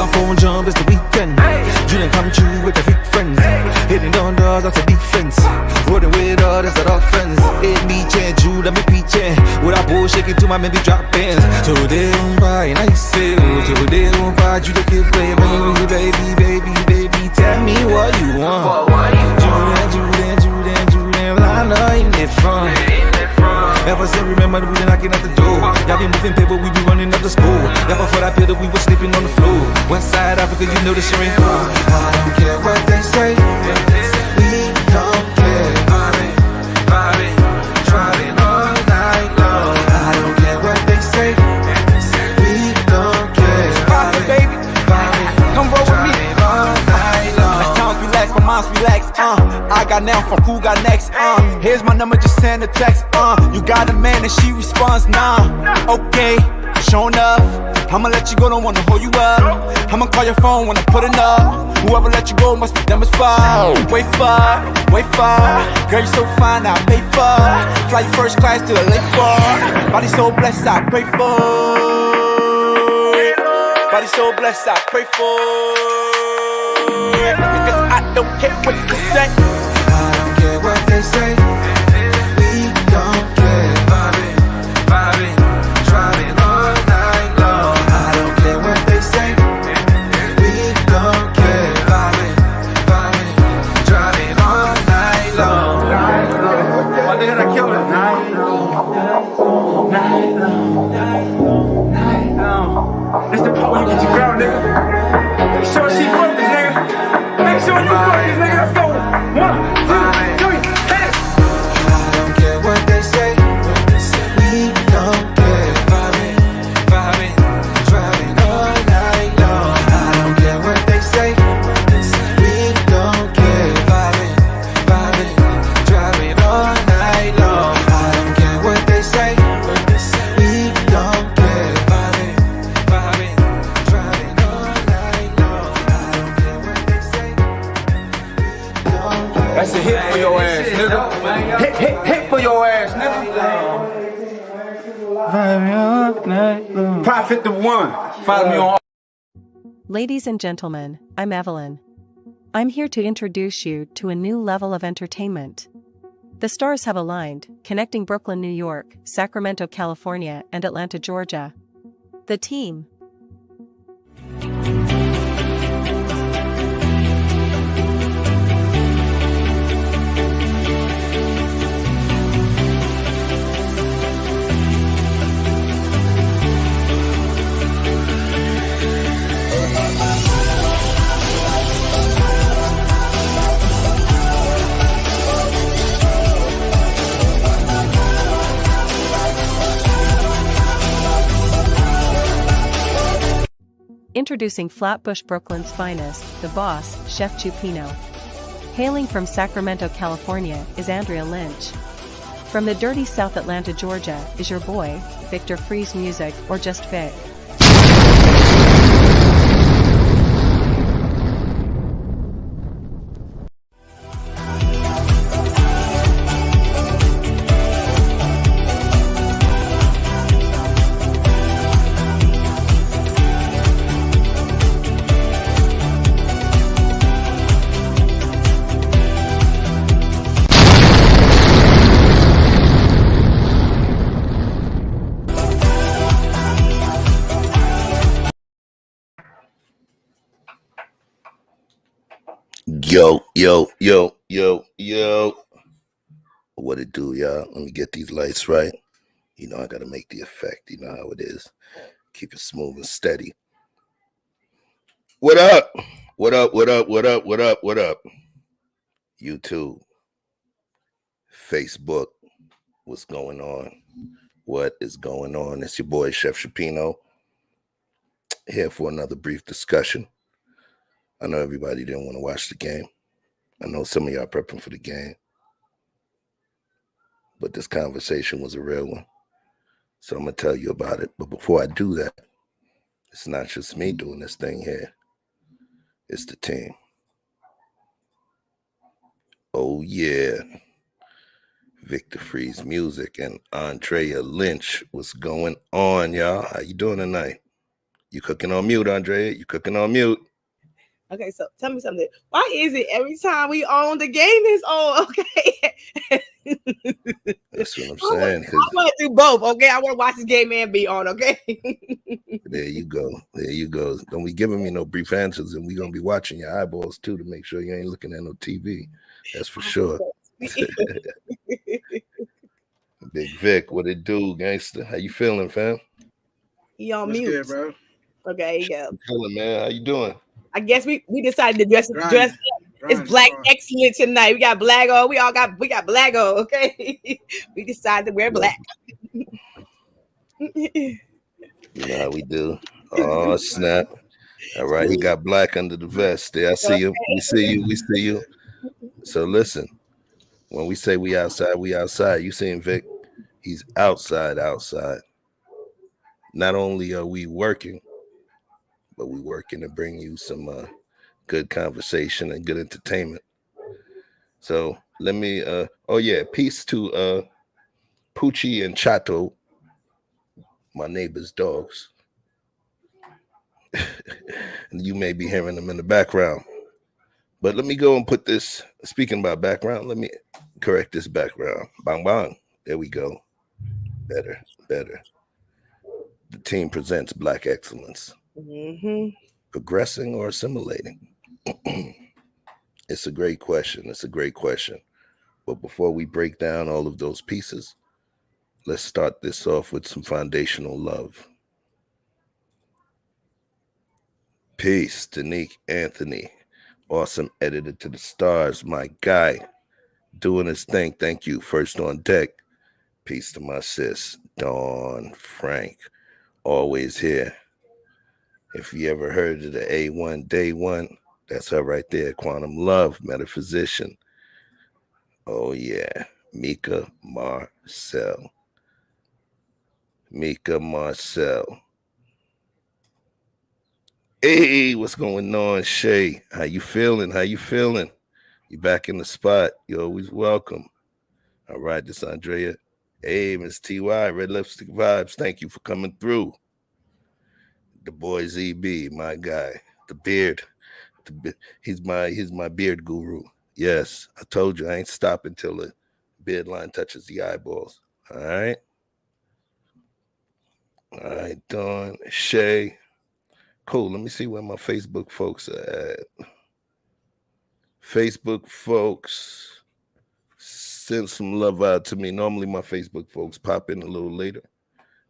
my phone jump, it's the weekend. Dream come true with the big friends. Hitting on doors, that's a defense. Rolling with all, that's that offense. It me change, you let me peach. With a bull shaking to my maybe drop pins. So they won't buy, and I say, so they won't buy, you the feel play, baby, tell me what you want. Julian, I know you need fun. Ever since remember that we been knocking at the door. Y'all been moving paper, we be running up the school. Never for that pillar, we was sleeping on the floor. West side Africa, you know the shit ain't wrong. I don't care what they say. We don't care. Driving all night long. I don't care what they say. We don't care. Driving, baby. Come roll with me. All night long. As times relax, my mind's relaxed. I got now from who got next. Here's my number, just send a text. You got a man and she responds, nah. Okay, showing up. I'ma let you go, don't wanna hold you up. I'ma call your phone when I put it up. Whoever let you go must be dumb as fuck. Wait for. Girl, you so fine, I pay for. Fly you first class to the lake for. Body so blessed, I pray for. Body so blessed, I pray for. Because I don't care what you say. I don't care what they say. We don't care. Vibing, driving all night long. I don't care what they say. We don't care. Vibing, driving all night long. My nigga, I killed it. Night long. It's the part where you get your girl, nigga. Make sure she focused, nigga. Make sure you focus, nigga. Let's go. 1, 2, 3, hit it. I don't care what they say. We don't care. Vibing, driving all night long. I don't care what they say. We don't care. Vibing, driving all night long. I don't care what they say. We don't care. Vibing, driving all night long. I don't care what they say. That's a hit for your ass, nigga. Hit for your ass, nigga. Profit the one. Follow me on. Ladies and gentlemen, I'm Evelyn. I'm here to introduce you to a new level of entertainment. The stars have aligned, connecting Brooklyn, New York, Sacramento, California, and Atlanta, Georgia. The team. Introducing Flatbush, Brooklyn's finest, the boss, Chef Chupino. Hailing from Sacramento, California, is Andrea Lynch. From the dirty South Atlanta, Georgia, is your boy, Victor Freeze Music, or just Vic. Yo. What it do, y'all? Let me get these lights right. You know, I got to make the effect. You know how it is. Keep it smooth and steady. What up? YouTube, Facebook, what's going on? What is going on? It's your boy, Chef Chupino, here for another brief discussion. I know everybody didn't want to watch the game. I know some of y'all prepping for the game. But this conversation was a real one. So I'm going to tell you about it. But before I do that, it's not just me doing this thing here. It's the team. Oh, yeah. Victor Freeze Music and Andrea Lynch. What's going on, y'all? How you doing tonight? You cooking on mute, Andrea. You cooking on mute. Okay, so tell me something. Why is it every time we on the game is on? Okay. That's what I'm saying. I want to do both. Okay, I want to watch this game and be on. Okay. There you go. There you go. Don't be giving me no brief answers, and we're gonna be watching your eyeballs too to make sure you ain't looking at no TV. That's for sure. Big Vic, what it do, gangster? How you feeling, fam? You on What's mute, good, bro? Okay, yeah. Feeling, man. How you doing? I guess we decided to dress Grinding. up. It's black excellent tonight. We got black on. We got black on. Okay, we decided to wear black. You know how we do. Oh snap! All right, he got black under the vest. There, I see you. We see you. We see you. So listen, when we say we outside, we outside. You seeing Vic? He's outside. Not only are we working, but we working to bring you some good conversation and good entertainment. So let me peace to Poochie and Chato, my neighbor's dogs. You may be hearing them in the background. But let me go and put this, speaking about background, let me correct this background. Bang bang. There we go. Better. The team presents Black Excellence. Mm-hmm. Progressing or assimilating? It's a great question. But before we break down all of those pieces, let's start this off with some foundational love. Peace, Danique Anthony. Awesome editor to the stars, my guy. Doing his thing. Thank you. First on deck. Peace to my sis, Dawn Frank. Always here. If you ever heard of the A1 Day One, that's her right there. Quantum Love, metaphysician. Oh, yeah. Mika Marcel. Hey, what's going on, Shay? How you feeling? You back in the spot. You're always welcome. All right, this is Andrea. Hey, Miss TY, Red Lipstick Vibes. Thank you for coming through. The boy ZB, my guy. The beard. He's my beard guru. Yes, I told you I ain't stopping till the beard line touches the eyeballs. All right, Dawn, Shay. Cool. Let me see where my Facebook folks are at. Facebook folks, send some love out to me. Normally my Facebook folks pop in a little later.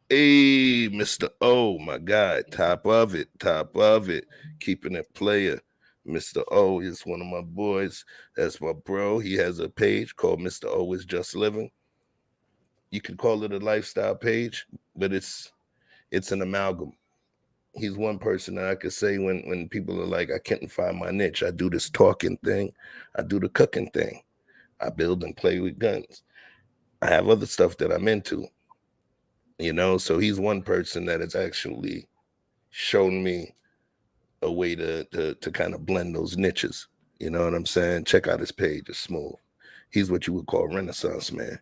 Hey, Mr. O, my guy, top of it. Keeping it player. Mr. O is one of my boys. That's my bro. He has a page called Mr. O is Just Living. You could call it a lifestyle page, but it's an amalgam. He's one person that I could say when people are like, I can't find my niche. I do this talking thing. I do the cooking thing. I build and play with guns. I have other stuff that I'm into, so he's one person that has actually shown me a way to kind of blend those niches. You know what I'm saying? Check out his page. It's smooth. He's what you would call Renaissance man.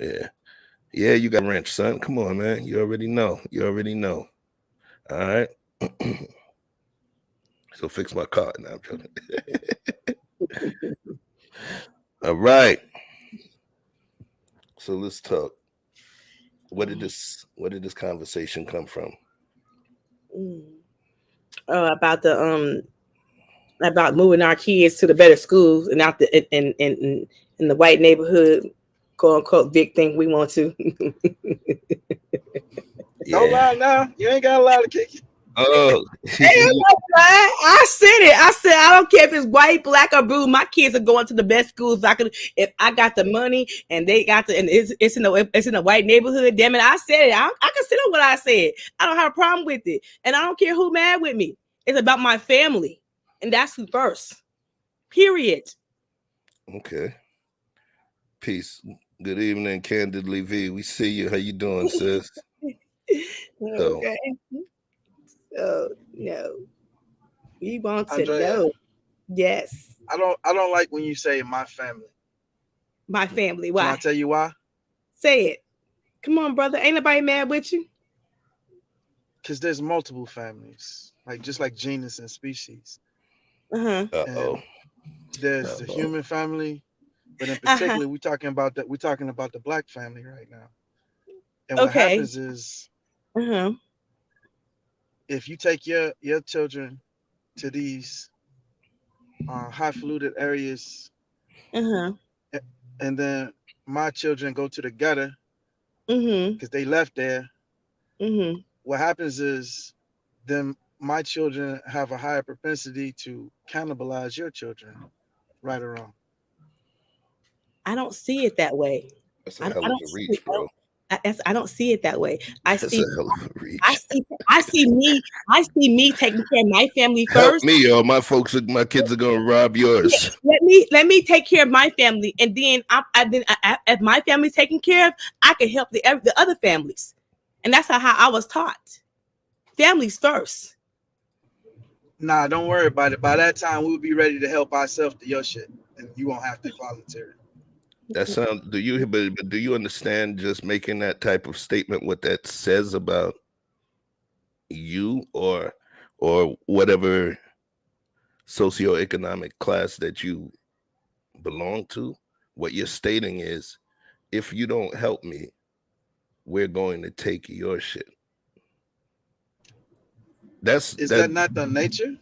Yeah, you got wrench, son. Come on, man. You already know. All right. So fix my car now. I'm joking. All right. So let's talk. Where did this conversation come from? About moving our kids to the better schools and out in the white neighborhood, quote unquote, big thing we want to. Don't lie now. You ain't got a lot to kick it. Oh, I said it. I said I don't care if it's white, black, or blue. My kids are going to the best schools. If I got the money and they got and it's in a white neighborhood. Damn it, I said it. I can sit on what I said. I don't have a problem with it, and I don't care who mad with me. It's about my family, and that's who first. Period. Okay. Peace. Good evening, Candidly V. We see you. How you doing, sis? Okay. So no, we want to Andrea, know. Yes. I don't like when you say my family. My family. Why? Can I tell you why? Say it. Come on, brother. Ain't nobody mad with you. because there's multiple families, like just like genus and species, Uh-huh. Uh-oh. and there's the Uh-oh. human family, but in Uh-huh. particular, we're talking about the black family right now. And what Okay. happens is, Uh-huh. if you take your children to these highfalutin areas, Uh-huh. a- and then my children go to the gutter Mm-hmm. because they left there, Mm-hmm. what happens is then my children have a higher propensity to cannibalize your children, right or wrong. I don't see it that way. That's a I hell of don't a see it. reach, bro. I don't see it that way. That's a hell of a reach. I see me taking care of my family Help first. me, or my kids are gonna rob yours. Let me take care of my family, and then if my family's taken care of, I can help the other families, and that's how I was taught. Families first. Nah, don't worry about it. By that time, we'll be ready to help ourselves to your shit, and you won't have to volunteer. That sounds. But do you understand just making that type of statement? What that says about you, or whatever socioeconomic class that you belong to? What you're stating is, if you don't help me, we're going to take your shit. Is that not the nature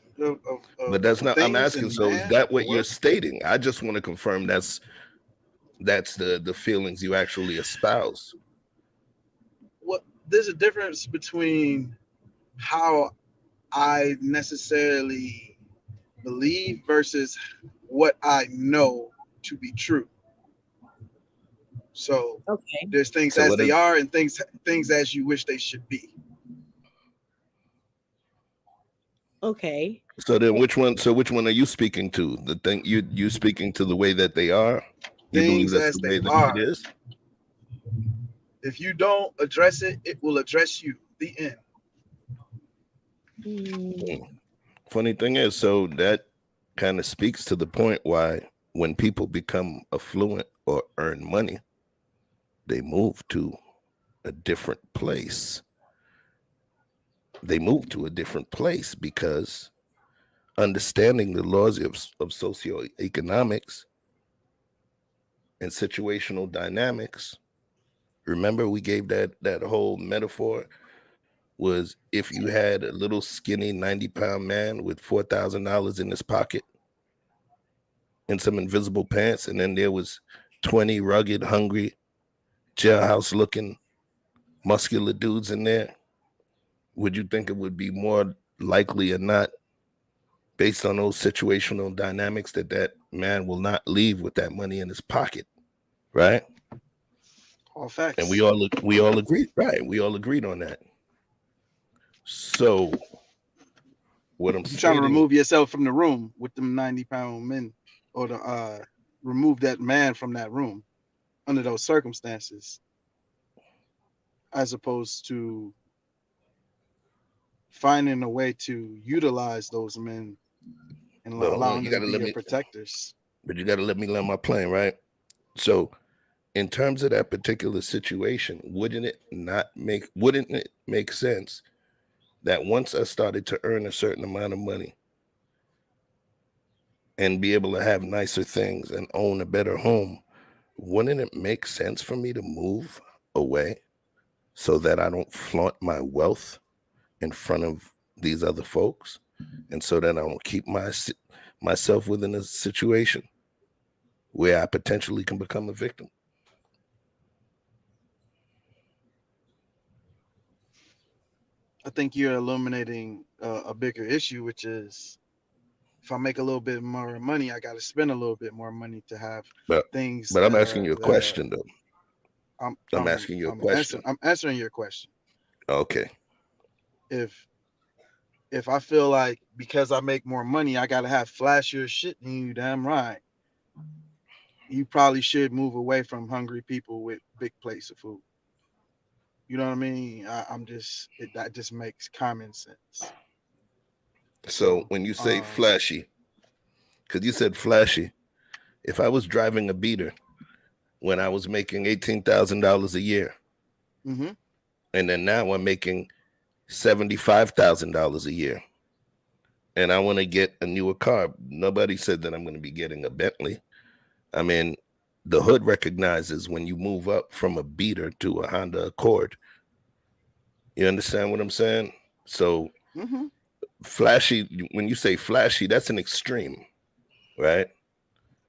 But that's not. I'm things asking. and So is man that and the what you're world? stating? I just want to confirm that's the feelings you actually espouse. What there's a difference between how I necessarily believe versus what I know to be true. So Okay. there's things So as what they is? are and things as you wish they should be. Okay. So then, which one? So which one are you speaking to? The thing you speaking to the way that they are? You believe Things that's as the they way that it are. is? If you don't address it, it will address you. The end. Mm, Funny thing is, so that kind of speaks to the point why when people become affluent or earn money, they move to a different place. They move to a different place because understanding the laws of socioeconomics and situational dynamics. Remember, we gave that whole metaphor was if you had a little skinny 90-pound man with $4,000 in his pocket and some invisible pants, and then there was 20 rugged, hungry, jailhouse looking, muscular dudes in there, would you think it would be more likely or not, based on those situational dynamics, that man will not leave with that money in his pocket, right? All And facts. we all agreed, right? We all agreed on that. So what I'm You trying to stating, remove yourself from the room with them 90-pound men, or to remove that man from that room under those circumstances, as opposed to finding a way to utilize those men and but hold on, allowing you them to gotta be let your me, protectors. but you gotta let me land my plane, right? So in terms of that particular situation, wouldn't it make sense that once I started to earn a certain amount of money and be able to have nicer things and own a better home, wouldn't it make sense for me to move away so that I don't flaunt my wealth in front of these other folks, and so that I don't keep myself within a situation where I potentially can become a victim? I think you're illuminating a bigger issue, which is if I make a little bit more money, I got to spend a little bit more money to have But things but I'm that asking are you a that are. question though. I'm I'm I'm asking you a I'm question. answering I'm answering your question. Okay. If if I feel like because I make more money, I gotta have flashier shit, and you damn right, you probably should move away from hungry people with big plates of food. You know what I mean? That just makes common sense. So So when you say flashy, because you said flashy, if I was driving a beater when I was making $18,000 a year, hmm and then now I'm making $75,000 a year, and I want to get a newer car. Nobody said that I'm going to be getting a Bentley. I mean, the hood recognizes when you move up from a Beater to a Honda Accord. You understand what I'm saying? So flashy, when you say flashy, that's an extreme, right?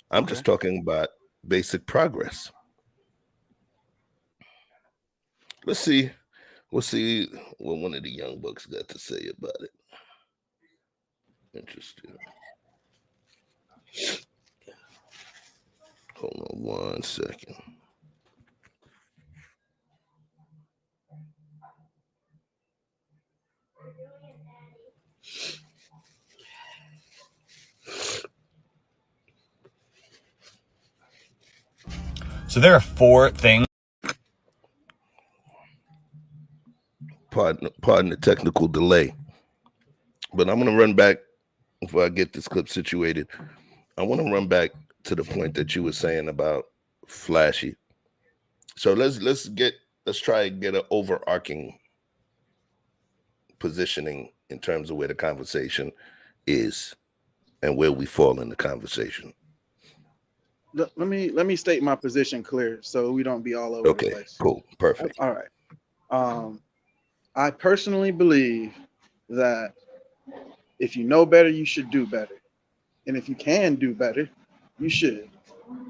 I'm just talking about basic progress. We'll see what one of the young bucks got to say about it. Interesting. Hold on 1 second. So there are 4 things. Pardon the technical delay, but I'm going to run back before I get this clip situated. I want to run back to the point that you were saying about flashy. So let's try and get an overarching positioning in terms of where the conversation is and where we fall in the conversation. Let me state my position clear so we don't be all over the place. Okay, cool, perfect. All right. I personally believe that if you know better, you should do better, and if you can do better, you should.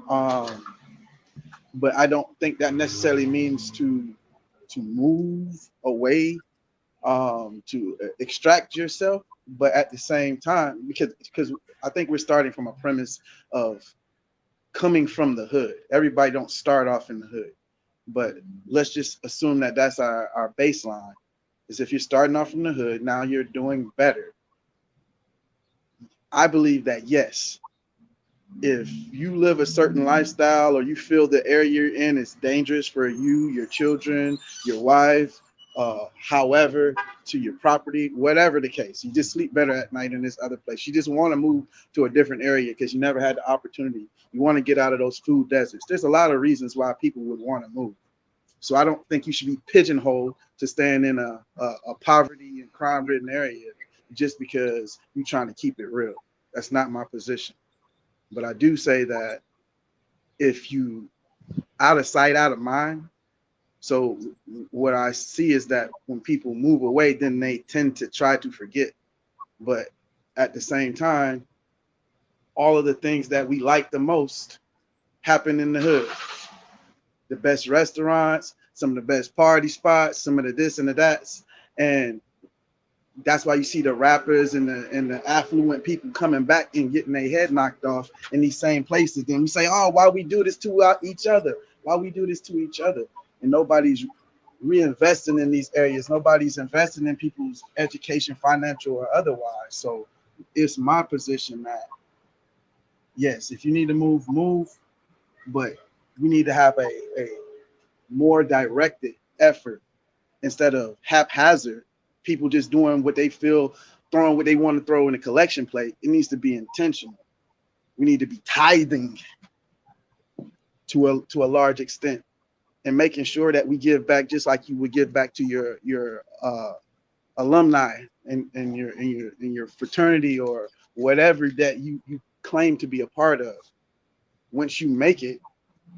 But I don't think that necessarily means to move away, to extract yourself. But at the same time, because I think we're starting from a premise of coming from the hood. Everybody don't start off in the hood, but let's just assume that that's our baseline. Is if you're starting off from the hood, now you're doing better. I believe that yes, if you live a certain lifestyle or you feel the area you're in is dangerous for you, your children, your wife, however, to your property, whatever the case, you just sleep better at night in this other place. You just want to move to a different area because you never had the opportunity. You want to get out of those food deserts. There's a lot of reasons why people would want to move. So I don't think you should be pigeonholed to staying in a poverty and crime-ridden area just because you're trying to keep it real. That's not my position. But I do say that if you out of sight, out of mind. So what I see is that when people move away, then they tend to try to forget. But at the same time, all of the things that we like the most happen in the hood. The best restaurants, some of the best party spots, some of the this and the that's. And that's why you see the rappers and the affluent people coming back and getting their head knocked off in these same places. Then we say, oh, why we do this to each other? Why we do this to each other? And nobody's reinvesting in these areas. Nobody's investing in people's education, financial or otherwise. So it's my position that, yes, if you need to move, move. But we need to have a more directed effort instead of haphazard. People just doing what they feel, throwing what they want to throw in a collection plate. It needs to be intentional. We need to be tithing to a large extent and making sure that we give back just like you would give back to your alumni and your fraternity or whatever that you claim to be a part of. Once you make it,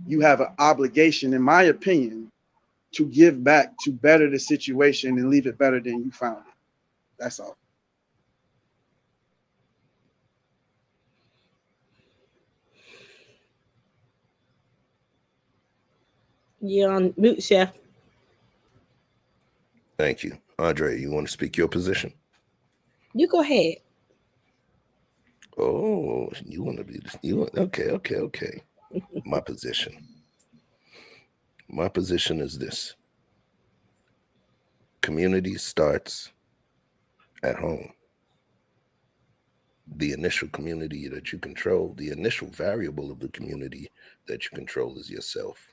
you have an obligation, in my opinion, to give back to better the situation and leave it better than you found it. That's all. You're on mute, Chef. Thank you. Andre, you want to speak your position? You go ahead. Oh, you want to be okay. My position is this. Community starts at home. The initial community that you control, the initial variable of the community that you control is yourself.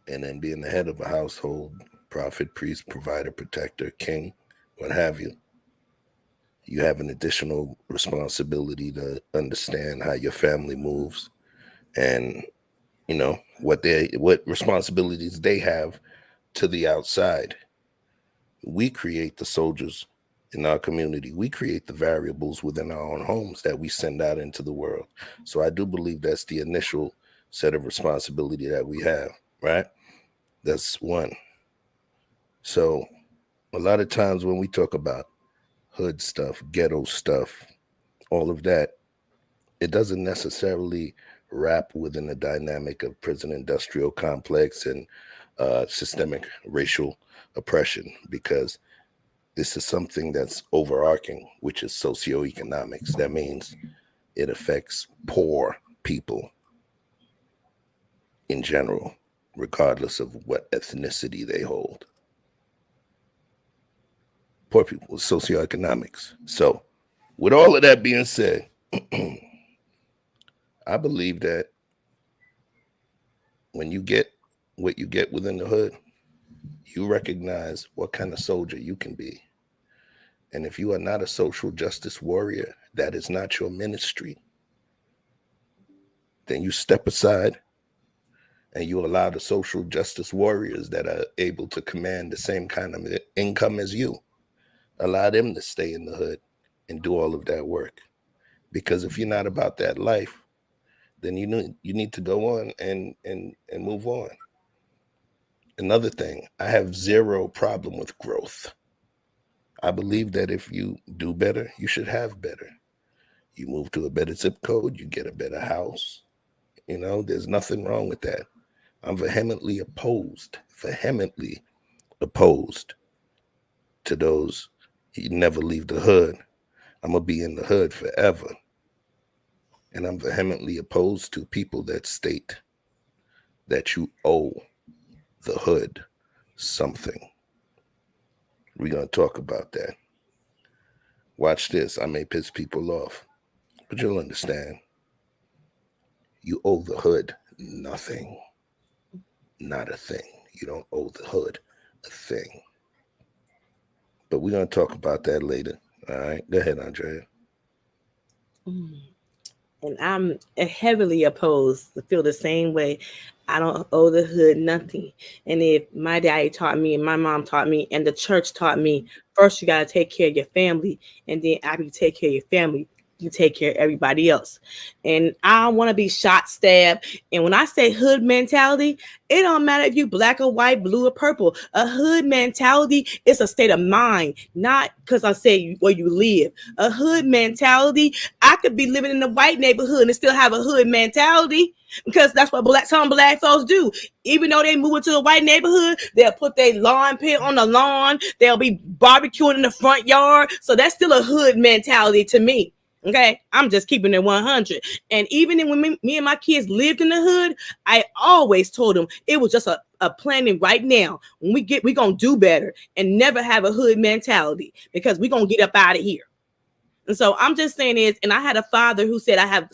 And then being the head of a household, prophet, priest, provider, protector, king, what have you, you have an additional responsibility to understand how your family moves and, you know, what responsibilities they have to the outside. We create the soldiers in our community. We create the variables within our own homes that we send out into the world. So I do believe that's the initial set of responsibility that we have, right? That's one. So a lot of times when we talk about hood stuff, ghetto stuff, all of that, it doesn't necessarily wrap within the dynamic of prison industrial complex and systemic racial oppression, because this is something that's overarching, which is socioeconomics. That means it affects poor people in general, regardless of what ethnicity they hold. Poor people, socioeconomics. So, with all of that being said, I believe that when you get what you get within the hood, you recognize what kind of soldier you can be. And if you are not a social justice warrior, that is not your ministry, then you step aside and you allow the social justice warriors that are able to command the same kind of income as you, allow them to stay in the hood and do all of that work. Because if you're not about that life, then you need to go on and move on. Another thing, I have zero problem with growth. I believe that if you do better, you should have better. You move to a better zip code, you get a better house. You know, there's nothing wrong with that. I'm vehemently opposed to those, you never leave the hood. I'm going to be in the hood forever. And I'm vehemently opposed to people that state that you owe the hood something. We're going to talk about that. Watch this. I may piss people off, but you'll understand. You owe the hood nothing. Not a thing. You don't owe the hood a thing. But we're going to talk about that later. All right. Go ahead, Andrea. And I'm heavily opposed to feel the same way. I don't owe the hood nothing. And if my daddy taught me and my mom taught me and the church taught me, first you got to take care of your family. And then after you take care of your family, you take care of everybody else. And I want to be shot, stabbed. And when I say hood mentality, it don't matter if you black or white, blue or purple. A hood mentality is a state of mind, not because I say where you live. A hood mentality, I could be living in a white neighborhood and still have a hood mentality, because that's what some black folks do. Even though they move into a white neighborhood, they'll put their lawn pit on the lawn. They'll be barbecuing in the front yard. So that's still a hood mentality to me. Okay, I'm just keeping it 100. And even when me and my kids lived in the hood, I always told them it was just a planning right now. When we gonna do better and never have a hood mentality, because we gonna get up out of here. And so I'm just saying is, and I had a father who said I have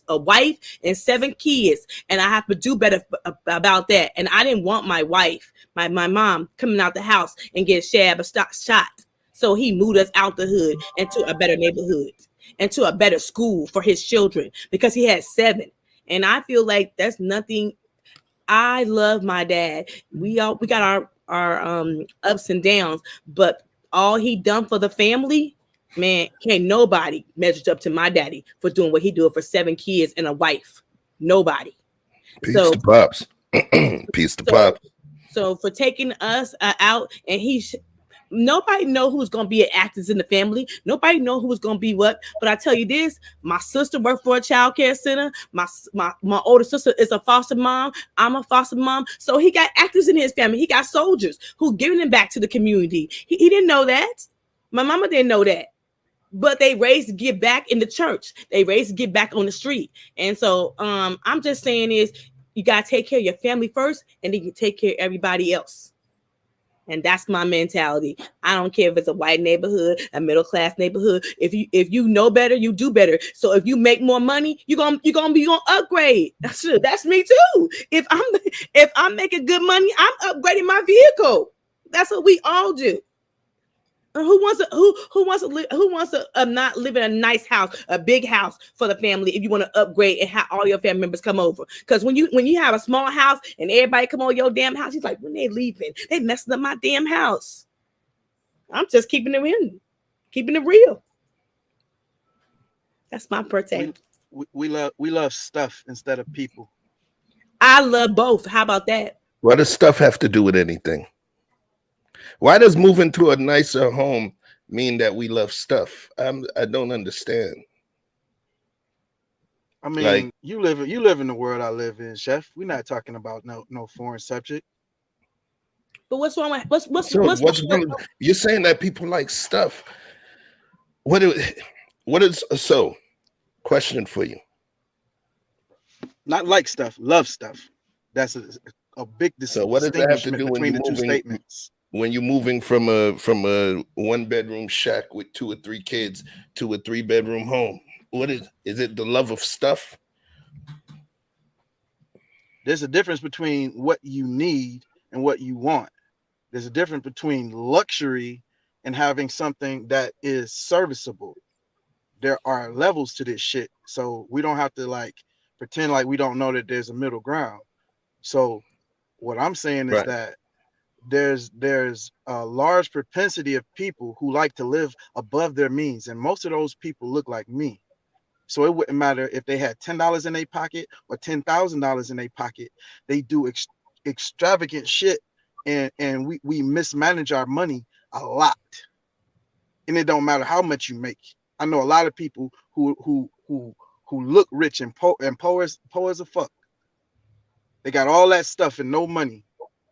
a wife and 7 kids, and I have to do better about that. And I didn't want my wife, my mom, coming out the house and get stabbed or shot. So he moved us out the hood into a better neighborhood, into a better school for his children, because he had 7. And I feel like that's nothing. I love my dad. We got our ups and downs, but all he done for the family, man, can't nobody measure up to my daddy for doing what he did for 7 kids and a wife. Nobody. Peace to Pops. Peace to Pops. So for taking us out, and nobody know who's going to be actors in the family. Nobody know who's going to be what. But I tell you this, my sister worked for a child care center. My older sister is a foster mom. I'm a foster mom. So he got actors in his family. He got soldiers who giving them back to the community. He didn't know that. My mama didn't know that. But they raised to give back in the church. They raised to give back on the street. And so I'm just saying is, you got to take care of your family first, and then you take care of everybody else. And that's my mentality. I don't care if it's a white neighborhood, a middle class neighborhood. If you know better, you do better. So if you make more money, you're gonna upgrade. That's me too. If I'm making good money, I'm upgrading my vehicle. That's what we all do. Who wants to not live in a nice house, a big house for the family, if you want to upgrade and have all your family members come over? Because when you have a small house and everybody come over your damn house, he's like, when they leaving, they messing up my damn house. I'm just keeping it in, keeping it real. That's my birthday. We love stuff instead of people. I love both. How about that? What does stuff have to do with anything? Why does moving to a nicer home mean that we love stuff? I don't understand. I mean, you live in the world I live in, Chef. We're not talking about no foreign subject. But what's wrong with what's wrong? You're saying that people like stuff. What is so? Question for you. Not like stuff, love stuff. That's a big distinction. So what does that have to do between the two statements? When you're moving from a 1-bedroom shack with 2 or 3 kids to a 3-bedroom home? What is it the love of stuff? There's a difference between what you need and what you want. There's a difference between luxury and having something that is serviceable. There are levels to this shit. So we don't have to like pretend like we don't know that there's a middle ground. So what I'm saying is that there's a large propensity of people who like to live above their means, and most of those people look like me. So it wouldn't matter if they had $10 in their pocket or $10,000 in their pocket. They do extravagant shit, and we mismanage our money a lot. And it don't matter how much you make. I know a lot of people who look rich and poor as a fuck. They got all that stuff and no money.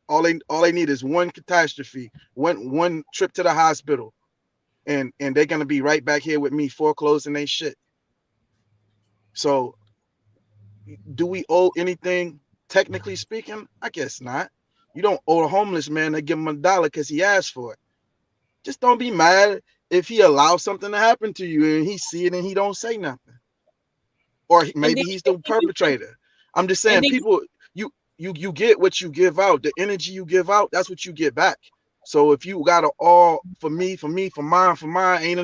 All they need is one catastrophe, one trip to the hospital, and they're gonna be right back here with me foreclosing their shit. So, do we owe anything? Technically speaking, I guess not. You don't owe a homeless man to give him $1 because he asked for it. Just don't be mad if he allows something to happen to you and he see it and he don't say nothing. Or maybe he's the perpetrator. I'm just saying, people, you get what you give out. The energy you give out, that's what you get back. So if you got all for me, for mine, ain't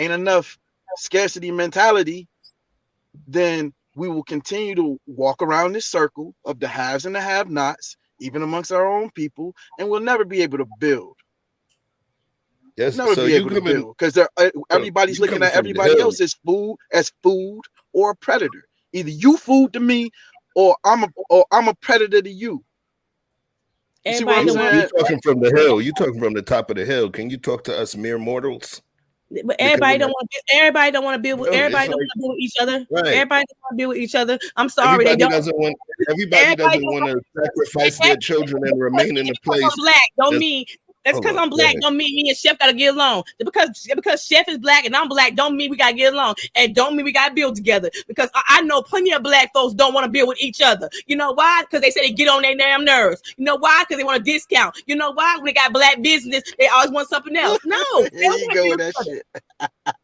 enough scarcity mentality, then we will continue to walk around this circle of the haves and the have-nots, even amongst our own people, and we'll never be able to build. Yes, never so be able to build because everybody's looking at everybody else as food or a predator. Either you food to me, or I'm a predator to you. You see what I'm saying? You're talking from the hill. You're talking from the top of the hill. Can you talk to us mere mortals? But everybody don't want to build with everybody. Don't want to build with each other. Right. Everybody don't want to build with each other. I'm sorry, everybody doesn't want to sacrifice their children and remain in a place. I'm black don't mean that's because I'm black. Don't mean me and Chef gotta get along. Because Chef is black and I'm black don't mean we gotta get along, and don't mean we gotta build together. Because I know plenty of black folks don't want to build with each other. You know why? Because they say they get on their damn nerves. You know why? Because they want a discount. You know why? When they got black business, they always want something else. No, there you go with that shit.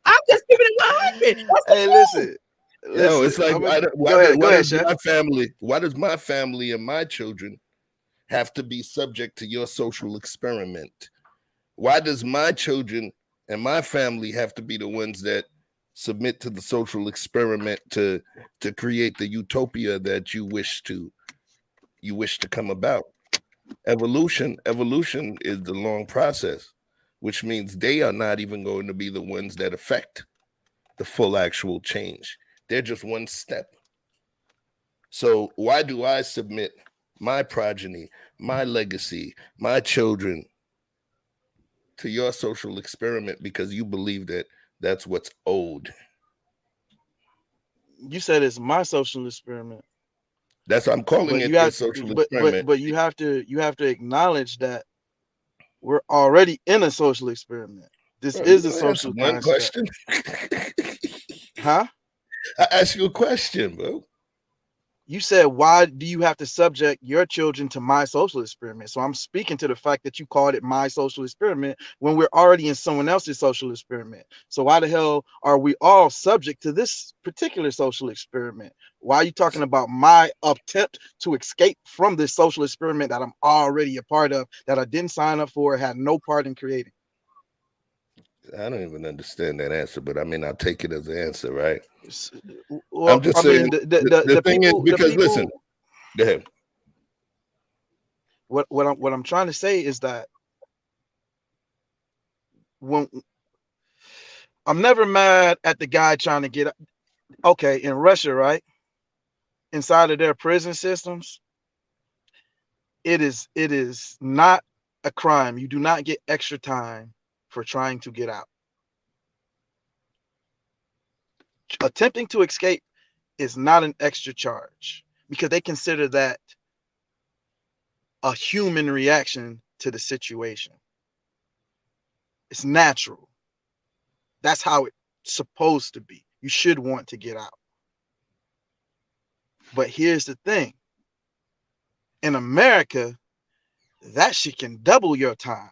I'm just keeping it 100. Hey, listen. No, it's like why does my family and my children have to be subject to your social experiment? Why does my children and my family have to be the ones that submit to the social experiment to create the utopia that you wish to come about? Evolution is the long process, which means they are not even going to be the ones that affect the full actual change. They're just one step. So why do I submit my progeny, my legacy, my children to your social experiment because you believe that that's what's owed? You said it's my social experiment. That's what I'm calling it, the social experiment. But you have to acknowledge that we're already in a social experiment. This is a social one question. Huh? I asked you a question, bro. You said, why do you have to subject your children to my social experiment? So I'm speaking to the fact that you called it my social experiment when we're already in someone else's social experiment. So why the hell are we all subject to this particular social experiment? Why are you talking about my attempt to escape from this social experiment that I'm already a part of, that I didn't sign up for, had no part in creating? I don't even understand that answer, but I mean, I'll take it as an answer, right? Well, I'm just saying, the thing is, because listen, go ahead. What I'm trying to say is that when I'm never mad at the guy trying to get, okay, in Russia, right? Inside of their prison systems, it is not a crime. You do not get extra time for trying to get out. Attempting to escape is not an extra charge because they consider that a human reaction to the situation. It's natural. That's how it's supposed to be. You should want to get out. But here's the thing. In America, that shit can double your time,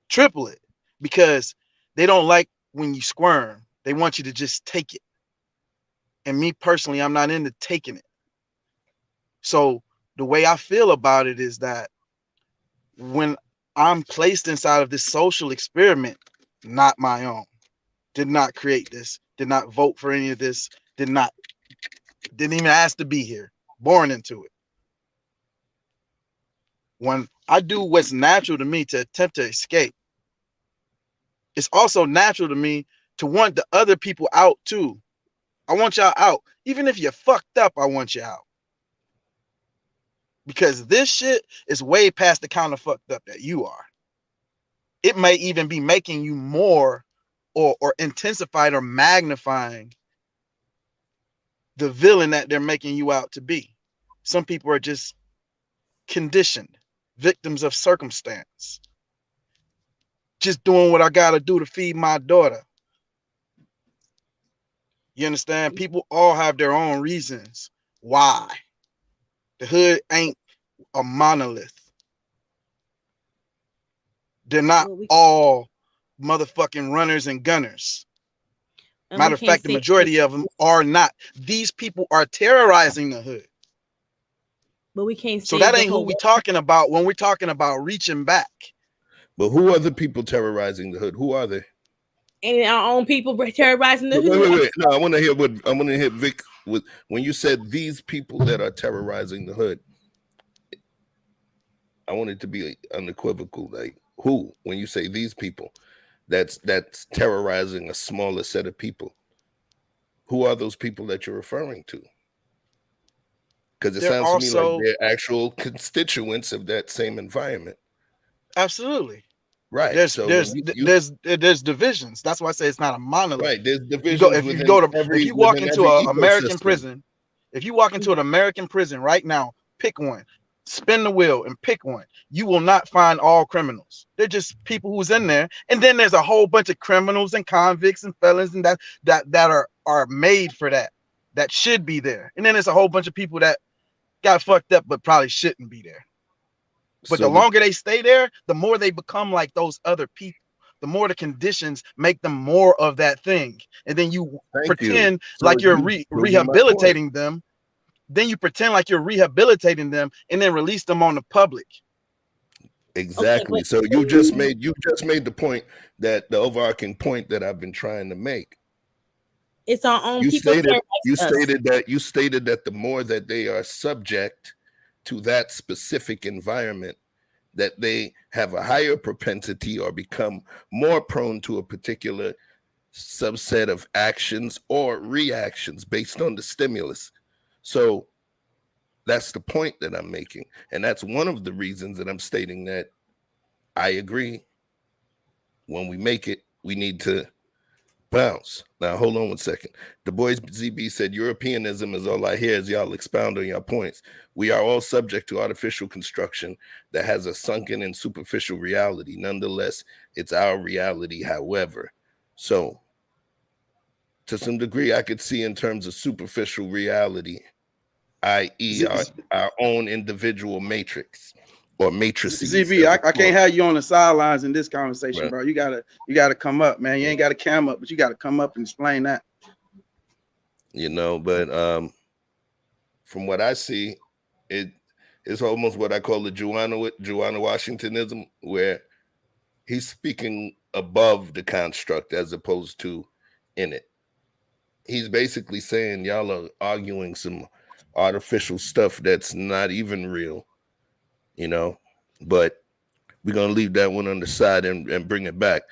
triple it, because they don't like when you squirm. They want you to just take it. And me personally, I'm not into taking it. So the way I feel about it is that when I'm placed inside of this social experiment, not my own, did not create this, did not vote for any of this, didn't even ask to be here, born into it. When I do what's natural to me to attempt to escape, it's also natural to me to want the other people out too. I want y'all out. Even if you're fucked up, I want you out. Because this shit is way past the kind of fucked up that you are. It may even be making you more or intensified or magnifying the villain that they're making you out to be. Some people are just conditioned, victims of circumstance. Just doing what I gotta do to feed my daughter. You understand? People all have their own reasons why. The hood ain't a monolith. They're not all motherfucking runners and gunners. Matter of fact, the majority of them are not. These people are terrorizing the hood. But we can't. So that ain't who we talking about when we're talking about reaching back. But who are the people terrorizing the hood? Who are they? Ain't our own people terrorizing the hood? Wait. No, I want to hear Vic with when you said these people that are terrorizing the hood. I want it to be unequivocal. Like who? When you say these people, that's terrorizing a smaller set of people. Who are those people that you're referring to? Because it sounds to me like they're actual constituents of that same environment. Absolutely. Right. There's divisions. That's why I say it's not a monolith. Right. There's divisions. If you walk into an American prison, if you walk into an American prison right now, pick one, spin the wheel and pick one. You will not find all criminals. They're just people who's in there. And then there's a whole bunch of criminals and convicts and felons and that are made for that should be there. And then there's a whole bunch of people that got fucked up but probably shouldn't be there. But the longer they stay there, the more they become like those other people. The more the conditions make them more of that thing. And then you pretend like you're rehabilitating them. Then you pretend like you're rehabilitating them and then release them on the public. Exactly. So you just made the point, that the overarching point that I've been trying to make. It's our own people. You stated that the more that they are subject to that specific environment, that they have a higher propensity or become more prone to a particular subset of actions or reactions based on the stimulus. So that's the point that I'm making. And that's one of the reasons that I'm stating that I agree. When we make it, we need to bounce. Now, hold on one second. The boys ZB said, Europeanism is all I hear as y'all expound on your points. We are all subject to artificial construction that has a sunken and superficial reality. Nonetheless, it's our reality, however. So, to some degree, I could see in terms of superficial reality, i.e. our own individual matrix or matrices. ZB, I can't have you on the sidelines in this conversation, right, bro. You gotta come up, man. You ain't got to cam up, but you got to come up and explain that. But from what I see, it's almost what I call the Juana Washingtonism, where he's speaking above the construct as opposed to in it. He's basically saying y'all are arguing some artificial stuff that's not even real, but we're gonna leave that one on the side and bring it back.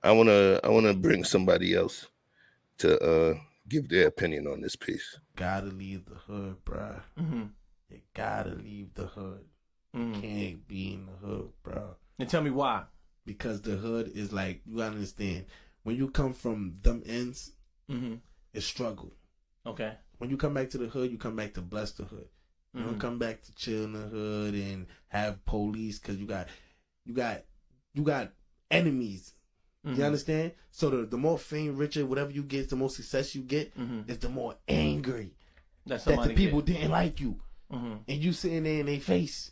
I wanna bring somebody else to give their opinion on this piece. Gotta leave the hood, bruh. Mm-hmm. You gotta leave the hood. Mm-hmm. Can't be in the hood, bro. And tell me why. Because the hood is like, you gotta understand, when you come from them ends, Mm-hmm. it's struggle. Okay. When you come back to the hood, you come back to bless the hood. You don't come back to chill in the hood and have police because you got enemies. Mm-hmm. You understand? So the more fame, richer, whatever you get, the more success you get, is the more angry that the people didn't like you. Mm-hmm. And you sitting there in their face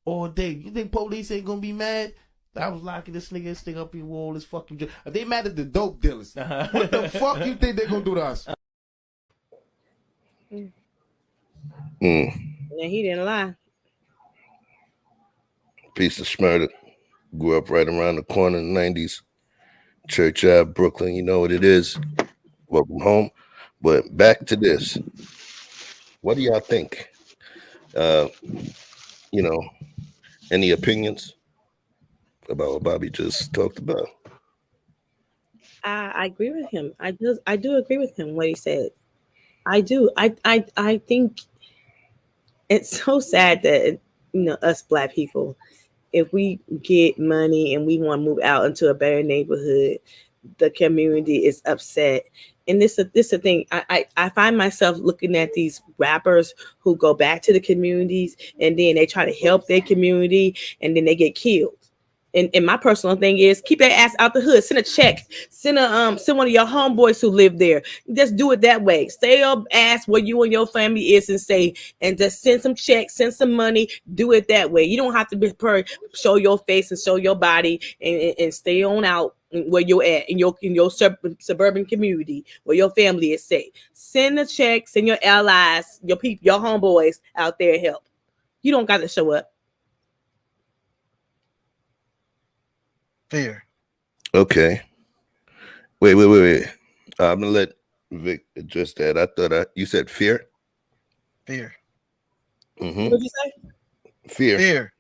all day. You think police ain't gonna be mad? I was locking this nigga up in wall, this fucking joke. If they mad at the dope dealers, what the fuck you think they gonna do to us? Yeah, he didn't lie. Piece of Smurder. Grew up right around the corner in the 90s. Church Ave, Brooklyn, you know what it is. Welcome home. But back to this. What do y'all think? Any opinions about what Bobby just talked about? I agree with him. I do agree with him what he said. I do. I think it's so sad that us Black people, if we get money and we want to move out into a better neighborhood, the community is upset. And this is the thing. I find myself looking at these rappers who go back to the communities and then they try to help their community and then they get killed. And my personal thing is keep that ass out the hood. Send a check. Send one of your homeboys who live there. Just do it that way. Stay your ass where you and your family is and just send some checks, send some money. Do it that way. You don't have to show your face and show your body and stay on out where you're at in your suburban community where your family is safe. Send a check. Send your allies, your people, your homeboys out there help. You don't got to show up. Fear. Okay. Wait. I'm gonna let Vic address that. I thought you said fear. Fear. Mm-hmm. What'd you say? Fear.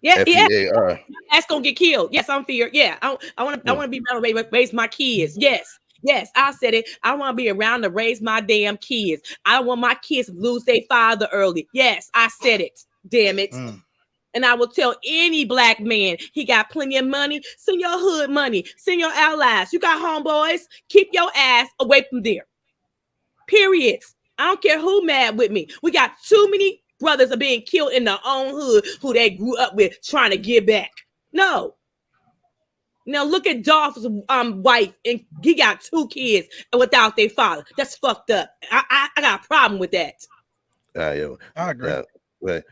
Yeah. F-E-A-R. That's gonna get killed. Yes, I'm feared. Yeah, I want to be around to raise my kids. Yes, I said it. I want to be around to raise my damn kids. I don't want my kids to lose their father early. Yes, I said it. Damn it. And I will tell any Black man he got plenty of money. Send your hood money. Send your allies. You got homeboys. Keep your ass away from there. Period. I don't care who mad with me. We got too many brothers are being killed in their own hood who they grew up with trying to get back. No. Now look at Dolph's wife, and he got 2 kids without their father. That's fucked up. I got a problem with that. I agree.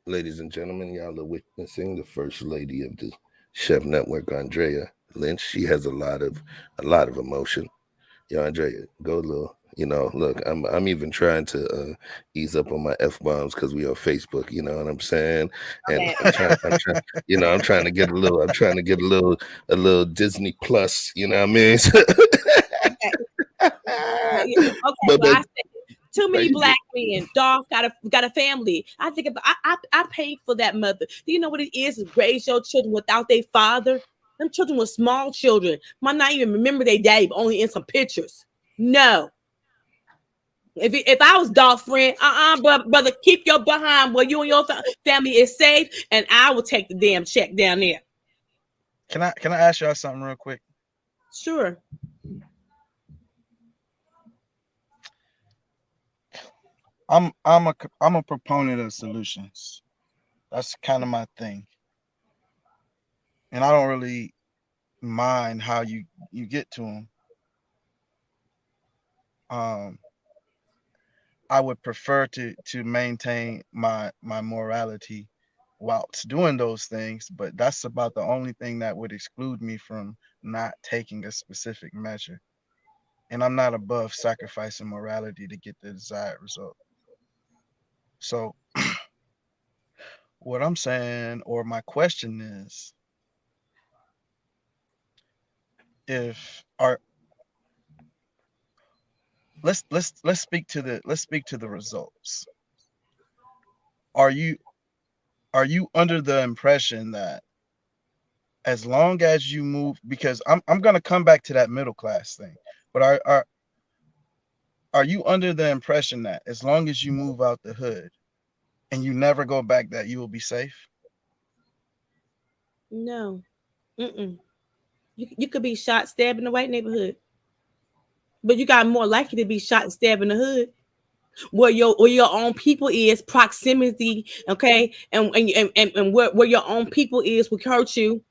Ladies and gentlemen, y'all are witnessing the first lady of the Chef Network, Andrea Lynch. She has a lot of emotion. Yo, Andrea, go a little. Look, I'm even trying to ease up on my F-bombs because we on Facebook. You know what I'm saying? And I'm trying to get a little Disney Plus. You know what I mean? Okay. Too many Black men. Dolph got a family. I think about I paid for that mother. Do you know what it is to raise your children without their father? Them children were small children. Might not even remember their daddy, but only in some pictures. No. If I was Dolph's friend, brother, keep your behind where you and your family is safe, and I will take the damn check down there. Can I ask y'all something real quick? Sure. I'm a proponent of solutions. That's kind of my thing, and I don't really mind how you get to them. I would prefer to maintain my morality whilst doing those things, but that's about the only thing that would exclude me from not taking a specific measure. And I'm not above sacrificing morality to get the desired result. So what I'm saying, or my question is, let's speak to the results. Are you are you under the impression that as long as you move, because I'm gonna come back to that middle class thing, but are you under the impression that as long as you move out the hood and you never go back, that you will be safe? No. Mm-mm. You could be shot, stabbed in the white neighborhood, but you got more likely to be shot and stabbed in the hood where your own people is proximity, okay, and where your own people is will hurt you.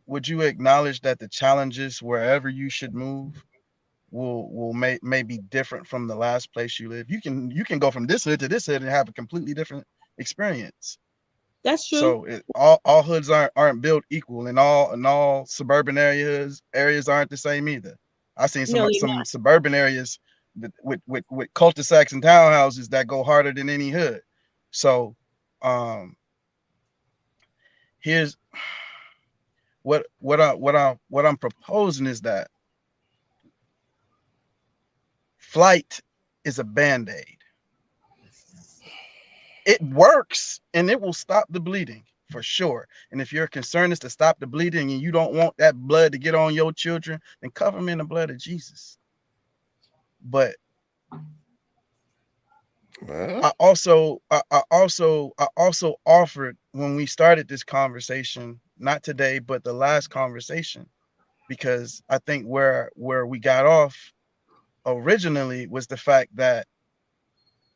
Would you acknowledge that the challenges wherever you should move may be different from the last place you live? You can go from this hood to this hood and have a completely different experience. That's true. So all hoods aren't built equal, and all suburban areas aren't the same either. I've seen No, they're some not. suburban areas with cul-de-sacs and townhouses that go harder than any hood. So um here's what I'm proposing is that flight is a band-aid. It works and it will stop the bleeding for sure. And if your concern is to stop the bleeding and you don't want that blood to get on your children, then cover them in the blood of Jesus. But I also offered when we started this conversation, not today, but the last conversation, because I think where we got off originally was the fact that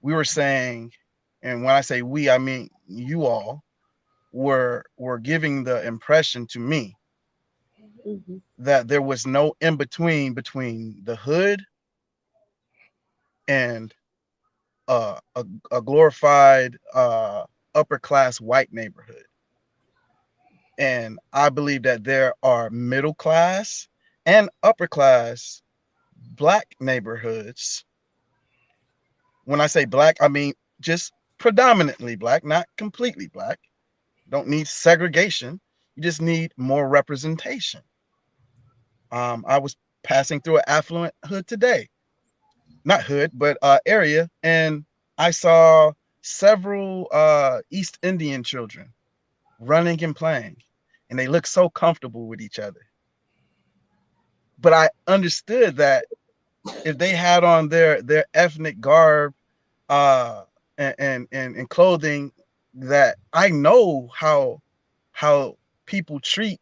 we were saying, and when I say we, I mean you all were giving the impression to me that there was no in between the hood and a glorified upper class white neighborhood. And I believe that there are middle class and upper class black neighborhoods. When I say black, I mean just predominantly black, not completely black. Don't need segregation. You just need more representation. I was passing through an affluent hood today, not hood, but area, and I saw several East Indian children running and playing, and they looked so comfortable with each other. But I understood that if they had on their ethnic garb and clothing, that I know how people treat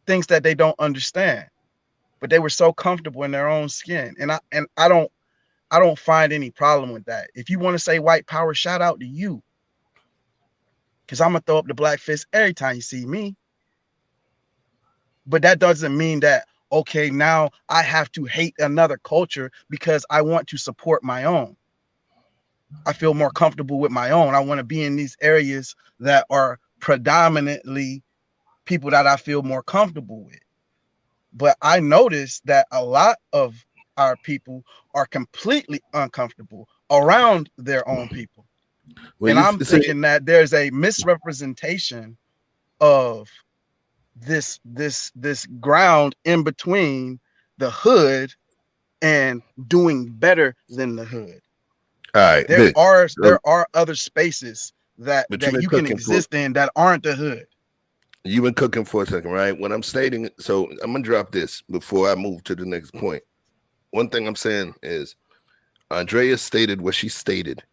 things that they don't understand, but they were so comfortable in their own skin, and I don't find any problem with that. If you want to say white power, shout out to you, because I'm gonna throw up the black fist every time you see me. But that doesn't mean that, okay, now I have to hate another culture because I want to support my own. I feel more comfortable with my own. I want to be in these areas that are predominantly people that I feel more comfortable with. But I noticed that a lot of our people are completely uncomfortable around their own people. Well, and I'm thinking that there's a misrepresentation of this ground in between the hood and doing better than the hood. All right, There Vic, are other spaces that you can exist in that aren't the hood. You've been cooking for a second, right? When I'm stating, so I'm gonna drop this before I move to the next point. One thing I'm saying is Andrea stated what she stated,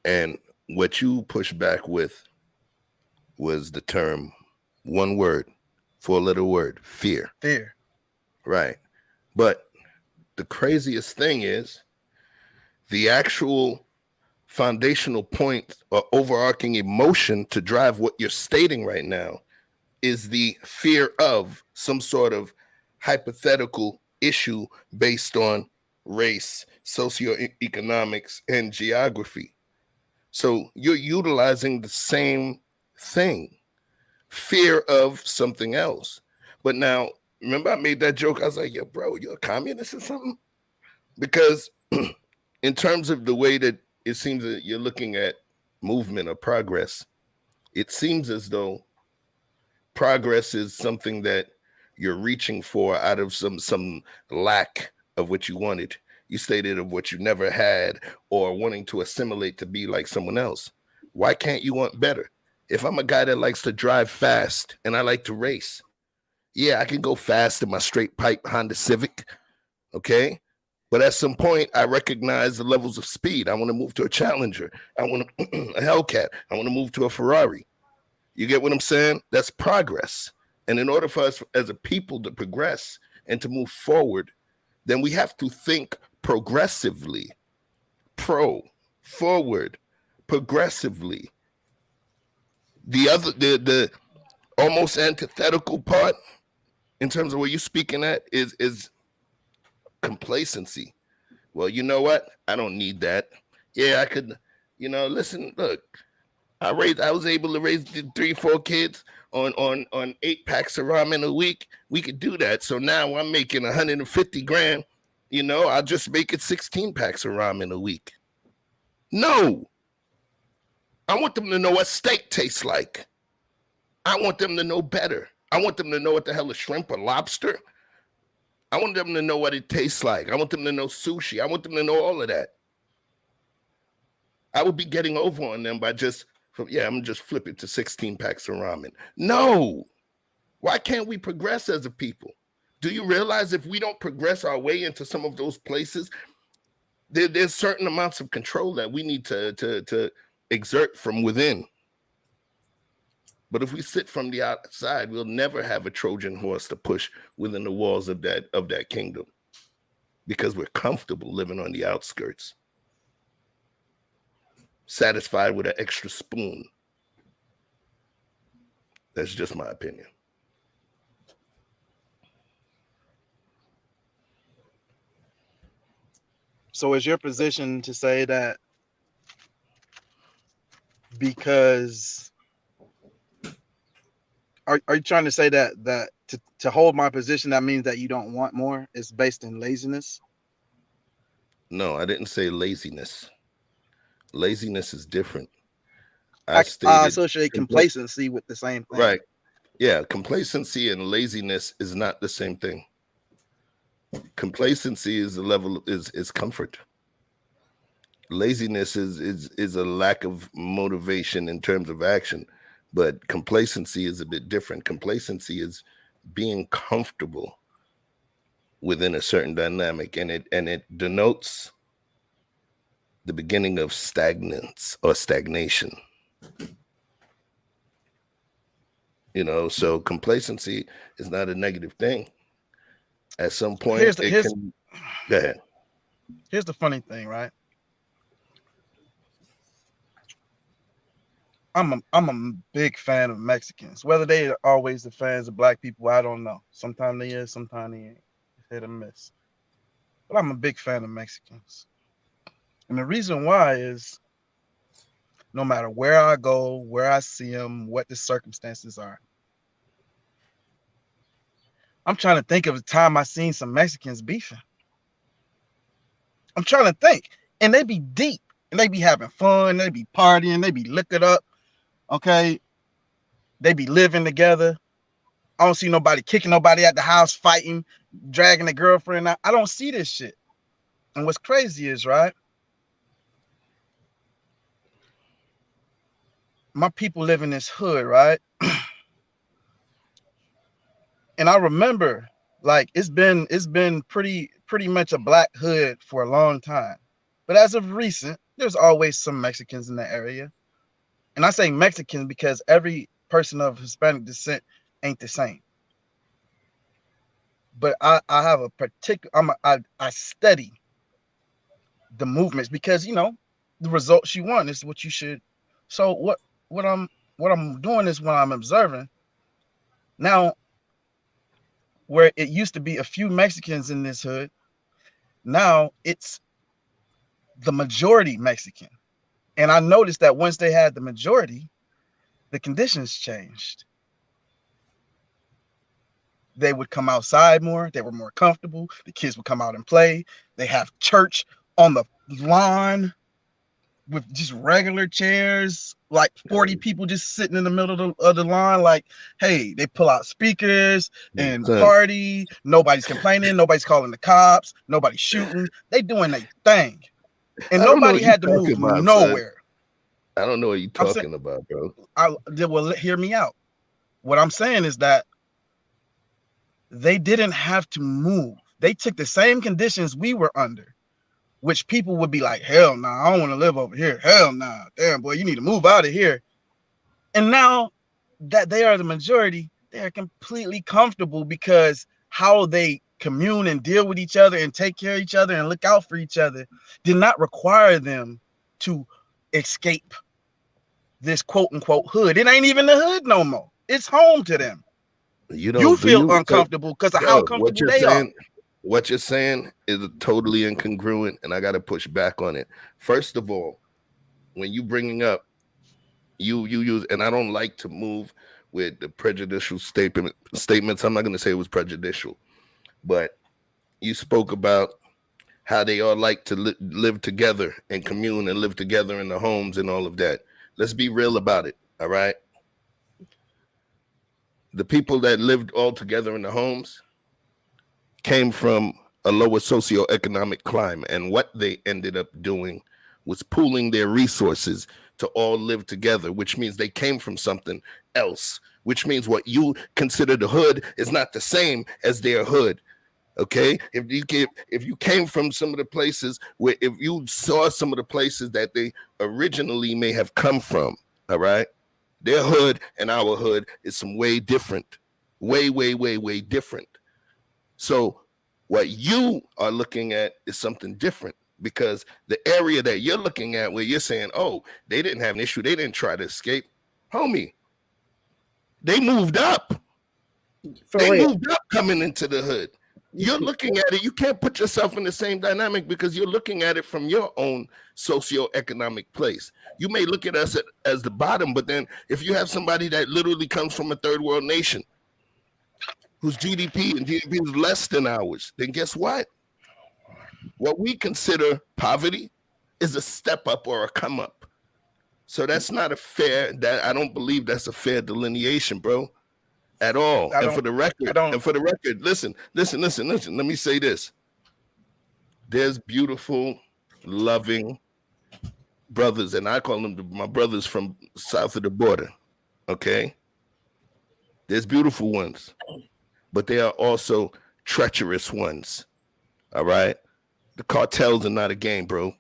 and what you pushed back with was the term, one word, four-letter word, fear. Fear. Right. But the craziest thing is the actual foundational point or overarching emotion to drive what you're stating right now is the fear of some sort of hypothetical issue based on race, socioeconomics, and geography. So you're utilizing the same thing, fear of something else. But now, remember I made that joke? I was like, yo, bro, you're a communist or something? Because in terms of the way that it seems that you're looking at movement or progress, it seems as though progress is something that you're reaching for out of some lack of what you wanted. You stated of what you never had or wanting to assimilate to be like someone else. Why can't you want better? If I'm a guy that likes to drive fast and I like to race, yeah, I can go fast in my straight pipe Honda Civic, okay? But at some point, I recognize the levels of speed. I want to move to a Challenger. I want a Hellcat. I want to move to a Ferrari. You get what I'm saying? That's progress. And in order for us as a people to progress and to move forward, then we have to think progressively, forward, progressively. The almost antithetical part in terms of what you're speaking at is complacency. Well, you know what? I don't need that. Yeah, I could, listen, look, I was able to raise 3-4 kids on 8 packs of ramen a week. We could do that. So now I'm making 150 grand. I'll just make it 16 packs of ramen a week. No. I want them to know what steak tastes like. I want them to know better. I want them to know what the hell is shrimp or lobster. I want them to know what it tastes like. I want them to know sushi. I want them to know all of that. I would be getting over on them by I'm gonna just flip it to 16 packs of ramen. No. Why can't we progress as a people? Do you realize if we don't progress our way into some of those places, there's certain amounts of control that we need to exert from within. But if we sit from the outside, we'll never have a Trojan horse to push within the walls of that kingdom because we're comfortable living on the outskirts, satisfied with an extra spoon. That's just my opinion. So is your position to say that because are you trying to say that to hold my position, that means that you don't want more? It's based in laziness? No, I didn't say laziness. Laziness is different. I associate complacency with the same thing. Right. Yeah, complacency and laziness is not the same thing. Complacency is is comfort. Laziness is a lack of motivation in terms of action, but complacency is a bit different. Complacency is being comfortable within a certain dynamic, and it denotes the beginning of stagnance or stagnation. So complacency is not a negative thing. At some point, go ahead. Here's the funny thing, right? I'm a big fan of Mexicans. Whether they are always the fans of black people, I don't know. Sometimes they is, sometimes they ain't. Hit or miss. But I'm a big fan of Mexicans. And the reason why is no matter where I go, where I see them, what the circumstances are, I'm trying to think of a time I seen some Mexicans beefing. I'm trying to think. And they be deep. And they be having fun. They be partying. They be liquored up. Okay? They be living together. I don't see nobody kicking nobody at the house, fighting, dragging a girlfriend out. I don't see this shit. And what's crazy is, right? My people live in this hood, right? And I remember, like, it's been pretty much a black hood for a long time. But as of recent, there's always some Mexicans in the area. And I say Mexican because every person of Hispanic descent ain't the same. But I have a particular, I study the movements because, the results you want is what you should. So what I'm doing is when I'm observing now, where it used to be a few Mexicans in this hood, now it's the majority Mexican. And I noticed that once they had the majority, the conditions changed. They would come outside more. They were more comfortable. The kids would come out and play. They have church on the lawn. with just regular chairs, like 40 people just sitting in the middle of the line. Like, hey, they pull out speakers and party. Nobody's complaining. Nobody's calling the cops. Nobody's shooting. They doing their thing. And nobody had to move nowhere. Son. I don't know what you're talking about, bro. Well, hear me out. What I'm saying is that they didn't have to move. They took the same conditions we were under, which people would be like, hell nah, I don't want to live over here. Hell nah, damn boy, you need to move out of here. And now that they are the majority, they are completely comfortable because how they commune and deal with each other and take care of each other and look out for each other did not require them to escape this quote unquote hood. It ain't even the hood no more. It's home to them. You feel uncomfortable because of how comfortable they are. What you're saying is totally incongruent, and I got to push back on it. First of all, when you bringing up, you use, and I don't like to move with the prejudicial statements. I'm not going to say it was prejudicial, but you spoke about how they all like to live together and commune and live together in the homes and all of that. Let's be real about it, all right? The people that lived all together in the homes came from a lower socioeconomic climate, and what they ended up doing was pooling their resources to all live together, which means they came from something else, which means what you consider the hood is not the same as their hood. Okay, if you came from some of the places where, if you saw some of the places that they originally may have come from, all right, their hood and our hood is some way different, way different. So what you are looking at is something different, because the area that you're looking at where you're saying, oh, they didn't have an issue, they didn't try to escape, homie, they moved up. Moved up coming into the hood. You're looking at it, you can't put yourself in the same dynamic because you're looking at it from your own socioeconomic place. You may look at us as the bottom, but then if you have somebody that literally comes from a third world nation whose GDP is less than ours, then guess what? What we consider poverty is a step up or a come up. So that's not a fair, I don't believe that's a fair delineation, bro. At all. And for the record, listen, let me say this. There's beautiful, loving brothers, and I call them my brothers from south of the border. Okay? There's beautiful ones, but there are also treacherous ones. All right? The cartels are not a game, bro.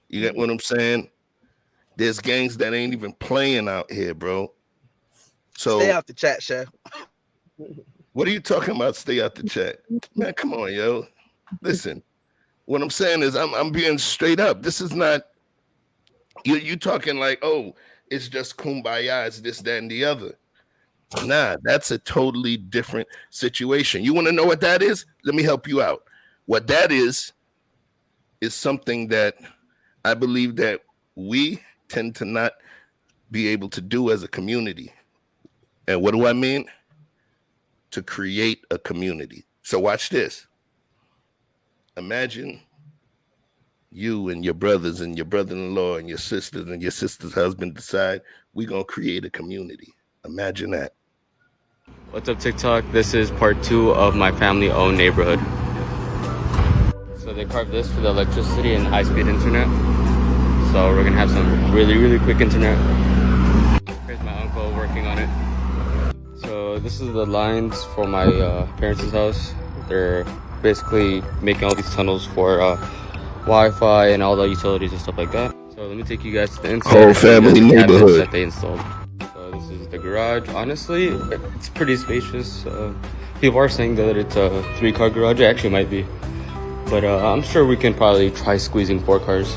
You get what I'm saying? There's gangs that ain't even playing out here, bro. So stay out the chat, Chef. What are you talking about? Stay out the chat, man. Come on, yo. Listen, what I'm saying is I'm being straight up. This is not you talking like, oh, it's just kumbaya, it's this, that, and the other. Nah, that's a totally different situation. You want to know what that is? Let me help you out. What that is something that I believe that we tend to not be able to do as a community. And what do I mean? To create a community. So watch this. Imagine you and your brothers and your brother-in-law and your sisters and your sister's husband decide we're going to create a community. Imagine that. What's up, TikTok? This is part 2 of my family-owned neighborhood. So they carved this for the electricity and high-speed internet. So we're going to have some really quick internet. Here's my uncle working on it. So this is the lines for my parents' house. They're basically making all these tunnels for Wi-Fi and all the utilities and stuff like that. So let me take you guys to the inside. Whole family neighborhood that they installed. So this is the garage. Honestly, it's pretty spacious. People are saying that it's a 3-car garage. It actually might be, but I'm sure we can probably try squeezing 4 cars.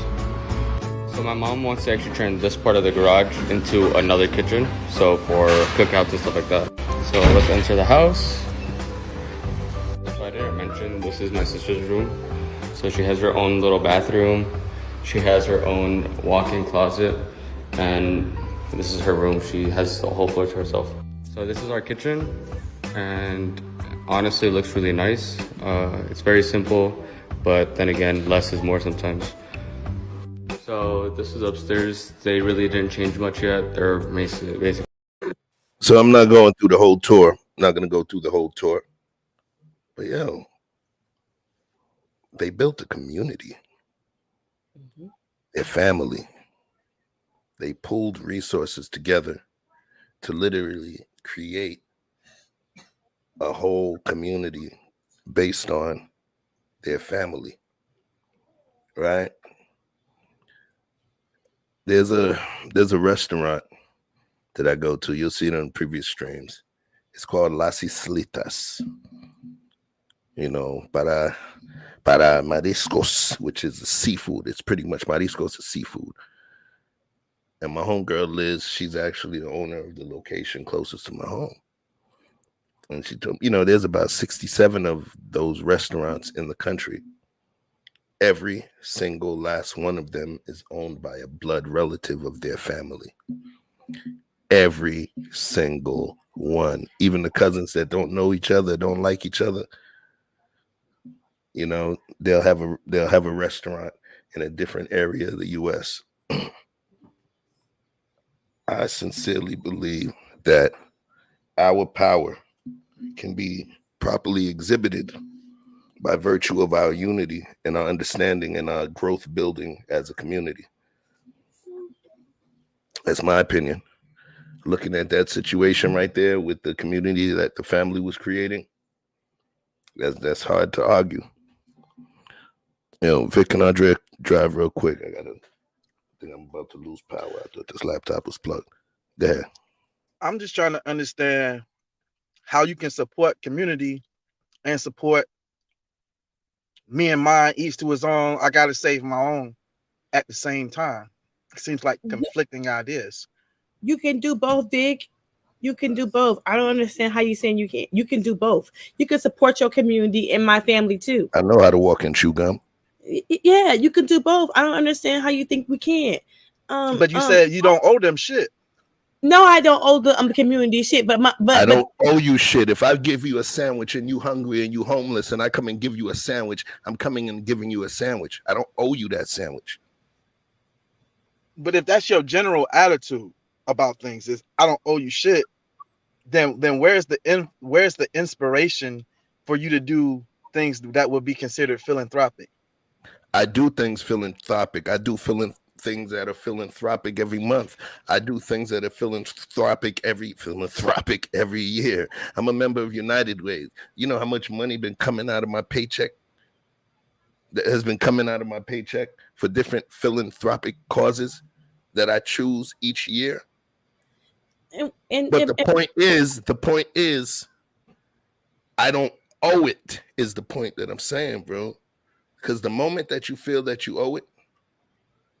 So my mom wants to actually turn this part of the garage into another kitchen, so for cookouts and stuff like that. So let's enter the house. So I didn't mention, this is my sister's room. So she has her own little bathroom. She has her own walk-in closet, and this is her room. She has the whole floor to herself. So this is our kitchen, and honestly it looks really nice. It's very simple, but then again, less is more sometimes. So this is upstairs. They really didn't change much yet. They're basically. So I'm not going through the whole tour. I'm not going to go through the whole tour. But yo, they built a community. Their family. They pulled resources together to literally create a whole community based on their family, right? There's a restaurant that I go to. You'll see it on previous streams. It's called Las Islitas. You know, para mariscos, which is seafood. It's pretty much mariscos is seafood. And my homegirl Liz, she's actually the owner of the location closest to my home. And she told me, you know, there's about 67 of those restaurants in the country. Every single last one of them is owned by a blood relative of their family. Every single one. Even the cousins that don't know each other, don't like each other, you know, they'll have a restaurant in a different area of the US. I sincerely believe that our power can be properly exhibited by virtue of our unity and our understanding and our growth building as a community. That's my opinion. Looking at that situation right there with the community that the family was creating, that's hard to argue. You know, Vic and Andre, drive real quick. I think I'm about to lose power. I thought this laptop was plugged. Go ahead. I'm just trying to understand how you can support community and support me and mine, each to his own. I got to save my own at the same time. It seems like conflicting ideas. You can do both, Vic. You can do both. I don't understand how you saying you can't. You can do both. You can support your community and my family too. I know how to walk and chew gum. Yeah, you can do both. I don't understand how you think we can't. But you said you don't owe them shit. No, I don't owe the community shit. But I don't owe you shit. If I give you a sandwich and you hungry and you homeless and I come and give you a sandwich, I'm coming and giving you a sandwich. I don't owe you that sandwich. But if that's your general attitude about things, is I don't owe you shit, then where's the inspiration for you to do things that would be considered philanthropic? I do things philanthropic. I do things that are philanthropic every month. I do things that are philanthropic every year. I'm a member of United Way. You know how much money been coming out of my paycheck? That has been coming out of my paycheck for different philanthropic causes that I choose each year. But the point is, I don't owe it, is the point that I'm saying, bro. Because the moment that you feel that you owe it,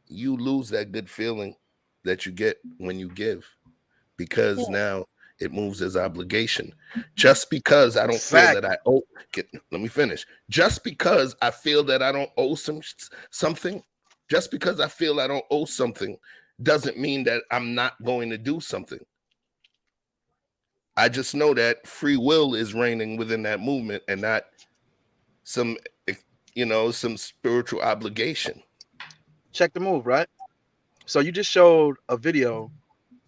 you lose that good feeling that you get when you give. Because now it moves as obligation. Just because I don't feel that I owe, let me finish. Just because I feel that I don't owe something, just because I feel I don't owe something, doesn't mean that I'm not going to do something. I just know that free will is reigning within that movement and not some spiritual obligation. Check the move, right? So you just showed a video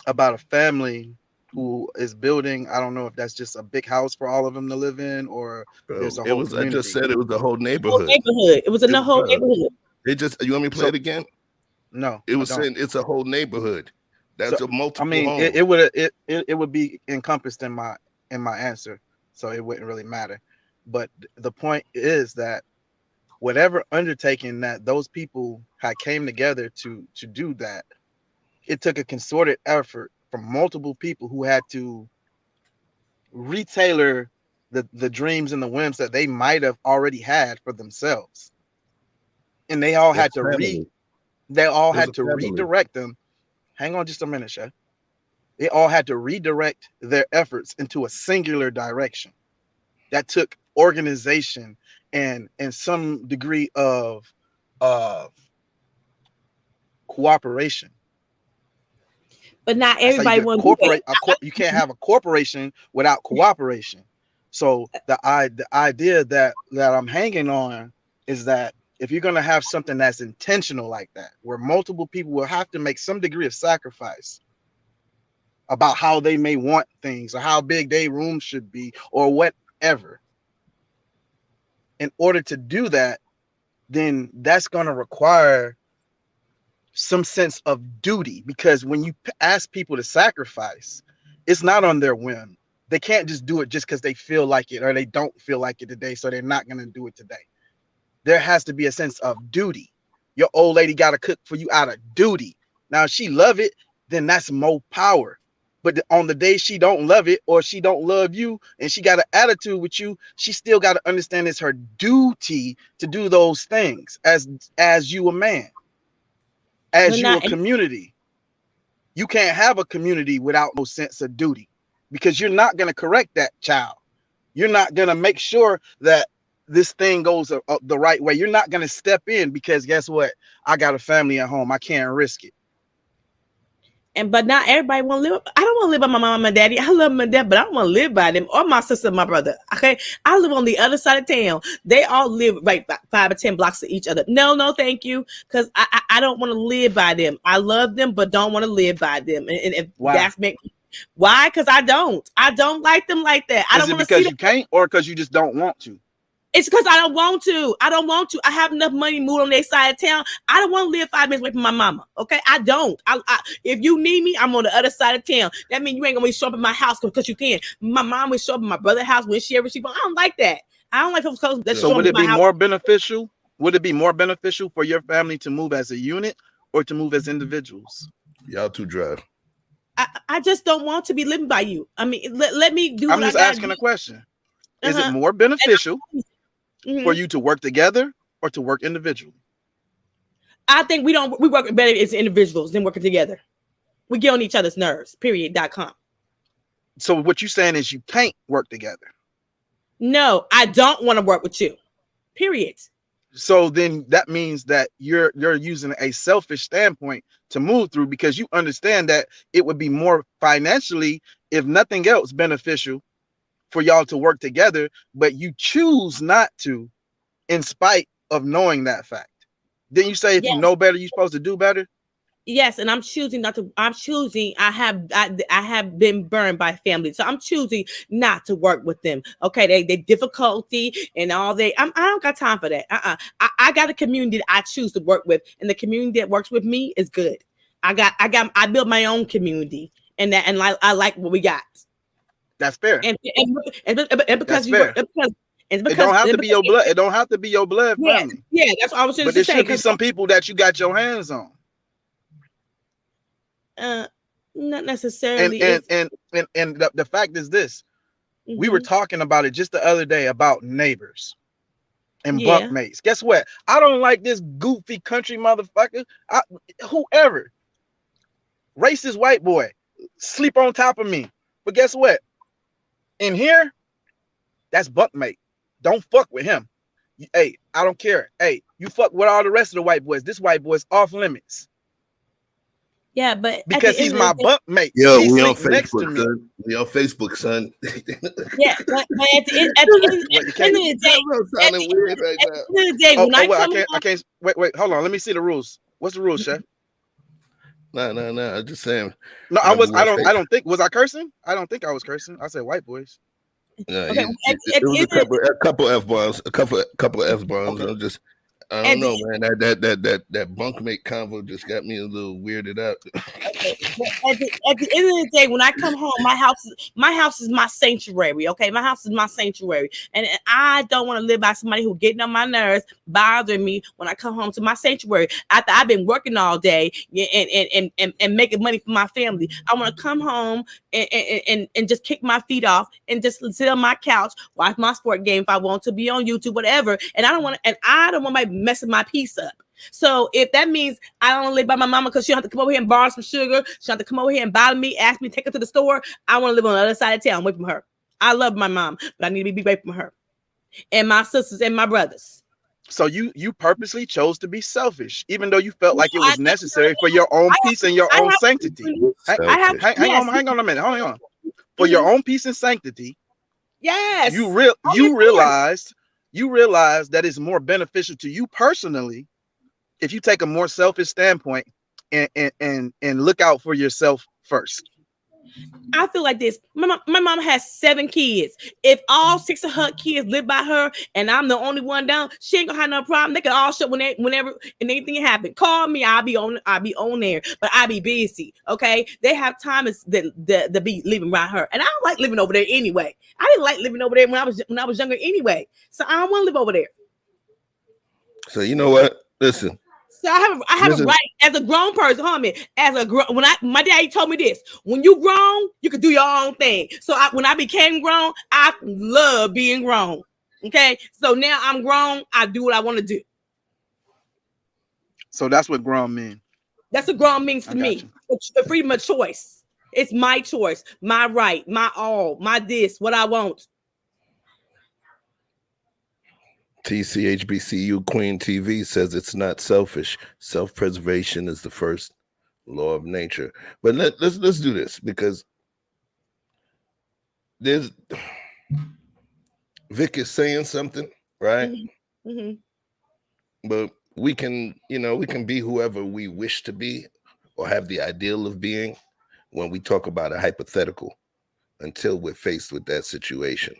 about a family who is building, I don't know if that's just a big house for all of them to live in, or there's a whole community. I just said it was the whole neighborhood. It was a whole neighborhood. You want me to play it again? No. It was saying it's a whole neighborhood. That's a multiple homes. It would be encompassed in my answer, so it wouldn't really matter. But the point is that whatever undertaking that those people had came together to do that, it took a concerted effort from multiple people who had to retailor the dreams and the whims that they might have already had for themselves, and they all had to redirect them. Hang on just a minute, Chef. They all had to redirect their efforts into a singular direction. That took organization and some degree of cooperation. But not everybody wants to cooperate. You can't have a corporation without cooperation. So the idea that I'm hanging on is that if you're going to have something that's intentional like that, where multiple people will have to make some degree of sacrifice about how they may want things or how big their room should be or whatever, in order to do that, then that's going to require some sense of duty, because when you ask people to sacrifice, it's not on their whim. They can't just do it just because they feel like it or they don't feel like it today, so they're not going to do it today. There has to be a sense of duty. Your old lady got to cook for you out of duty. Now, if she love it, then that's more power. But on the day she don't love it or she don't love you and she got an attitude with you, she still got to understand it's her duty to do those things as you a man, as you a community. You can't have a community without no sense of duty, because you're not going to correct that child. You're not going to make sure that this thing goes the right way. You're not going to step in because guess what? I got a family at home. I can't risk it. But not everybody want to live. I don't want to live by my mom and my daddy. I love my dad, but I don't want to live by them or my sister and my brother. Okay, I live on the other side of town. They all live right 5 or 10 blocks to each other. No, thank you, because I don't want to live by them. I love them, but don't want to live by them. And if that's me, why? Because I don't like them like that. I don't want to. Because you can't, or because you just don't want to? It's because I don't want to. I have enough money to move on their side of town. I don't want to live 5 minutes away from my mama. Okay, I don't. If you need me, I'm on the other side of town. That means you ain't gonna be show up at my house because you can. My mom will show up at my brother's house when she ever she. I don't like that. I don't like folks. So would it be more beneficial? Would it be more beneficial for your family to move as a unit or to move as individuals? Y'all two drive. I just don't want to be living by you. I mean, let me do. I'm just asking a question. Is it more beneficial for you to work together or to work individually? I think we work better as individuals than working together. We get on each other's nerves, period.com. So what you're saying is you can't work together? No, I don't want to work with you, period. So then that means that you're using a selfish standpoint to move through, because you understand that it would be more financially, if nothing else, beneficial for y'all to work together, but you choose not to in spite of knowing that fact. Then you say if you know better, you're supposed to do better? Yes, and I'm choosing not to. I have been burned by family, so I'm choosing not to work with them. Okay, they difficulty and all I don't got time for that. I got a community that I choose to work with, and the community that works with me is good. I built my own community, and I like what we got. That's fair. And because it don't have to be your blood. It don't have to be your blood family. Yeah, that's what I was just saying. But there should be some people that you got your hands on. Not necessarily. And the fact is this: we were talking about it just the other day about neighbors and bunkmates. Guess what? I don't like this goofy country motherfucker. Whoever, racist white boy, sleep on top of me. But guess what? In here, that's bunkmate. Don't fuck with him. Hey, I don't care. Hey, you fuck with all the rest of the white boys. This white boy's off limits. Yeah, but because he's my bunkmate. Yo, we on Facebook, son. We on Facebook, son. Yeah, but at the end of the day, when I can't. Wait. Hold on. Let me see the rules. What's the rules, Chef? No. I'm just saying. No, I don't think. Was I cursing? I don't think I was cursing. I said white boys. No, okay. It was a couple F-bombs. A couple of F-bombs. Okay. I don't know, man. That bunkmate convo just got me a little weirded out. Okay. At the end of the day, when I come home, my house is my sanctuary. Okay, my house is my sanctuary, and I don't want to live by somebody who getting on my nerves, bothering me when I come home to my sanctuary after I've been working all day and making money for my family. I want to come home and just kick my feet off and just sit on my couch, watch my sport game if I want to, be on YouTube, whatever. And I don't want my messing my piece up. So if that means I don't live by my mama because she don't have to come over here and borrow some sugar, she don't have to come over here and bother me, ask me to take her to the store, I want to live on the other side of town away from her. I love my mom, but I need to be away from her and my sisters and my brothers. So you purposely chose to be selfish, even though you felt like it was necessary for your own peace and your own sanctity. Hang on a minute. Hold on. For your own peace and sanctity. Yes. You realized you realize that it's more beneficial to you personally if you take a more selfish standpoint and look out for yourself first. I feel like this. My mom has 7 kids. If all 6 of her kids live by her and I'm the only one down, she ain't gonna have no problem. They can all show whenever and anything happen. Call me, I'll be on there, but I be busy. Okay. They have time to be living by her. And I don't like living over there anyway. I didn't like living over there when I was younger anyway. So I don't want to live over there. So you know what? Listen. So I have a right as a grown person, homie. My daddy told me this: when you grown, you can do your own thing. So when I became grown, I love being grown. Okay, so now I'm grown. I do what I want to do. So that's what grown means. That's what grown means to me. The freedom of choice. It's my choice, my right, my all, my this, what I want. TCHBCU Queen TV says it's not selfish. Self-preservation is the first law of nature. But let's do this, because there's Vic is saying something, right? Mm-hmm. Mm-hmm. But we can be whoever we wish to be or have the ideal of being when we talk about a hypothetical until we're faced with that situation.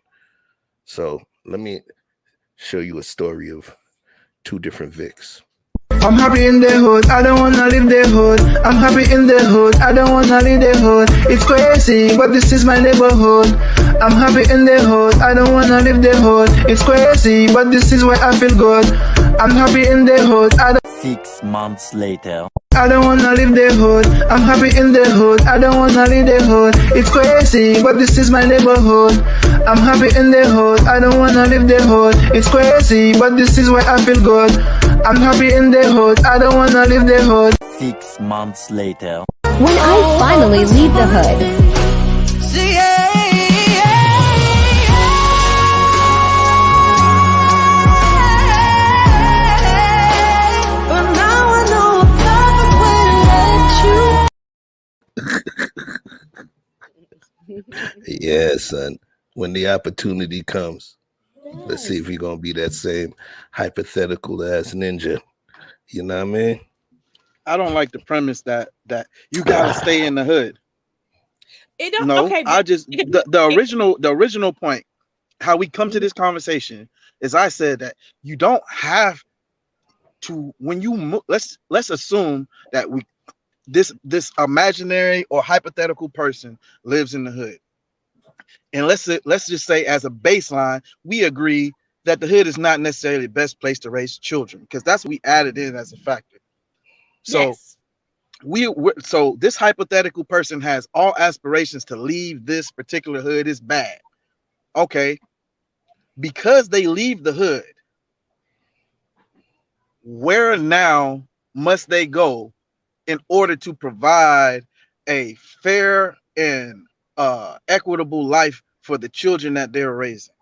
So let me show you a story of 2 different Vics. I'm happy in the hood, I don't wanna leave the hood. I'm happy in the hood, I don't wanna leave the hood. It's crazy, but this is my neighborhood. I'm happy in the hood, I don't wanna leave the hood. It's crazy, but this is where I feel good. I'm happy in the hood, 6 months later. I don't wanna leave the hood. I'm happy in the hood, I don't wanna leave the hood. It's crazy, but this is my neighborhood. I'm happy in the hood, I don't wanna leave the hood. It's crazy, but this is where I feel good. I'm happy in the hood, I don't wanna leave the hood. 6 months later. When I finally leave the hood. Yeah, son. When the opportunity comes, let's see if you're gonna be that same hypothetical ass ninja. You know what I mean? I don't like the premise that you gotta stay in the hood. I just the original point, how we come to this conversation is I said that you don't have to, when you let's assume that this imaginary or hypothetical person lives in the hood, and let's just say as a baseline we agree that the hood is not necessarily the best place to raise children, because that's what we added in as a factor. So yes. So this hypothetical person has all aspirations to leave this particular hood. Is bad. Okay, because they leave the hood, where now must they go in order to provide a fair and equitable life for the children that they're raising?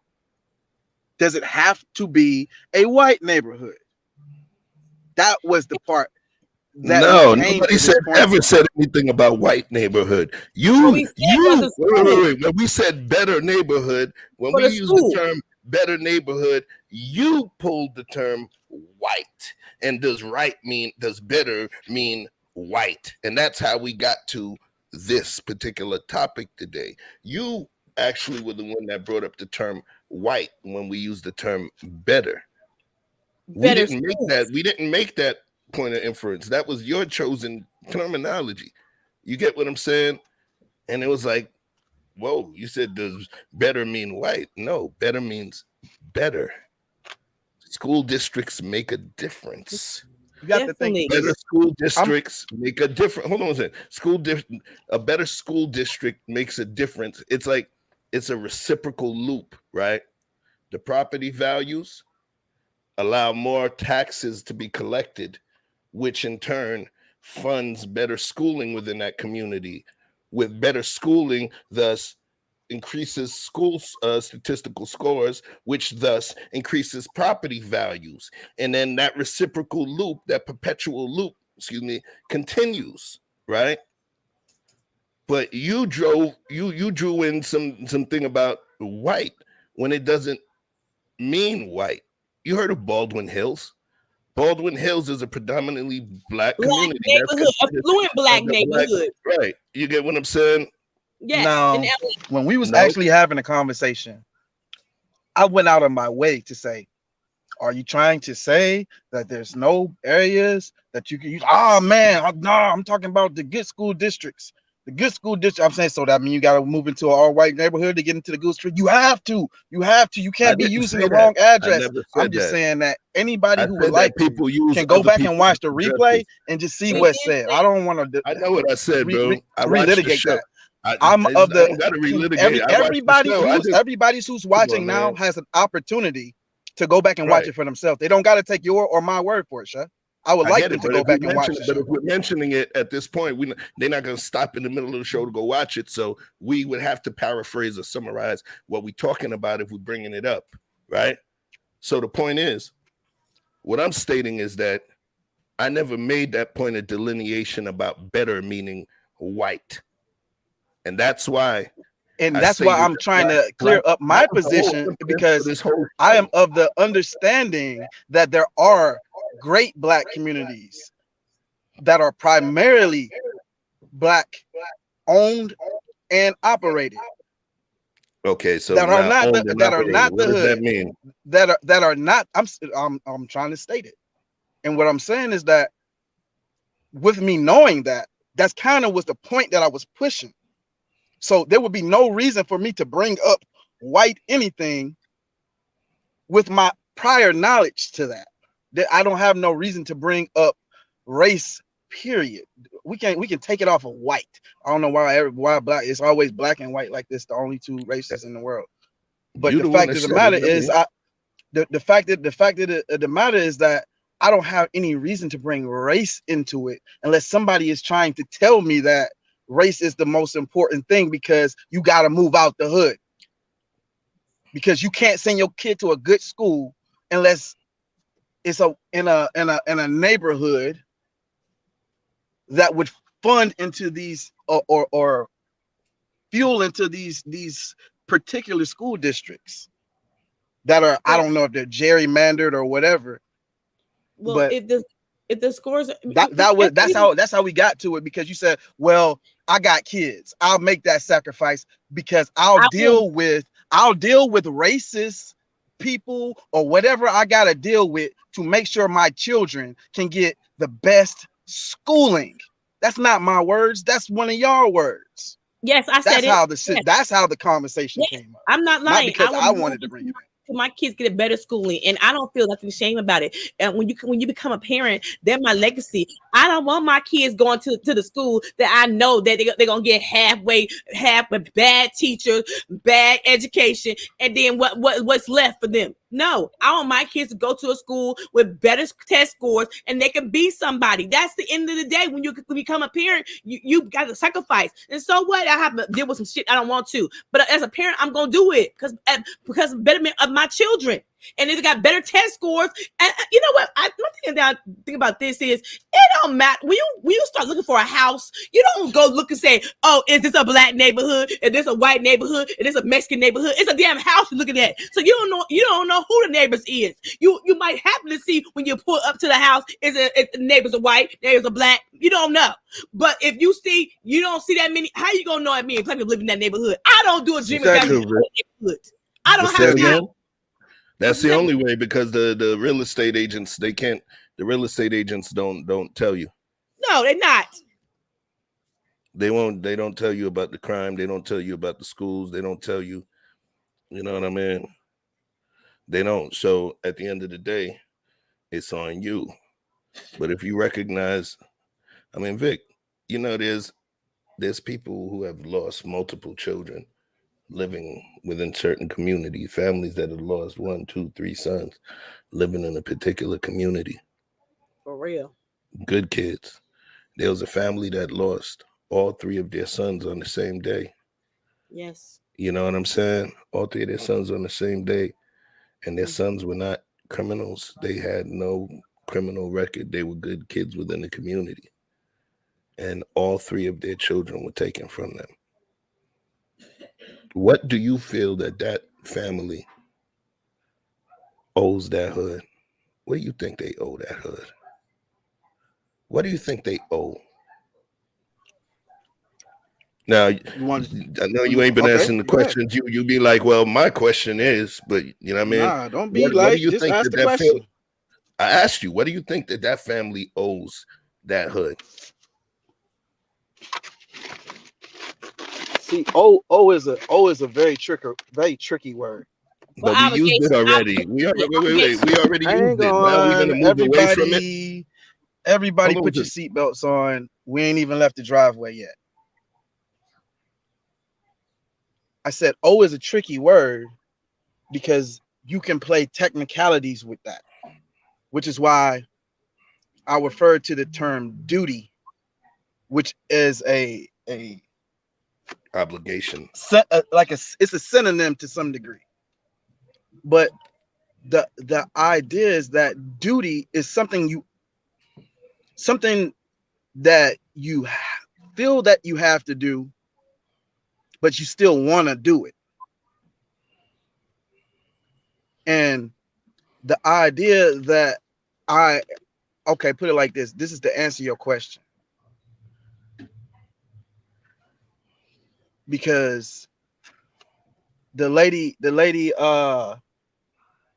Does it have to be a white neighborhood? That was the part. No, nobody ever said anything about white neighborhood. Wait. When we said better neighborhood, when we used the term better neighborhood, you pulled the term white. And does better mean white? And that's how we got to this particular topic today. You actually were the one that brought up the term white when we used the term better. We didn't make that point of inference. That was your chosen terminology. You get what I'm saying? And it was like, whoa, you said does better mean white? No, better means better. School districts make a difference. You got to think better school districts make a difference. Hold on a second. A better school district makes a difference. It's like it's a reciprocal loop, right? The property values allow more taxes to be collected, which in turn funds better schooling within that community. With better schooling, thus increases school statistical scores, which thus increases property values. And then that reciprocal loop, that perpetual loop, continues, right? But you drew in something about white when it doesn't mean white. You heard of Baldwin Hills? Baldwin Hills is a predominantly black community. Neighborhood, affluent black neighborhood. Right. You get what I'm saying? Yes. Now, when we was actually having a conversation, I went out of my way to say, are you trying to say that there's no areas that you can use? Oh man, no, I'm talking about the good school districts. The good school district. I'm saying, so that means you got to move into an all-white neighborhood to get into the good street. You have to. You can't be using the wrong address. I'm just saying that anybody who would like people use can go back and watch the replay and just see what's said. I don't want to. I know what I said, bro. I relitigate that. I'm of the everybody who's watching now has an opportunity to go back and watch it for themselves. They don't got to take your or my word for it, Sha. I would like them to go back and watch it. But if we're mentioning it at this point, they're not going to stop in the middle of the show to go watch it. So we would have to paraphrase or summarize what we're talking about if we're bringing it up, right? So the point is, what I'm stating is that I never made that point of delineation about better meaning white. And that's why. And that's why I'm trying to clear up my position, because I am of the understanding that there are great black communities that are primarily black owned and operated. Okay, so that are not the hood. Does that mean? That are not. I'm trying to state it, and what I'm saying is that with me knowing that, that's kind of was the point that I was pushing. So there would be no reason for me to bring up white anything with my prior knowledge to that. That I don't have no reason to bring up race, period. We can take it off of white. I don't know why black, it's always black and white like this, the only two races in the world. But the fact of the matter is, the fact of the matter is that I don't have any reason to bring race into it unless somebody is trying to tell me that race is the most important thing because you got to move out the hood, because you can't send your kid to a good school unless it's in a neighborhood that would fund into these or fuel into these particular school districts that are, I don't know if they're gerrymandered or whatever. Well, but if the scores that's how we got to it, because you said, well, I got kids, I'll make that sacrifice because I'll deal with racist people or whatever I gotta deal with to make sure my children can get the best schooling. That's not my words, that's one of y'all words. Yes, I said that's how the conversation came up. I'm not lying. Not because I wanted to bring it back. My kids get a better schooling, and I don't feel nothing shame about it. And when you become a parent, they're my legacy. I don't want my kids going to the school that I know that they're gonna get half with bad teachers, bad education, and then what's left for them. No, I want my kids to go to a school with better test scores and they can be somebody. That's the end of the day. When you become a parent, you got to sacrifice. And so what? I have to deal with some shit I don't want to. But as a parent, I'm going to do it because betterment of my children. And they got better test scores. And you know what? One thing about this is it don't matter. When you start looking for a house, you don't go look and say, oh, is this a black neighborhood? Is this a white neighborhood? Is this a Mexican neighborhood? It's a damn house you're looking at. So you don't know who the neighbors is. You might happen to see when you pull up to the house, is the neighbors are white, neighbors are black. You don't know. But if you don't see that many, how you gonna know that many people live in that neighborhood? I don't do a dream about neighborhood. I don't have time. That's the only way, because the real estate agents, the real estate agents don't tell you. No, they're not. They don't tell you about the crime. They don't tell you about the schools. They don't tell you, you know what I mean? They don't. So at the end of the day, it's on you. But if you recognize, I mean, Vic, you know, there's people who have lost multiple children living within certain communities, families that have lost 1, 2, 3 sons living in a particular community. For real. Good kids. There was a family that lost all 3 of their sons on the same day. Yes. You know what I'm saying? All 3 of their sons on the same day. And their sons were not criminals. They had no criminal record. They were good kids within the community. And all 3 of their children were taken from them. What do you feel that family owes that hood? What do you think they owe that hood? What do you think they owe? Now, I know you ain't been asking the questions. You be like, well, my question is, but you know what I mean? Nah, don't be what do you just think ask the that question. I asked you, what do you think that family owes that hood? See, O is a very tricky word. But we used it already. We already used it. Now we're gonna move away from it. Everybody put your seatbelts on. We ain't even left the driveway yet. I said O is a tricky word because you can play technicalities with that, which is why I refer to the term duty, which is a obligation. It's a synonym to some degree. But the idea is that duty is something that you feel that you have to do, but you still want to do it. And the idea that put it like this. This is to answer your question. Because the lady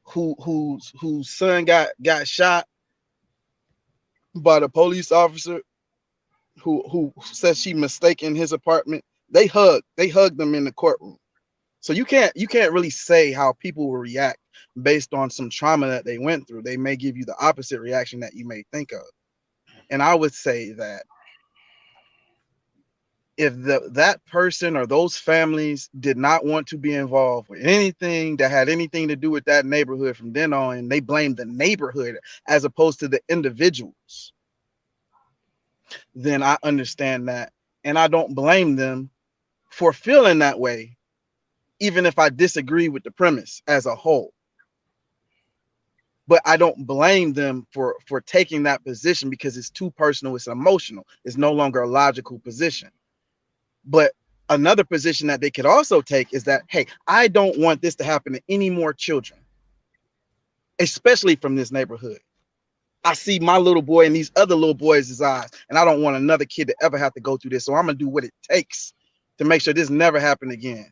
whose son got shot by the police officer who says she mistaken his apartment, they hugged them in the courtroom. So you can't really say how people will react based on some trauma that they went through. They may give you the opposite reaction that you may think of. And I would say that if that person or those families did not want to be involved with anything that had anything to do with that neighborhood from then on, and they blamed the neighborhood as opposed to the individuals, then I understand that. And I don't blame them for feeling that way, even if I disagree with the premise as a whole. But I don't blame them for taking that position because it's too personal, it's emotional, it's no longer a logical position. But another position that they could also take is that, hey, I don't want this to happen to any more children, especially from this neighborhood. I see my little boy and these other little boys' eyes, and I don't want another kid to ever have to go through this. So I'm going to do what it takes to make sure this never happen again.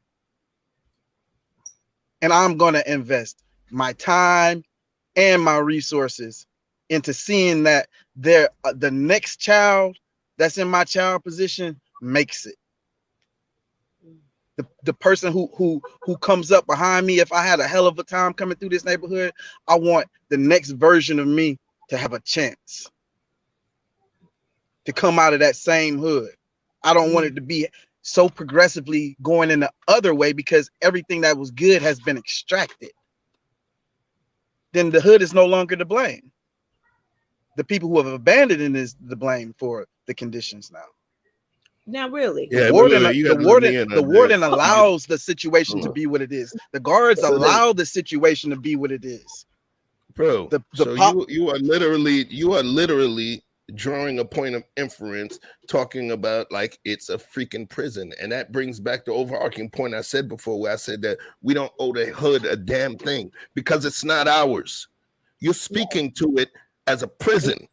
And I'm going to invest my time and my resources into seeing that the next child that's in my child position makes it. The person who comes up behind me, if I had a hell of a time coming through this neighborhood, I want the next version of me to have a chance to come out of that same hood. I don't want it to be so progressively going in the other way because everything that was good has been extracted. Then the hood is no longer to blame. The people who have abandoned it is the blame for the conditions now. Now, really, Yeah, the warden allows the situation to be what it is. The guards allow the situation to be what it is. Bro, you are literally drawing a point of inference, talking about like it's a freaking prison, and that brings back the overarching point I said before, where I said that we don't owe the hood a damn thing because it's not ours. You're speaking to it as a prison.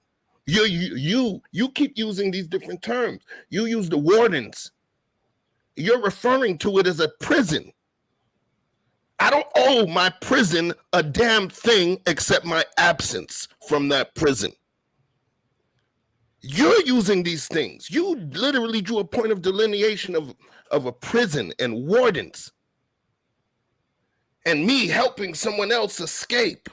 You keep using these different terms. You use the wardens. You're referring to it as a prison. I don't owe my prison a damn thing except my absence from that prison. You're using these things. You literally drew a point of delineation of a prison and wardens and me helping someone else escape.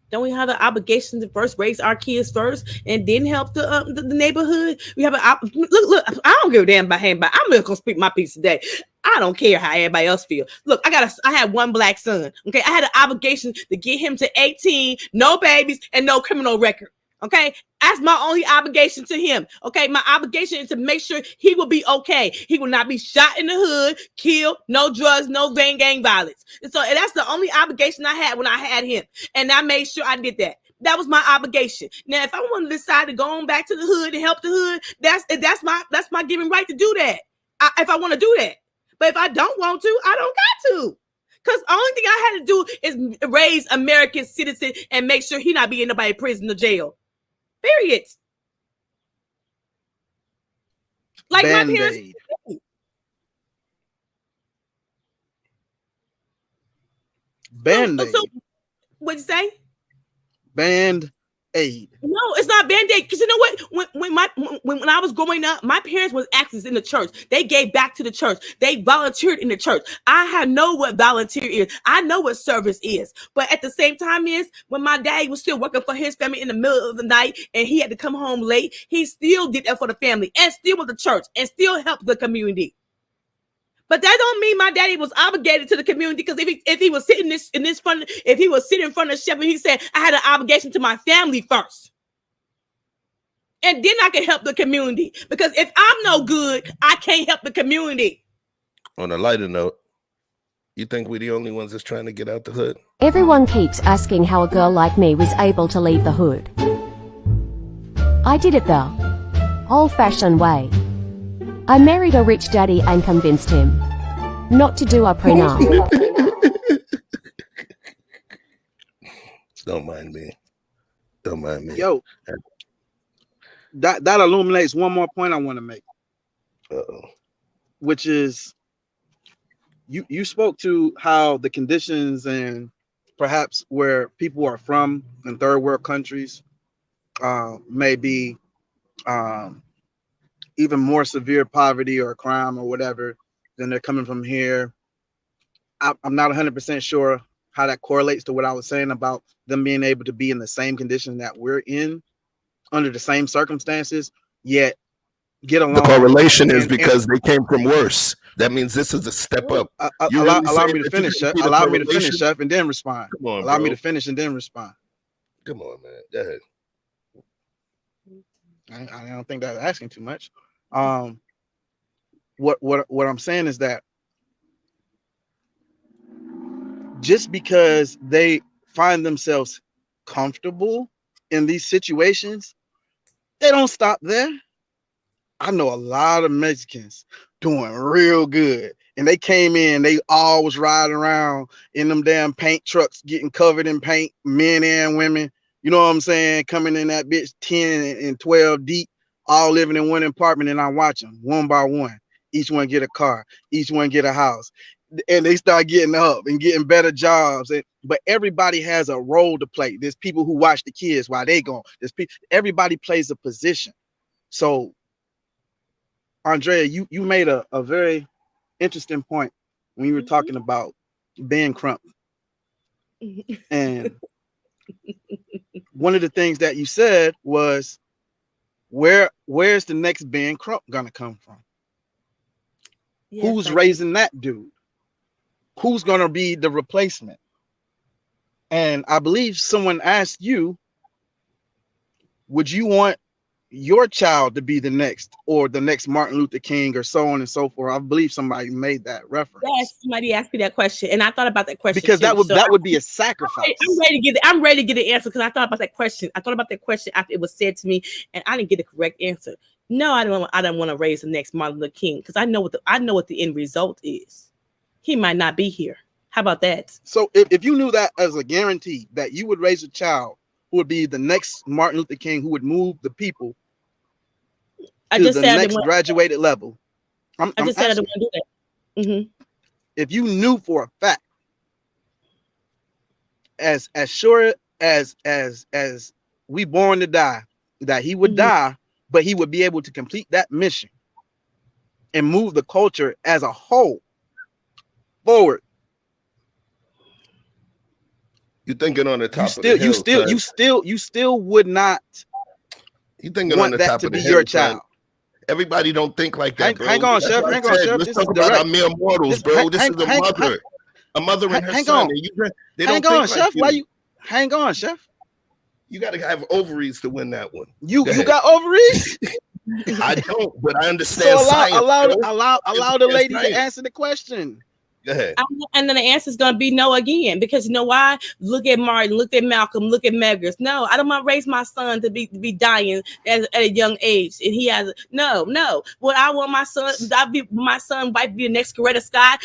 Don't we have the obligation to first raise our kids first and then help the neighborhood? We have look. I don't give a damn about anybody. I'm just gonna speak my piece today. I don't care how everybody else feels. Look, I had one black son. Okay, I had an obligation to get him to 18, no babies, and no criminal record. Okay, that's my only obligation to him. Okay, my obligation is to make sure he will be okay. He will not be shot in the hood, killed, no drugs, no gang violence. And so that's the only obligation I had when I had him, and I made sure I did that. That was my obligation. Now, if I want to decide to go on back to the hood and help the hood, that's my given right to do that. If I want to do that, but if I don't want to, I don't got to. Because the only thing I had to do is raise American citizen and make sure he not be in nobody prison or jail. Period. Like Band-Aid. my parents. Band-Aid. So what'd you say? Band-Aid. No, it's not Band-Aid. Because you know what? When I was growing up, my parents was active in the church. They gave back to the church. They volunteered in the church. I know what volunteer is. I know what service is. But at the same time is when my daddy was still working for his family in the middle of the night and he had to come home late, he still did that for the family and still with the church and still helped the community. But that don't mean my daddy was obligated to the community, because if he was sitting if he was sitting in front of Chef and he said, I had an obligation to my family first. And then I can help the community. Because if I'm no good, I can't help the community. On a lighter note, you think we're the only ones that's trying to get out the hood? Everyone keeps asking how a girl like me was able to leave the hood. I did it the old-fashioned way. I married a rich daddy and convinced him not to do a prenup. Don't mind me. Don't mind me. Yo, that illuminates one more point I want to make. Which is you spoke to how the conditions and perhaps where people are from in third world countries may be even more severe poverty or crime or whatever than they're coming from here. I'm not 100% sure how that correlates to what I was saying about them being able to be in the same condition that we're in under the same circumstances, yet get along. The correlation is because they came from worse. That means this is a step up. Allow me to finish, Chef. Allow me to finish, Chef, and then respond. Come on, allow bro. me to finish and then respond. Come on, man. Go ahead. I don't think that's asking too much. What I'm saying is that just because they find themselves comfortable in these situations, they don't stop there. I know a lot of Mexicans doing real good, and they came in, they all was riding around in them damn paint trucks, getting covered in paint, men and women. You know what I'm saying? Coming in that bitch 10 and 12 deep, all living in one apartment, and I watch them one by one. Each one get a car, each one get a house, and they start getting up and getting better jobs. But everybody has a role to play. There's people who watch the kids while they gone. Everybody plays a position. So, Andrea, you made a very interesting point when you were talking about Ben Crump. And one of the things that you said was, where's the next Ben Crump gonna come from? Yes, who's raising that dude? Who's gonna be the replacement? And I believe someone asked you, would you want your child to be the next, or the next Martin Luther King, or so on and so forth? I believe somebody made that reference. Yes, somebody asked me that question, and I thought about that question because too. that would be a sacrifice. I'm ready to get an answer because I thought about that question. I thought about that question after it was said to me, and I didn't get the correct answer. No, I don't want to raise the next Martin Luther King because I know what the end result is. He might not be here. How about that? So if you knew that as a guarantee that you would raise a child who would be the next Martin Luther King, who would move the people to the next graduated level. I just said I don't want to do that. Mm-hmm. If you knew for a fact, as sure as we born to die, that he would die, but he would be able to complete that mission and move the culture as a whole forward. You thinking on the top of the hill, you still would not. You thinking on the top of the hill, your child. Everybody don't think like that, bro. Hang on, Chef. Let's talk about our mere mortals, bro. This is a mother and her son. Hang on, Chef. Why you? Hang on, Chef. You got to have ovaries to win that one. You got ovaries? I don't, but I understand. So allow the lady to answer the question. Go ahead. And then the answer is going to be no again, because you know why? Look at Martin, look at Malcolm, look at Meggers. No, I don't want to raise my son to be dying at a young age, and he has no. What I want my son wife be the next Coretta Scott,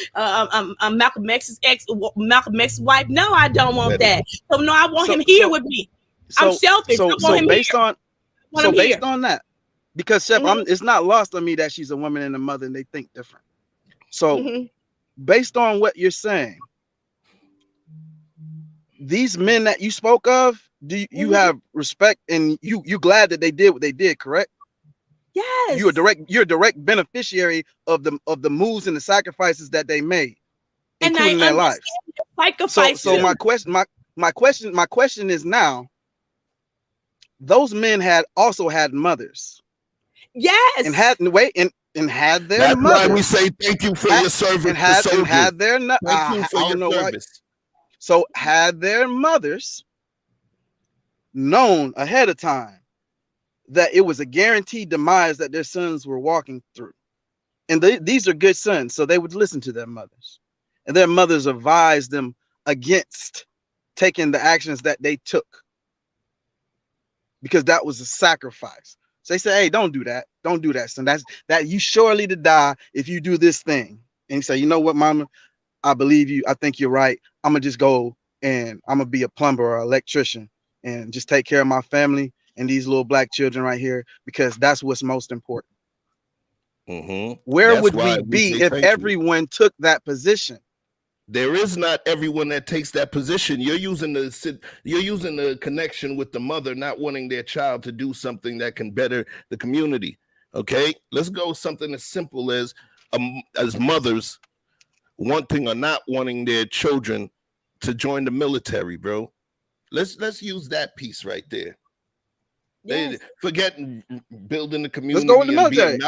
Malcolm X's wife. No, I don't want that. So no, I want him here with me. I'm selfish. I want him based here. on based on that, because Chef, it's not lost on me that she's a woman and a mother, and they think different. So. Based on what you're saying, these men that you spoke of, do you have respect, and you glad that they did what they did, correct? Yes. You're a direct beneficiary of the moves and the sacrifices that they made, including their lives. So my question is now, those men also had mothers. Yes. And had their That's mothers. why we say thank you for your service. And had their thank you for your service. So had their mothers known ahead of time that it was a guaranteed demise that their sons were walking through, and these are good sons, so they would listen to their mothers, and their mothers advised them against taking the actions that they took, because that was a sacrifice. So they say, hey, don't do that. Don't do that, son. That you surely to die if you do this thing. And you say, you know what, mama? I believe you. I think you're right. I'm going to just go and I'm going to be a plumber or electrician and just take care of my family and these little black children right here, because that's what's most important. Where would we be if everyone took that position? There is not everyone that takes that position. You're using the connection with the mother not wanting their child to do something that can better the community. Okay, let's go something as simple as mothers wanting or not wanting their children to join the military, bro. Let's use that piece right there. Yes. Forget building the community. Let's go in the military.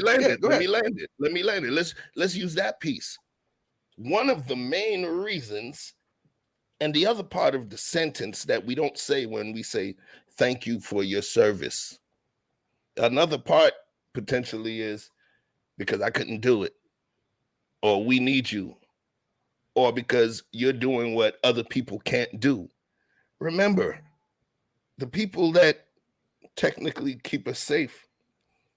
Let me land it. Let's use that piece. One of the main reasons, and the other part of the sentence that we don't say when we say thank you for your service. Another part potentially is because I couldn't do it, or we need you, or because you're doing what other people can't do. Remember, the people that technically keep us safe,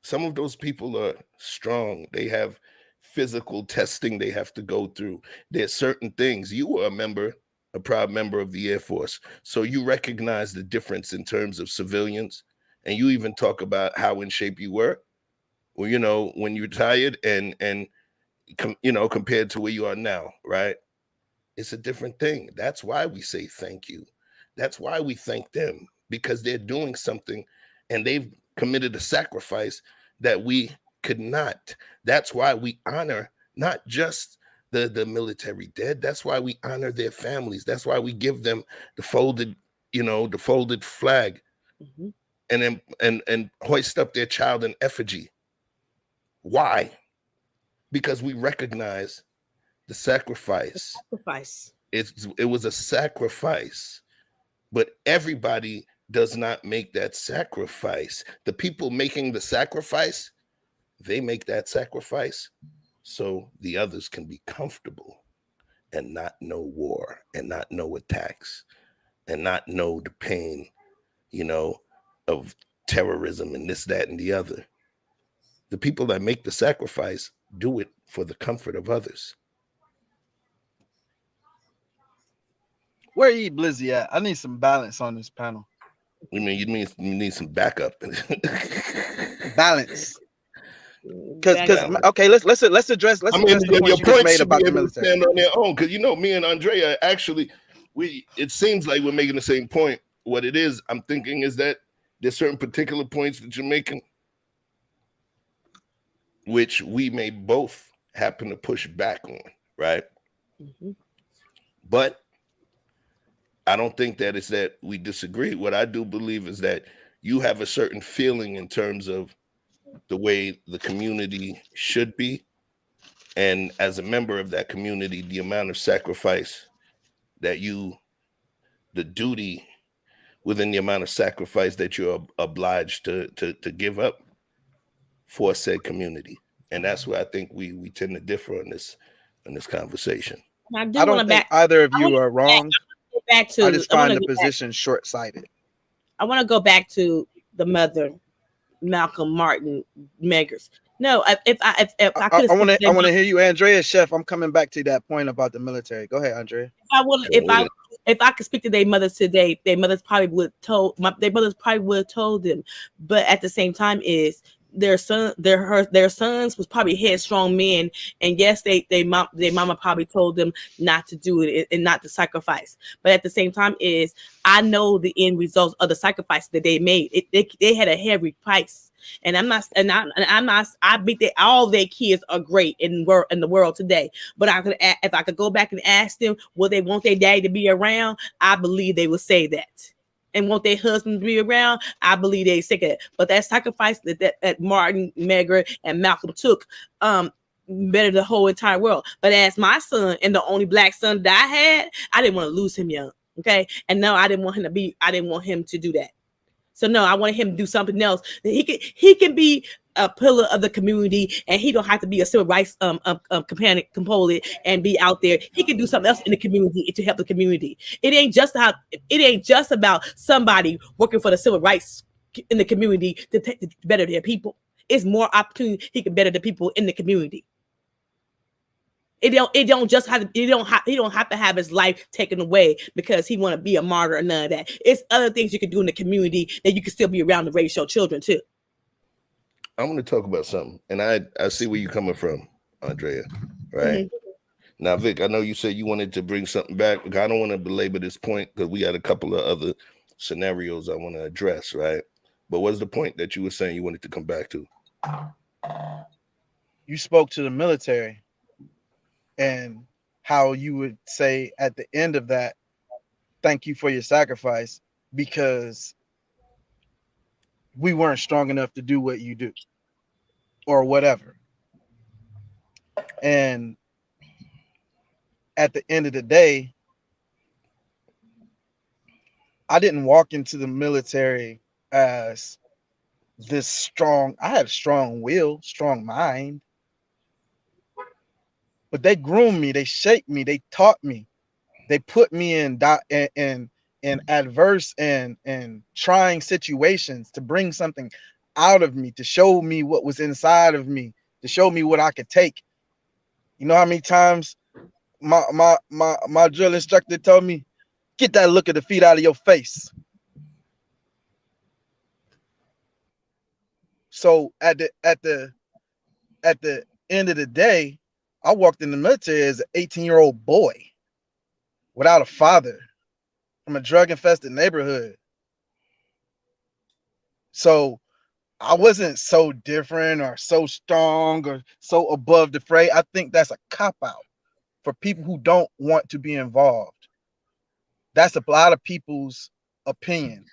some of those people are strong. They have physical testing they have to go through. There's certain things. You were a proud member of the Air Force, so you recognize the difference in terms of civilians, and you even talk about how in shape you were, well, you know, when you retired and compared to where you are now, right? It's a different thing. That's why we say thank you. That's why we thank them, because they're doing something and they've committed a sacrifice that we could not. That's why we honor not just the military dead. That's why we honor their families. That's why we give them the folded flag, and then hoist up their child in effigy. Why? Because we recognize the sacrifice. It was a sacrifice, but everybody does not make that sacrifice. The people making the sacrifice, they make that sacrifice so the others can be comfortable and not know war and not know attacks and not know the pain, of terrorism and this, that, and the other. The people that make the sacrifice do it for the comfort of others. Where E Blizzy at? I need some balance on this panel. You need some backup. Balance. Because okay, let's address. Your points should be able to stand on their own. Because me and Andrea actually, it seems like we're making the same point. What it is, I'm thinking, is that there's certain particular points that you're making, which we may both happen to push back on, right? But I don't think that it's that we disagree. What I do believe is that you have a certain feeling in terms of the way the community should be. And as a member of that community, the amount of sacrifice that the duty within the amount of sacrifice that you're obliged to give up for said community. And that's where I think we tend to differ in this conversation. I don't think either of you are wrong. I just find the position short-sighted. I want to go back to the mother, Malcolm Martin Meggers. No, if I could, I want to hear you, Andrea. Chef, I'm coming back to that point about the military. Go ahead, Andrea. If I could speak to their mothers today, their mothers probably would told them. But at the same time, is their sons was probably headstrong men, and yes, their mama probably told them not to do it and not to sacrifice. But at the same time, is I know the end results of the sacrifice that they made. They had a heavy price. And I'm not. I think that all their kids are great in the world today. But if I could go back and ask them, will they want their daddy to be around? I believe they would say that. And want their husband to be around? I believe they say that. But that sacrifice that Martin, Meggers, and Malcolm took, better the whole entire world. But as my son and the only black son that I had, I didn't want to lose him young. Okay, and no, I didn't want him to do that. So no, I wanted him to do something else. He can be a pillar of the community, and he don't have to be a civil rights component and be out there. He can do something else in the community to help the community. It ain't just about somebody working for the civil rights in the community to better their people. It's more opportunity he can better the people in the community. He don't have to have his life taken away because he want to be a martyr or none of that. It's other things you can do in the community that you can still be around to raise your children too. I'm going to talk about something, and I see where you're coming from, Andrea. Right now, Vic, I know you said you wanted to bring something back. I don't want to belabor this point because we had a couple of other scenarios I want to address. Right, but what's the point that you were saying you wanted to come back to? You spoke to the military. And how you would say at the end of that, thank you for your sacrifice, because we weren't strong enough to do what you do or whatever. And at the end of the day, I didn't walk into the military as this strong. I had a strong will, strong mind. But they groomed me, they shaped me, they taught me, they put me in adverse and trying situations to bring something out of me, to show me what was inside of me, to show me what I could take. You know how many times my drill instructor told me, get that look of defeat out of your face. So at the end of the day, I walked in the military as an 18-year-old boy without a father from a drug-infested neighborhood. So I wasn't so different or so strong or so above the fray. I think that's a cop-out for people who don't want to be involved. That's a lot of people's opinion.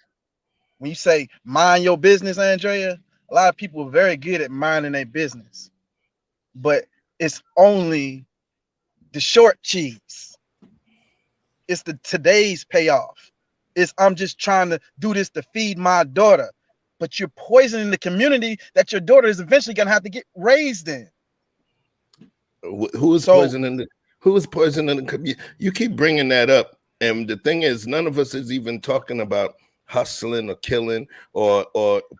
When you say mind your business, Andrea, a lot of people are very good at minding their business. But it's only the short cheese. It's the today's payoff. It's I'm just trying to do this to feed my daughter. But you're poisoning the community that your daughter is eventually going to have to get raised in. Who is poisoning the community? You keep bringing that up. And the thing is, none of us is even talking about hustling or killing or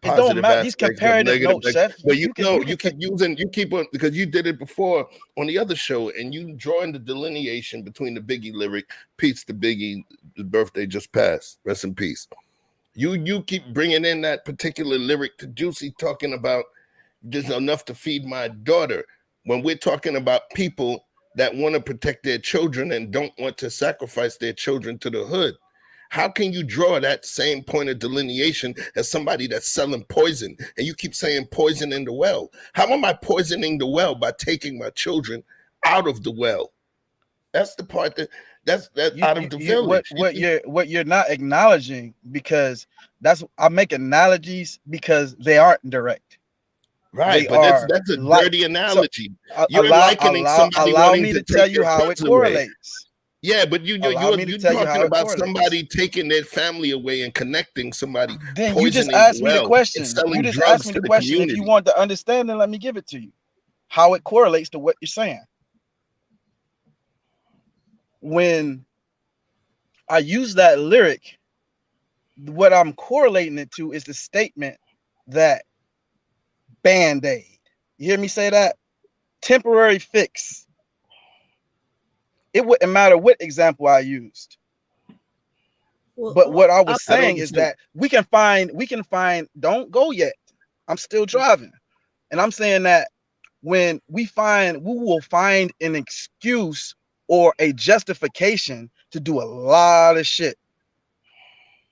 positive aspects. These comparative notes, Chef. But you keep on, because you did it before on the other show, and you drawing the delineation between the Biggie lyric, peace to Biggie, his birthday just passed, rest in peace. You keep bringing in that particular lyric to Juicy, talking about there's enough to feed my daughter, when we're talking about people that want to protect their children and don't want to sacrifice their children to the hood. How can you draw that same point of delineation as somebody that's selling poison? And you keep saying poison in the well. How am I poisoning the well by taking my children out of the well? That's the part that's out of the village. What you're not acknowledging, because I make analogies because they aren't direct. Right, but that's a dirty analogy. So, you're likening somebody wanting to tell you how it correlates. Yeah, but you're talking about somebody taking their family away and connecting somebody. Then you just asked me the question. You just asked me the question. If you want to understand, then let me give it to you. how it correlates to what you're saying. When I use that lyric, what I'm correlating it to is the statement that Band-Aid. You hear me say that? Temporary fix. It wouldn't matter what example I used. But what I was saying is that we can find, don't go yet. I'm still driving. And I'm saying that when we will find an excuse or a justification to do a lot of shit.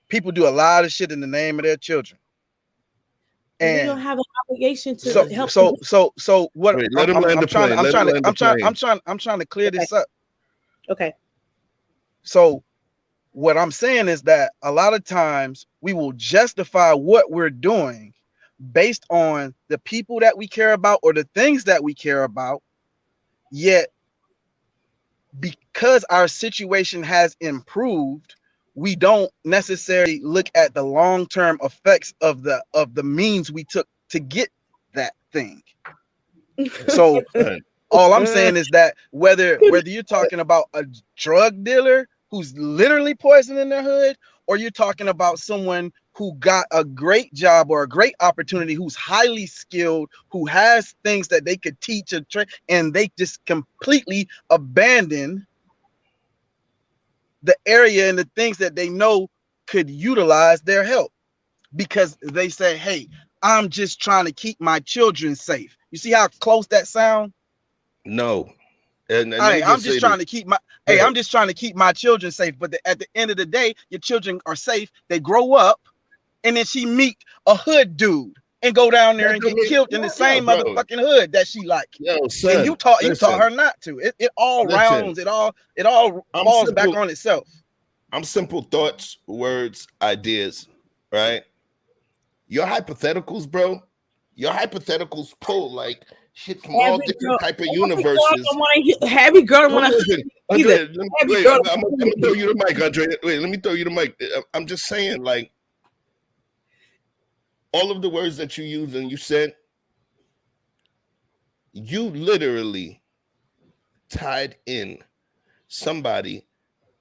People do a lot of shit in the name of their children. And we don't have an obligation to help. So what? Wait, I'm trying to clear this up. Okay. So what I'm saying is that a lot of times we will justify what we're doing based on the people that we care about or the things that we care about. Yet, because our situation has improved, we don't necessarily look at the long-term effects of the means we took to get that thing. So all I'm saying is that whether you're talking about a drug dealer who's literally poisoning their hood, or you're talking about someone who got a great job or a great opportunity, who's highly skilled, who has things that they could teach and they just completely abandon the area and the things that they know could utilize their help because they say, hey, I'm just trying to keep my children safe. You see how close that sound? No. And I'm just trying to keep my children safe. But at the end of the day, your children are safe. They grow up, and then she meet a hood dude and go down there and get killed in the same motherfucking hood that she like. Yo, son, and you taught her not to. It all rounds. It all falls back on itself. I'm simple thoughts, words, ideas, right? Your hypotheticals, bro. Your hypotheticals pull like shit from all different type of universes. Heavy girl want to. Andre, I'm gonna throw you the mic, Andre. Wait, let me throw you the mic. I'm just saying, like, all of the words that you used and you said, you literally tied in somebody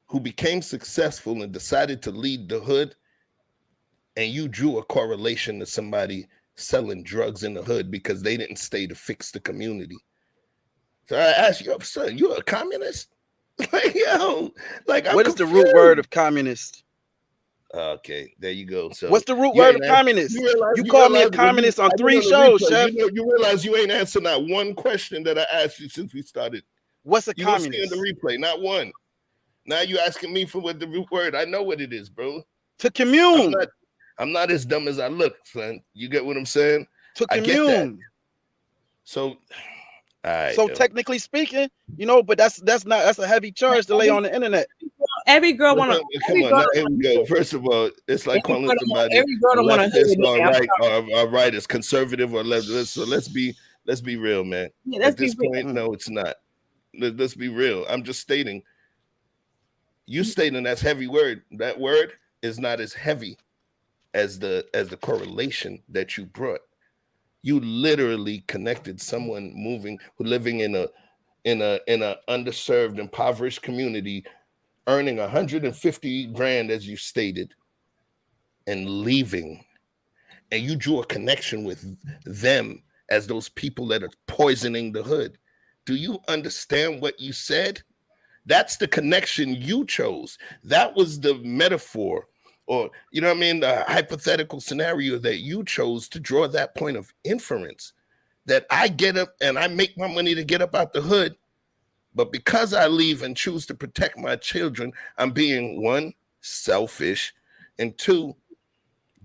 who became successful and decided to lead the hood, and you drew a correlation to somebody selling drugs in the hood because they didn't stay to fix the community. So I asked you, son, you a communist? Like, yo, like, what is the root word of communist? Okay, there you go. So what's the root word of communist? You called me a communist on 3 shows, Chef. You realize you ain't answered not one question that I asked you since we started. What's a communist? You see in the replay, not one. Now you asking me for what the root word. I know what it is, bro. To commune. I'm not as dumb as I look, son. You get what I'm saying? To commune. I get that. So, technically speaking, but that's a heavy charge to lay on the internet. Every girl want to. Come on, here we go. First of all, it's like calling somebody leftist or right is conservative or left. So let's be real, man. Yeah, at this point, no, it's not. Let's be real. I'm just stating. You stating that's heavy word. That word is not as heavy as the correlation that you brought. You literally connected someone living in a underserved, impoverished community, earning 150 grand as you stated, and leaving, and you drew a connection with them as those people that are poisoning the hood. Do you understand what you said? That's the connection you chose. That was the metaphor, or the hypothetical scenario that you chose to draw that point of inference, that I get up and I make my money to get up out the hood, but because I leave and choose to protect my children, I'm being, 1, selfish, and 2,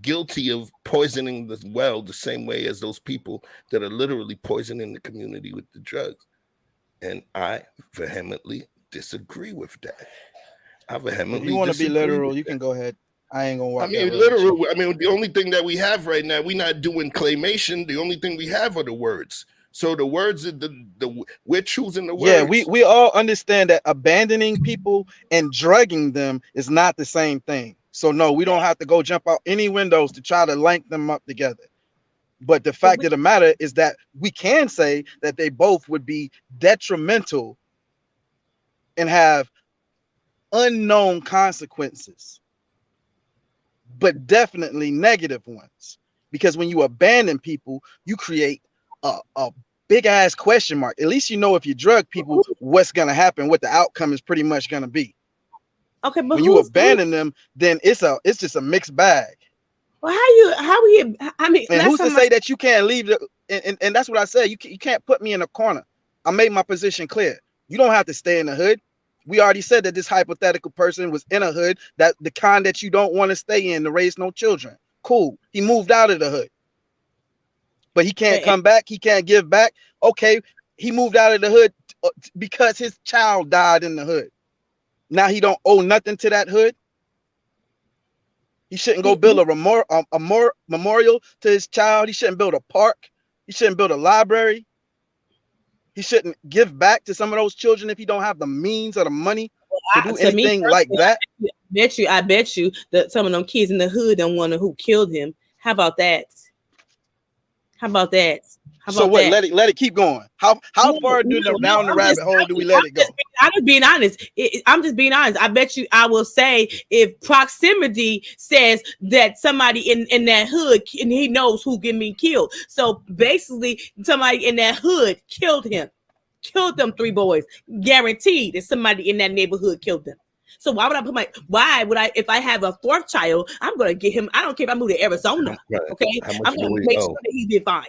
guilty of poisoning the well the same way as those people that are literally poisoning the community with the drugs. And I vehemently disagree with that. If you want to be literal, you can go ahead. I ain't gonna watch. Literal. The only thing that we have right now, we're not doing claymation. The only thing we have are the words. So the words are we're choosing the words. Yeah, we all understand that abandoning people and drugging them is not the same thing. So no, we don't have to go jump out any windows to try to link them up together. But the fact of the matter is that we can say that they both would be detrimental and have unknown consequences, but definitely negative ones. Because when you abandon people, you create a big ass question mark. At least you know if you drug people, what's gonna happen, what the outcome is pretty much gonna be. Okay, but when you abandon them, then it's just a mixed bag. Well, how we? I mean, and who's to say that you can't leave the? And that's what I said. You can't put me in a corner. I made my position clear. You don't have to stay in the hood. We already said that this hypothetical person was in a hood, that the kind that you don't want to stay in to raise no children. Cool. He moved out of the hood, but he can't come back. He can't give back. Okay, he moved out of the hood because his child died in the hood. Now he don't owe nothing to that hood. He shouldn't go build a memorial to his child. He shouldn't build a park. He shouldn't build a library. He shouldn't give back to some of those children if he don't have the means or the money to do anything like that. I bet you that some of them kids in the hood don't want to who killed him. How about that? How about that? So what? Let it keep going. How far down the rabbit hole do we let it go? I'm just being honest. I'm just being honest. I bet you I will say if proximity says that somebody in that hood and he knows who get me killed. So basically, somebody in that hood killed him, killed them 3 boys. Guaranteed that somebody in that neighborhood killed them. So why would I put why would I, if I have a 4th child, I'm gonna get him. I don't care if I move to Arizona. Right. Okay, I'm gonna make sure that he be fine.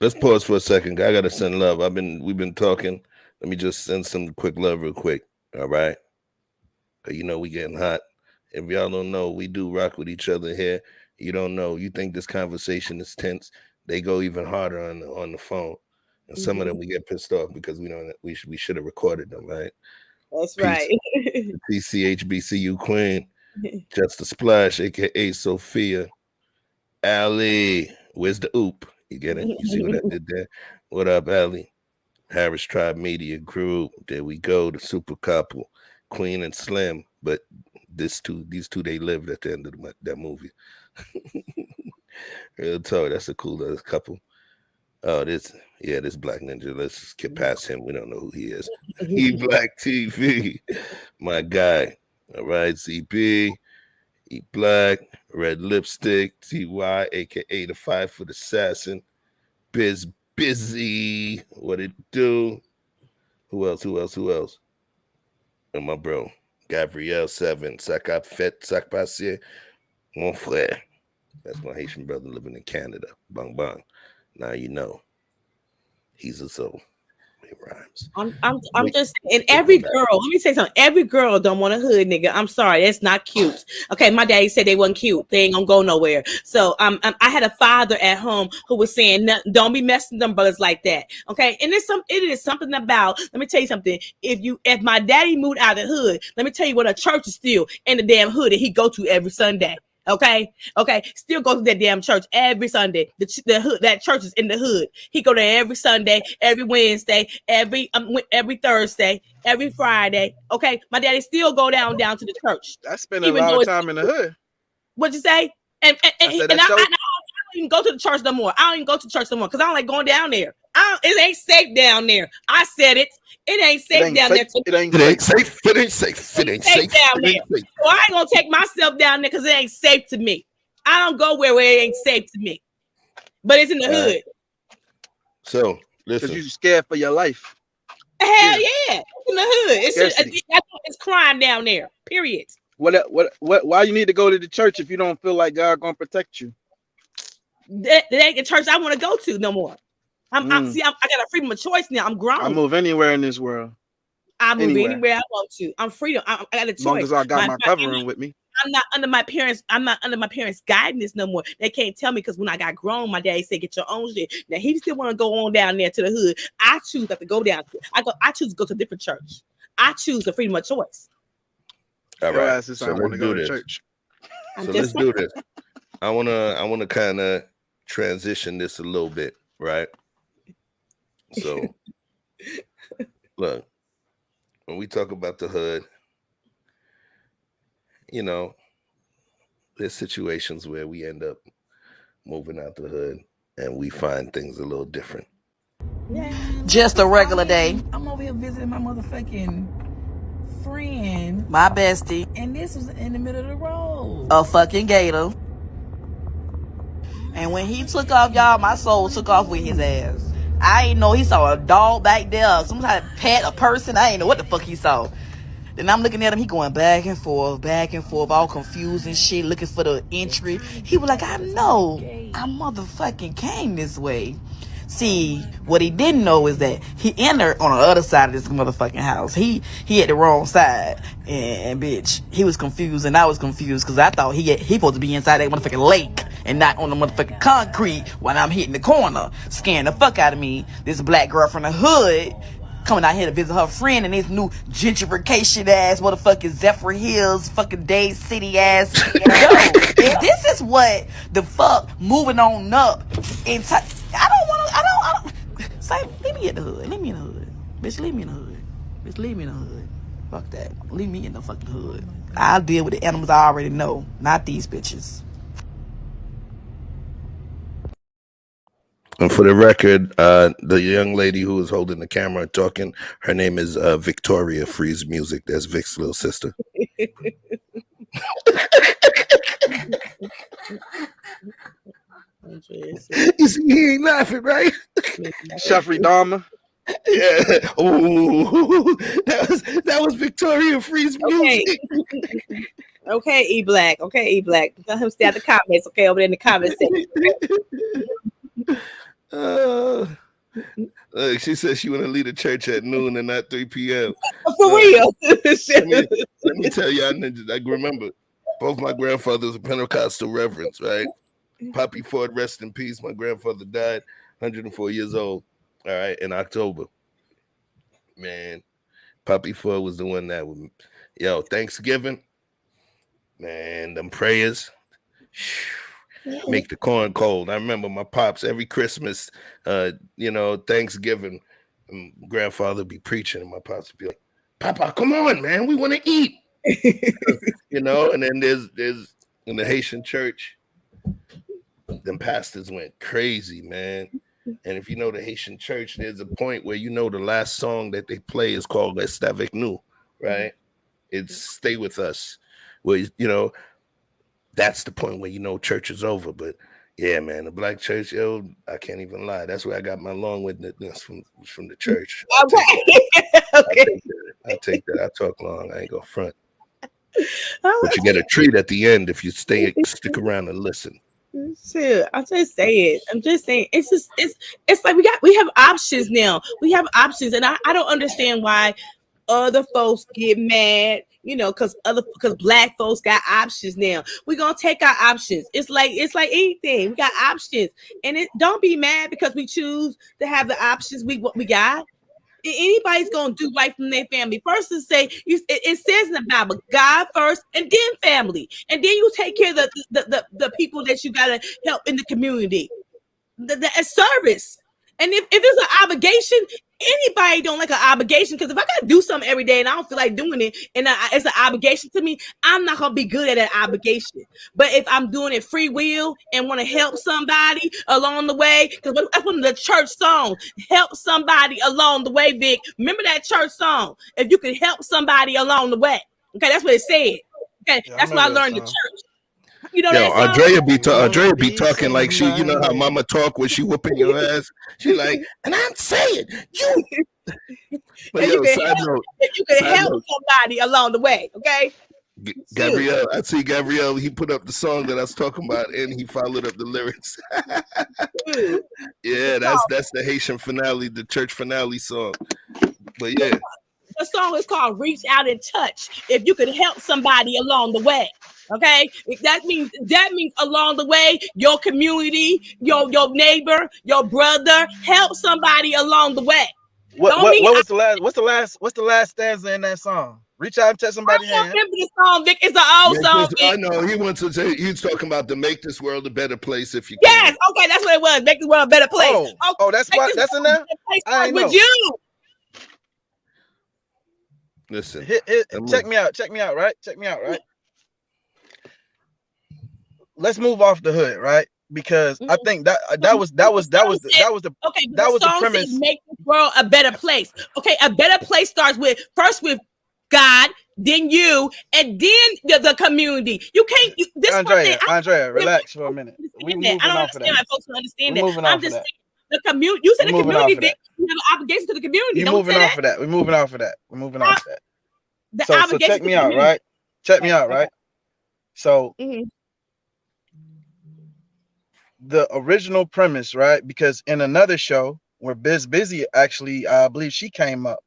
Let's pause for a second. I gotta send love. We've been talking. Let me just send some quick love real quick. All right. You know we getting hot. If y'all don't know, we do rock with each other here. You don't know. You think this conversation is tense. They go even harder on the phone. And some of them we get pissed off because we should have recorded them, right? That's right. PCHBCU Queen. Just a Splash, aka Sophia. Allie. Where's the oop? You get it? You see what I did there? What up, Allie? Harris Tribe Media Group. There we go. The super couple, Queen and Slim. But these two, they lived at the end of that movie. Real talk. That's a cool little couple. Oh, this Black Ninja. Let's just get past him. We don't know who he is. Black TV. My guy. All right, CP. Black, Red Lipstick, TY, aka the 5-foot assassin, Busy. What it do? Who else? And my bro, Gabriel 7, Sac Passier, mon frère. That's my Haitian brother living in Canada. Bang bang. Now you know. He's a soul. It rhymes. I'm just saying, every girl, let me say something. Every girl don't want a hood nigga. I'm sorry, that's not cute. Okay, my daddy said they wasn't cute. They ain't gonna go nowhere. So I had a father at home who was saying, don't be messing them brothers like that. Okay, and it is something about. Let me tell you something. If my daddy moved out of the hood, let me tell you what, a church is still in the damn hood that he go to every Sunday. Okay. Still go to that damn church every Sunday. The hood, that church is in the hood. He go there every Sunday, every Wednesday, every Thursday, every Friday. Okay, my daddy still go down to the church. I spend a lot of time in the hood. What'd you say? And I don't even go to the church no more. I don't even go to church no more because I don't like going down there. It ain't safe down there. I said it. It ain't safe down there. It ain't safe down there. So I ain't gonna take myself down there because it ain't safe to me. I don't go where it ain't safe to me. But it's in the hood. So listen, because you're scared for your life. Hell yeah, it's in the hood. It's crime down there. Period. Why you need to go to the church if you don't feel like God gonna protect you? That ain't the church I want to go to no more. I got a freedom of choice now. I'm grown. I move anywhere in this world. I move anywhere I want to. I'm freedom. I got a choice. As long as I got my covering with me. I'm not under my parents' guidance no more. They can't tell me because when I got grown, my daddy said, "Get your own shit." Now he still want to go on down there to the hood. I choose not to go down. I choose to go to a different church. I choose the freedom of choice. All right. So I want to go to church. So let's do this. I wanna kind of transition this a little bit, right? So look, when we talk about the hood, you know, there's situations where we end up moving out the hood, and we find things a little different. Just a regular day. I'm over here visiting my motherfucking friend, my bestie, and this was in the middle of the road. A fucking gator. And when he took off, y'all, my soul took off with his ass. I ain't know he saw a dog back there, some type of pet, a person. I ain't know what the fuck he saw. Then I'm looking at him, he going back and forth, all confused and shit, looking for the entry. He was like, I know, I motherfucking came this way. See, what he didn't know is that he entered on the other side of this motherfucking house. He had the wrong side, and bitch, he was confused and I was confused because I thought he supposed to be inside that motherfucking lake and not on the motherfucking concrete when I'm hitting the corner, scaring the fuck out of me. This black girl from the hood coming out here to visit her friend in this new gentrification ass motherfucking Zephyr Hills fucking Day City ass. Yo, and this is what the fuck moving on up inside. I don't say, leave me in the hood. Leave me in the hood. Bitch, leave me in the hood. Bitch, leave me in the hood. Fuck that. Leave me in the fucking hood. I'll deal with the animals I already know, not these bitches. And for the record, the young lady who is holding the camera and talking, her name is Victoria Freeze Music. That's Vic's little sister. You see, he ain't laughing, right? Jeffrey Dahmer. Yeah. Ooh, that was Victoria Freeze Music. Okay, E Black. Okay, E Black. Let him stay at the comments. Okay, over there in the comments section. She said she want to leave the church at noon and not 3 p.m. For real. let me tell you, I remember both my grandfathers were Pentecostal reverends, right? Poppy Ford, rest in peace. My grandfather died 104 years old, all right, in October. Man, Poppy Ford was the one that would, Thanksgiving, man, them prayers make the corn cold. I remember my pops every Christmas, Thanksgiving, grandfather would be preaching, and my pops would be like, Papa, come on, man, we want to eat. And then there's in the Haitian church, them pastors went crazy, man. And if you know the Haitian church, there's a point where the last song that they play is called Reste avec nous, right? It's Stay With Us. Where, that's the point where church is over. But yeah, man, the black church, I can't even lie. That's where I got my long witness from the church. I take that. I talk long. I ain't gonna front. But you get a treat at the end if you stick around and listen. Shit, I'm just saying. It's like we have options now. We have options, and I don't understand why other folks get mad, because black folks got options now. We're gonna take our options. It's like anything. We got options, and don't be mad because we choose to have the options we got. Anybody's gonna do right from their family. First, it says in the Bible, God first, and then family, and then you take care of the people that you gotta help in the community, the service. And if it's an obligation, anybody don't like an obligation, because if I gotta do something every day and I don't feel like doing it, and it's an obligation to me, I'm not gonna be good at that obligation. But if I'm doing it free will and want to help somebody along the way, because that's one of the church songs, help somebody along the way, Vic. Remember that church song? If you can help somebody along the way, okay, that's what it said. Okay, that's what I learned in church. Andrea be talking like she, how mama talk when she whooping your ass. She like, and I'm saying you. But you can help somebody along the way, okay? Gabrielle, I see Gabrielle. He put up the song that I was talking about, and he followed up the lyrics. Yeah, that's the Haitian finale, the church finale song. But yeah, the song is called "Reach Out and Touch." If you could help somebody along the way. Okay, that means along the way, your community, your neighbor, your brother, help somebody along the way. What's the last stanza in that song? Reach out and touch somebody's hand. I remember the song, Vic. It's an old song. Vic. I know he wants to say he's talking about to make this world a better place. If you yes, okay, that's what it was. Make this world a better place. That's in there. I with you. Listen, check me out, right? Let's move off the hood, right? because I think that was the premise. Make the world a better place. Okay, a better place starts with God, then you, and then the community. You can't. Andrea, relax for a minute. We're moving off of that. Folks don't understand that. I'm just saying the community. You said the community. Then you have an obligation to the community. You're moving off of that. We're moving off of that. So check me out, right? Check me out, right? So the original premise, right? Because in another show where Busy actually, I believe she came up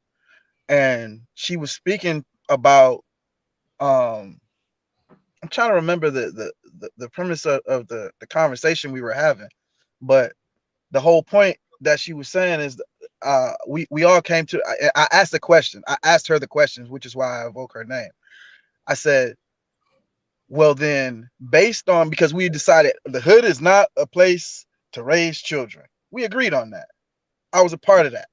and she was speaking about I'm trying to remember the premise of the conversation we were having, but the whole point that she was saying is we all came to I asked the question. I asked her the questions, which is why I evoke her name. I said, well, then, based on, because we decided the hood is not a place to raise children. We agreed on that. I was a part of that.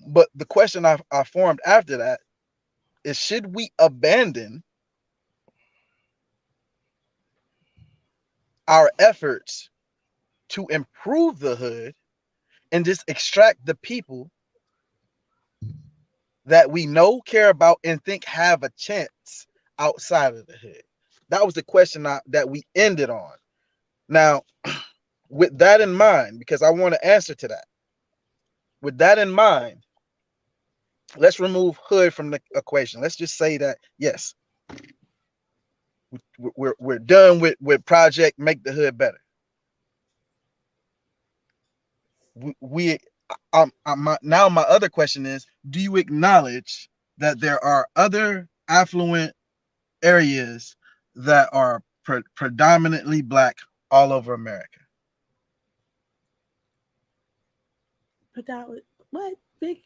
But the question I formed after that is, should we abandon our efforts to improve the hood and just extract the people that we know, care about, and think have a chance outside of the hood? That was the question that we ended on. Now, with that in mind, because I want to answer to that, with that in mind, let's remove hood from the equation. Let's just say that, yes, we're done with project Make the Hood Better. Now my other question is, do you acknowledge that there are other affluent areas that are predominantly Black all over America? What? Big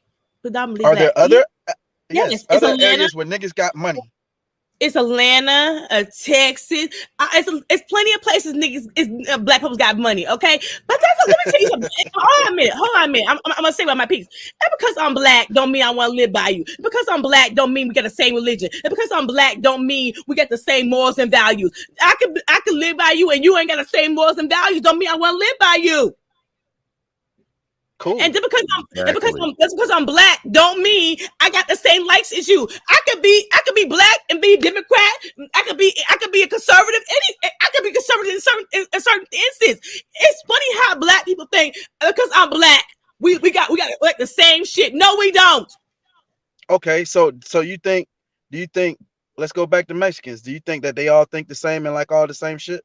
predominantly Are Black. there other yes, other areas where niggas got money? It's Atlanta, Texas. It's plenty of places niggas Black people got money. Okay, but let me tell you something. Hold on a minute. I'm gonna say about my piece. And because I'm Black, don't mean I want to live by you. Because I'm Black, don't mean we got the same religion. And because I'm Black, don't mean we got the same morals and values. I could live by you, and you ain't got the same morals and values. Don't mean I want to live by you. Cool. And just because I'm Black, don't mean I got the same likes as you. I could be Black and be Democrat. I could be a conservative. I could be conservative in certain instances. It's funny how Black people think because I'm Black, we got like the same shit. No, we don't. Okay, so do you think? Let's go back to Mexicans. Do you think that they all think the same and like all the same shit?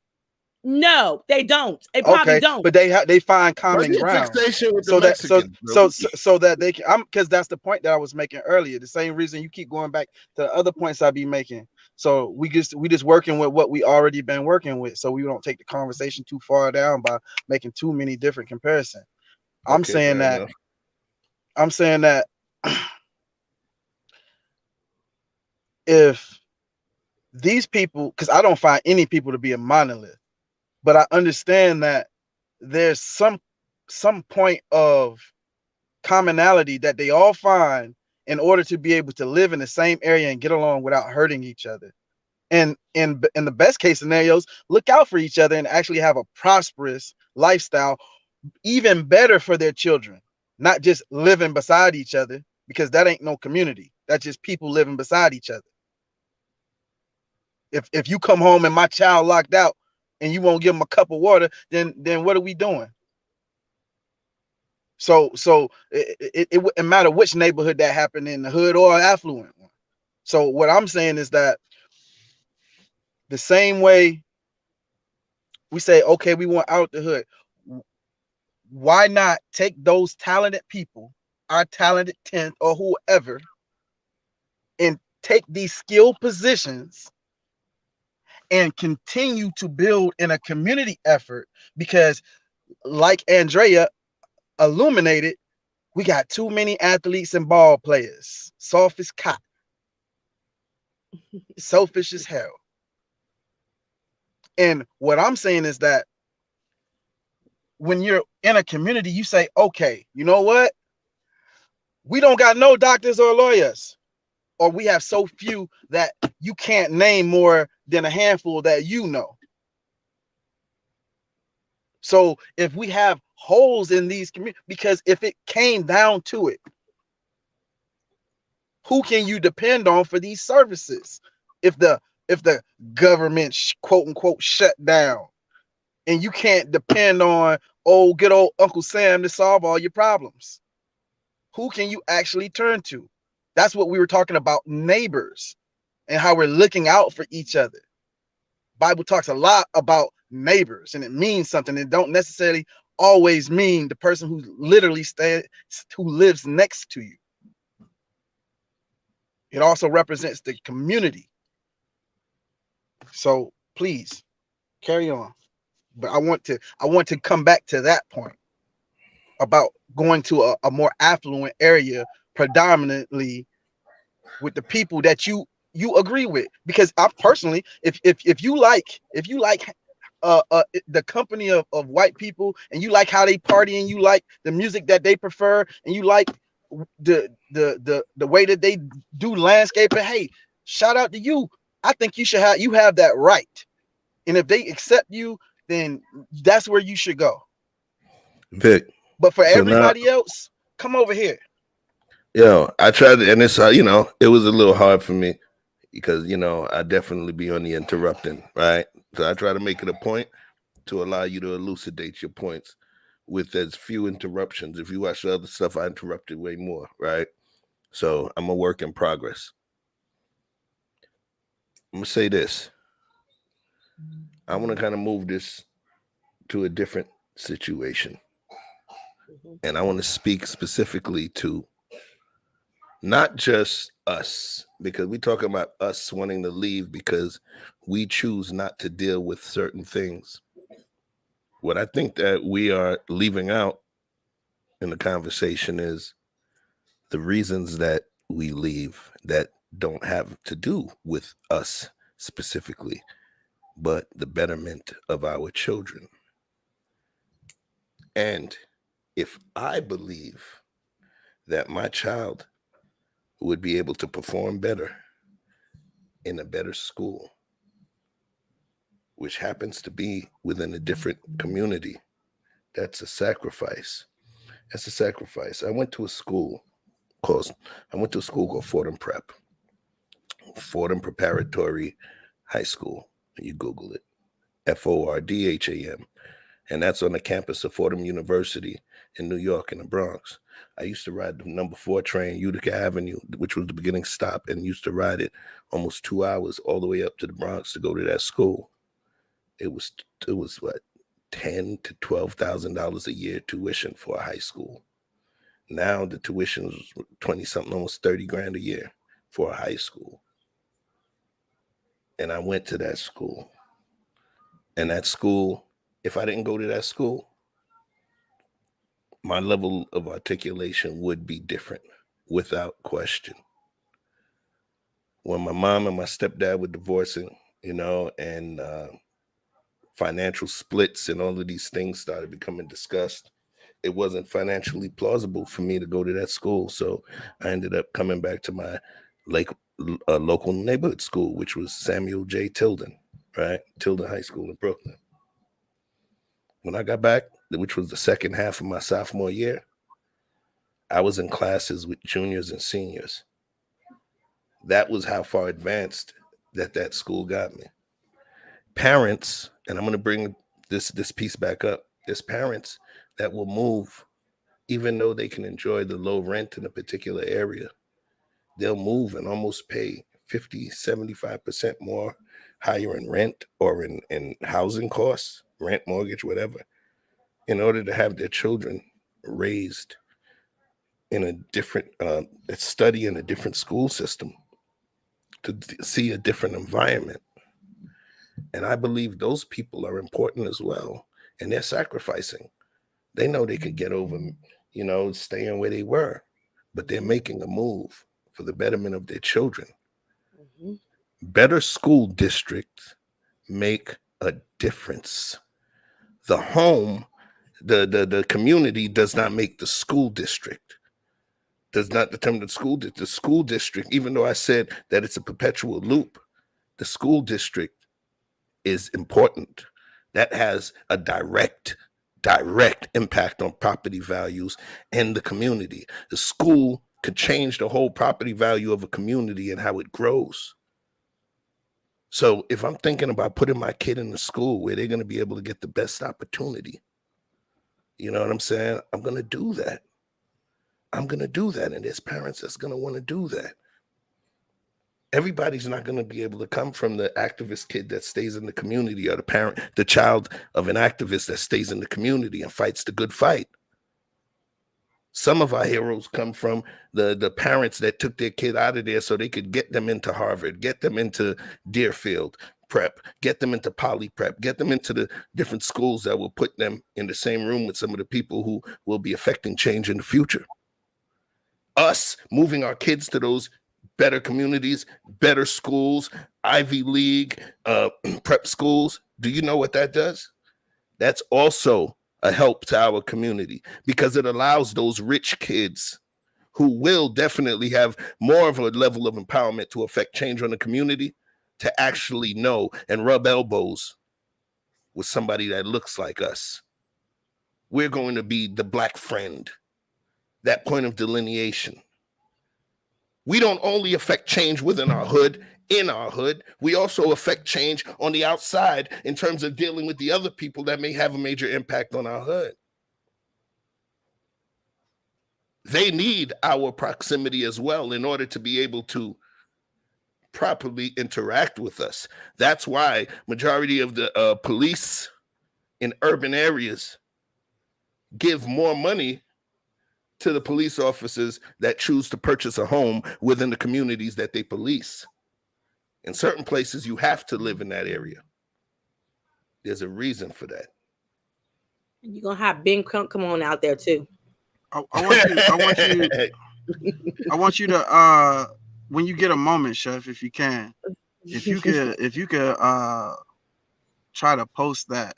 No, they don't. They probably don't. But they find common ground. So that they can. Because that's the point that I was making earlier. The same reason you keep going back to the other points I be making. So we just working with what we already been working with. So we don't take the conversation too far down by making too many different comparisons. I'm saying that if these people, because I don't find any people to be a monolith. But I understand that there's some point of commonality that they all find in order to be able to live in the same area and get along without hurting each other. And in the best case scenarios, look out for each other and actually have a prosperous lifestyle, even better for their children, not just living beside each other, because that ain't no community. That's just people living beside each other. If you come home and my child locked out, and you won't give them a cup of water, then what are we doing? So it wouldn't matter which neighborhood that happened in, the hood or affluent one. So what I'm saying is that the same way we say, okay, we want out the hood, why not take those talented people, our talented 10th or whoever, and take these skilled positions and continue to build in a community effort? Because like Andrea illuminated, we got too many athletes and ball players. Soft as cotton. Selfish as hell. And what I'm saying is that when you're in a community, you say, okay, you know what? We don't got no doctors or lawyers. Or we have so few that you can't name more than a handful that you know. So if we have holes in these communities, because if it came down to it, who can you depend on for these services? If the government quote unquote shut down, and you can't depend on good old Uncle Sam to solve all your problems, who can you actually turn to? That's what we were talking about, neighbors, and how we're looking out for each other. Bible talks a lot about neighbors, and it means something. It don't necessarily always mean the person who literally who lives next to you. It also represents the community. So please carry on. But I want to come back to that point about going to a more affluent area, predominantly with the people that you agree with. Because I personally, if you like the company of white people, and you like how they party, and you like the music that they prefer, and you like the way that they do landscaping, hey, shout out to you. I think you have that right. And if they accept you, then that's where you should go. Vic. But for everybody else, come over here. I tried, and it's it was a little hard for me because I definitely be on the interrupting, right? So I try to make it a point to allow you to elucidate your points with as few interruptions. If you watch the other stuff, I interrupted way more, right? So I'm a work in progress. I'm gonna say this. I want to kind of move this to a different situation. And I want to speak specifically to not just us, because we talk about us wanting to leave because we choose not to deal with certain things. What I think that we are leaving out in the conversation is the reasons that we leave that don't have to do with us specifically, but the betterment of our children. And if I believe that my child would be able to perform better in a better school, which happens to be within a different community, that's a sacrifice. That's a sacrifice. I went to a school called Fordham Prep, Fordham Preparatory High School. You Google it, Fordham. And that's on the campus of Fordham University in New York, in the Bronx. I used to ride the number 4 train, Utica Avenue, which was the beginning stop, and used to ride it almost 2 hours all the way up to the Bronx to go to that school. It was what, $10,000 to $12,000 a year tuition for a high school. Now the tuition was 20 something, almost 30 grand a year for a high school. And I went to that school. And that school, if I didn't go to that school, my level of articulation would be different, without question. When my mom and my stepdad were divorcing, and financial splits and all of these things started becoming discussed, it wasn't financially plausible for me to go to that school. So I ended up coming back to my local neighborhood school, which was Samuel J. Tilden, right? Tilden High School in Brooklyn. When I got back, which was the second half of my sophomore year, I was in classes with juniors and seniors. That was how far advanced that school got me. Parents, and I'm going to bring this piece back up. There's parents that will move, even though they can enjoy the low rent in a particular area. They'll move and almost pay 50, 75% more higher in rent or in housing costs, rent, mortgage, whatever, in order to have their children raised in a different, study in a different school system, to see a different environment. And I believe those people are important as well. And they're sacrificing. They know they could get over, staying where they were, but they're making a move for the betterment of their children. Mm-hmm. Better school districts make a difference. The home, the community does not make the school district. Does not determine the school district. The school district, even though I said that it's a perpetual loop, the school district is important. That has a direct direct impact on property values in the community. The school could change the whole property value of a community and how it grows. So if I'm thinking about putting my kid in the school where they're going to be able to get the best opportunity, you know what I'm saying? I'm going to do that. I'm going to do that. And there's parents that's going to want to do that. Everybody's not going to be able to come from the activist kid that stays in the community or the child of an activist that stays in the community and fights the good fight. Some of our heroes come from the parents that took their kid out of there so they could get them into Harvard, get them into Deerfield Prep, get them into Poly Prep, get them into the different schools that will put them in the same room with some of the people who will be affecting change in the future. Us moving our kids to those better communities, better schools, Ivy League, prep schools. Do you know what that does? That's also a help to our community because it allows those rich kids who will definitely have more of a level of empowerment to affect change on the community to actually know and rub elbows with somebody that looks like us. We're going to be the black friend, that point of delineation. We don't only affect change within our hood, in our hood, we also affect change on the outside in terms of dealing with the other people that may have a major impact on our hood. They need our proximity as well in order to be able to properly interact with us. That's why majority of the police in urban areas give more money to the police officers that choose to purchase a home within the communities that they police. In certain places, you have to live in that area. There's a reason for that. You're gonna have Ben come on out there too. I want you to when you get a moment, Chef, if you can, if you could try to post that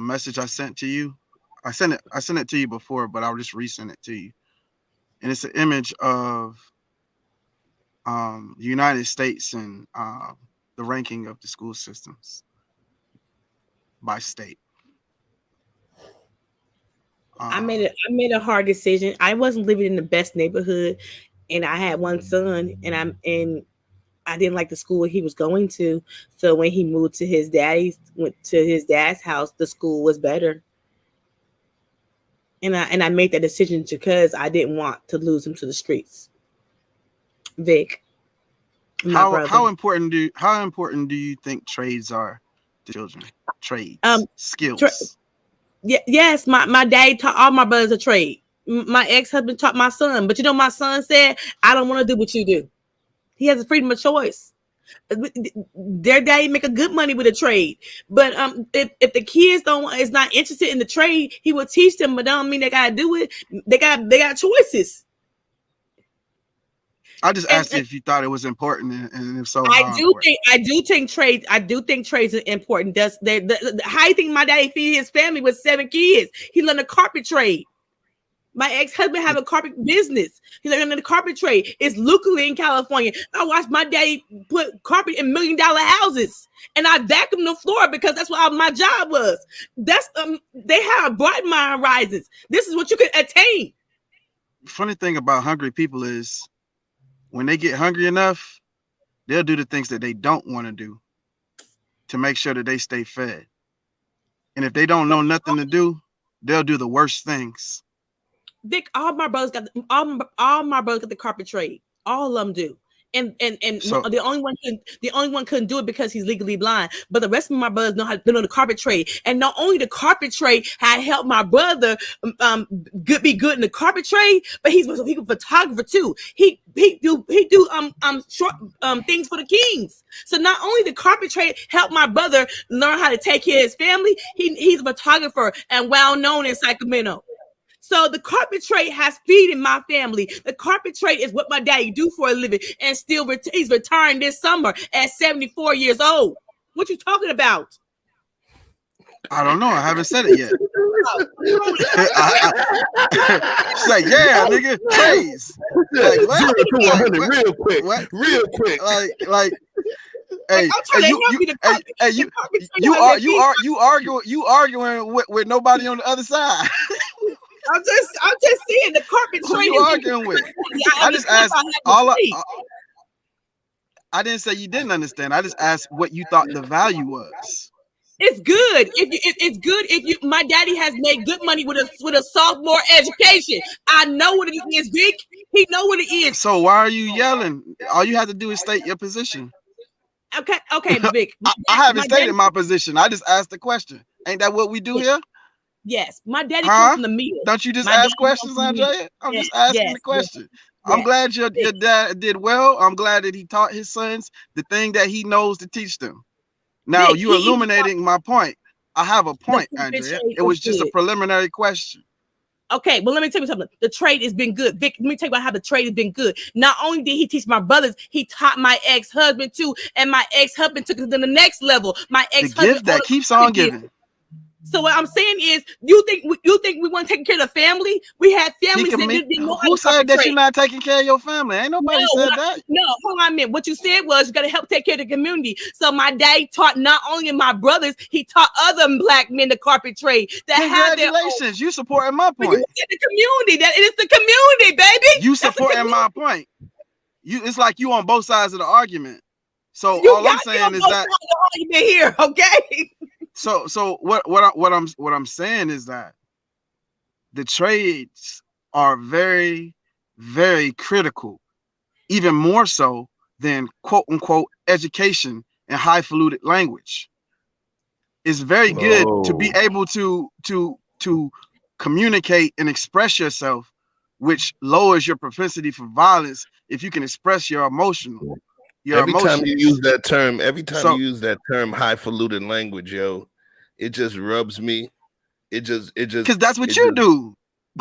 message I sent to you. I sent it to you before, but I'll just resend it to you. And it's an image of the United States and the ranking of the school systems by state. I made a hard decision. I wasn't living in the best neighborhood, and I had one son, and I didn't like the school he was going to. So when he moved to his dad's house, the school was better. And I made that decision because I didn't want to lose him to the streets. Vic, how important do you think trades are to children? Trades, skills. Yes, my dad taught all my brothers a trade. My ex-husband taught my son, but my son said, "I don't want to do what you do." He has a freedom of choice. Their daddy make a good money with a trade, but if the kids is not interested in the trade, he will teach them, but don't mean they gotta do it. They got choices. I just asked you if you thought it was important, and if so, I do think trades are important. How do you think my daddy feed his family with 7 kids? He learned a carpet trade. My ex-husband have a carpet business. He learned the carpet trade. It's lucrative in California. I watched my daddy put carpet in $1 million houses, and I vacuumed the floor because that's what my job was. That's they have broadened my horizons. This is what you can attain. Funny thing about hungry people is when they get hungry enough, they'll do the things that they don't want to do to make sure that they stay fed. And if they don't know nothing to do, they'll do the worst things. Vic, all my brothers got the carpet trade. All of them do. And so, the only one couldn't do it because he's legally blind. But the rest of my brothers know how to know the carpet trade. And not only the carpet trade had helped my brother be good in the carpet trade, but he's a photographer too. He do short things for the Kings. So not only the carpet trade helped my brother learn how to take care of his family, he's a photographer and well known in Sacramento. So the carpet trade has feeding my family. The carpet trade is what my daddy do for a living, and still he's retiring this summer at 74 years old. What you talking about? I don't know. I haven't said it yet. She's like, yeah, nigga, trades. Like, what? 0 to 100 real quick. What? Real quick. Like Hey, I'm trying to help you. You arguing with nobody on the other side. I'm just saying the carpet Who trade you arguing with? I just asked I didn't say you didn't understand. I just asked what you thought the value was. It's good it's good if you. My daddy has made good money with a sophomore education. I know what it is, Vic. He know what it is. So why are you yelling? All you have to do is state your position. Okay, Vic. I haven't stated my position. I just asked the question. Ain't that what we do here? Yes, my daddy comes from the mill. Don't you just ask questions, Andrea? I'm just asking the question. Yes. I'm glad your dad did well. I'm glad that he taught his sons the thing that he knows to teach them. Now, Vic, you illuminating my point. I have a point, Andrea. It was just a preliminary question. Okay, well, let me tell you something. The trade has been good. Vic, let me tell you about how the trade has been good. Not only did he teach my brothers, he taught my ex-husband too, and my ex-husband took it to the next level. My ex-husband, the gift that keeps on giving. So what I'm saying is, you think we want to take care of the family? We had families that didn't know. Who said that you're not taking care of your family? Ain't nobody said that. No, hold on a minute. What you said was you got to help take care of the community. So my dad taught not only my brothers, he taught other black men the carpet trade. Congratulations, you supporting my point. You said the community. That it is the community, baby. You supporting my point. It's like you on both sides of the argument. So all I'm saying is that argument here, okay. So what I'm saying is that the trades are very, very critical, even more so than quote unquote education and highfalutin language. It's very good to be able to communicate and express yourself, which lowers your propensity for violence if you can express your emotional. Every time you use that term, highfalutin language, yo, it just rubs me. It just because that's what you do.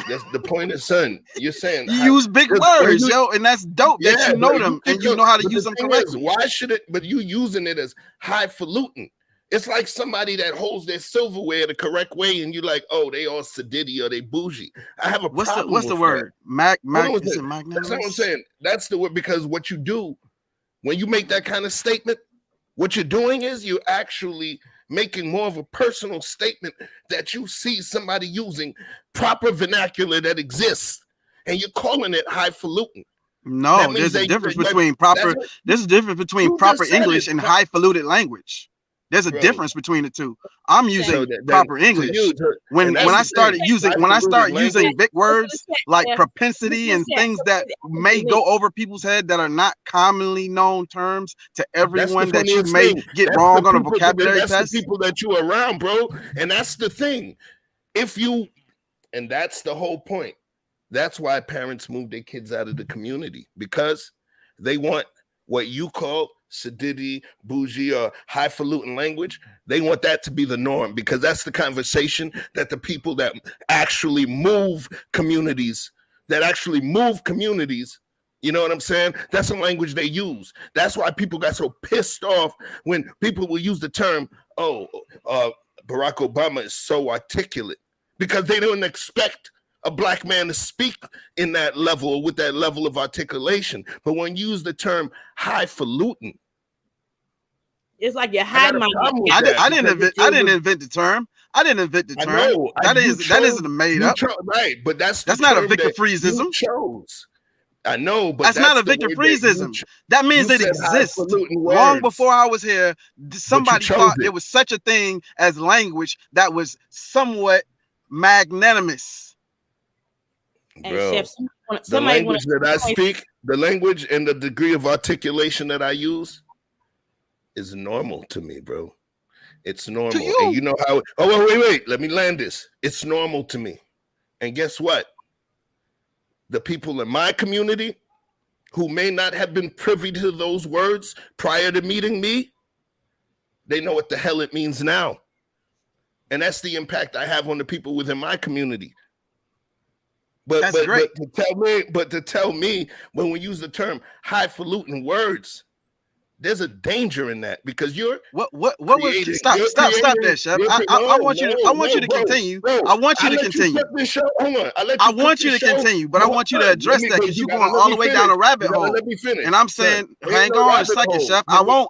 That's the point of son. You're saying you use big words, yo, and that's dope that you know them and you know how to use them correctly. Why should it? But you using it as highfalutin. It's like somebody that holds their silverware the correct way, and you're like, oh, they all sedity or they bougie. I have a problem. What's the word? That's what I'm saying. That's the word, because what you do when you make that kind of statement, what you're doing is you're actually making more of a personal statement that you see somebody using proper vernacular that exists, and you're calling it highfalutin. No, there's a difference between proper. There's a difference between proper English and highfalutin language. There's a difference between the two. I'm using proper English. When I start using big words like propensity and things that may go over people's head that are not commonly known terms to everyone that you may get wrong on a vocabulary test. That's the people that you're around, bro. And that's the thing. And that's the whole point. That's why parents move their kids out of the community, because they want what you call sedity, bougie, or highfalutin language. They want that to be the norm, because that's the conversation that the people that actually move communities, you know what I'm saying? That's the language they use. That's why people got so pissed off when people will use the term, Barack Obama is so articulate, because they don't expect a black man to speak in that level, with that level of articulation. But when you use the term highfalutin, it's like you hide my. I didn't invent the term. I didn't invent the term. That isn't made up. Right, but that's not a Victor Freezeism. I know, but that's not a Victor Freezeism. That means it exists. Long before I was here, somebody thought there was such a thing as language that was somewhat magnanimous. Bro, the language that I speak, the language and the degree of articulation that I use is normal to me, bro. It's normal. And you know how, wait, let me land this. It's normal to me. And guess what? The people in my community who may not have been privy to those words prior to meeting me, they know what the hell it means now. And that's the impact I have on the people within my community. But to tell me when we use the term highfalutin words, There's a danger in that because you're what was stop that, Chef. I want you to continue. I want you to continue. Hold on. I want you to continue, but I want you to address that because you're going all the way down a rabbit hole. Let me finish. And I'm saying, hang on a second, Chef. I won't.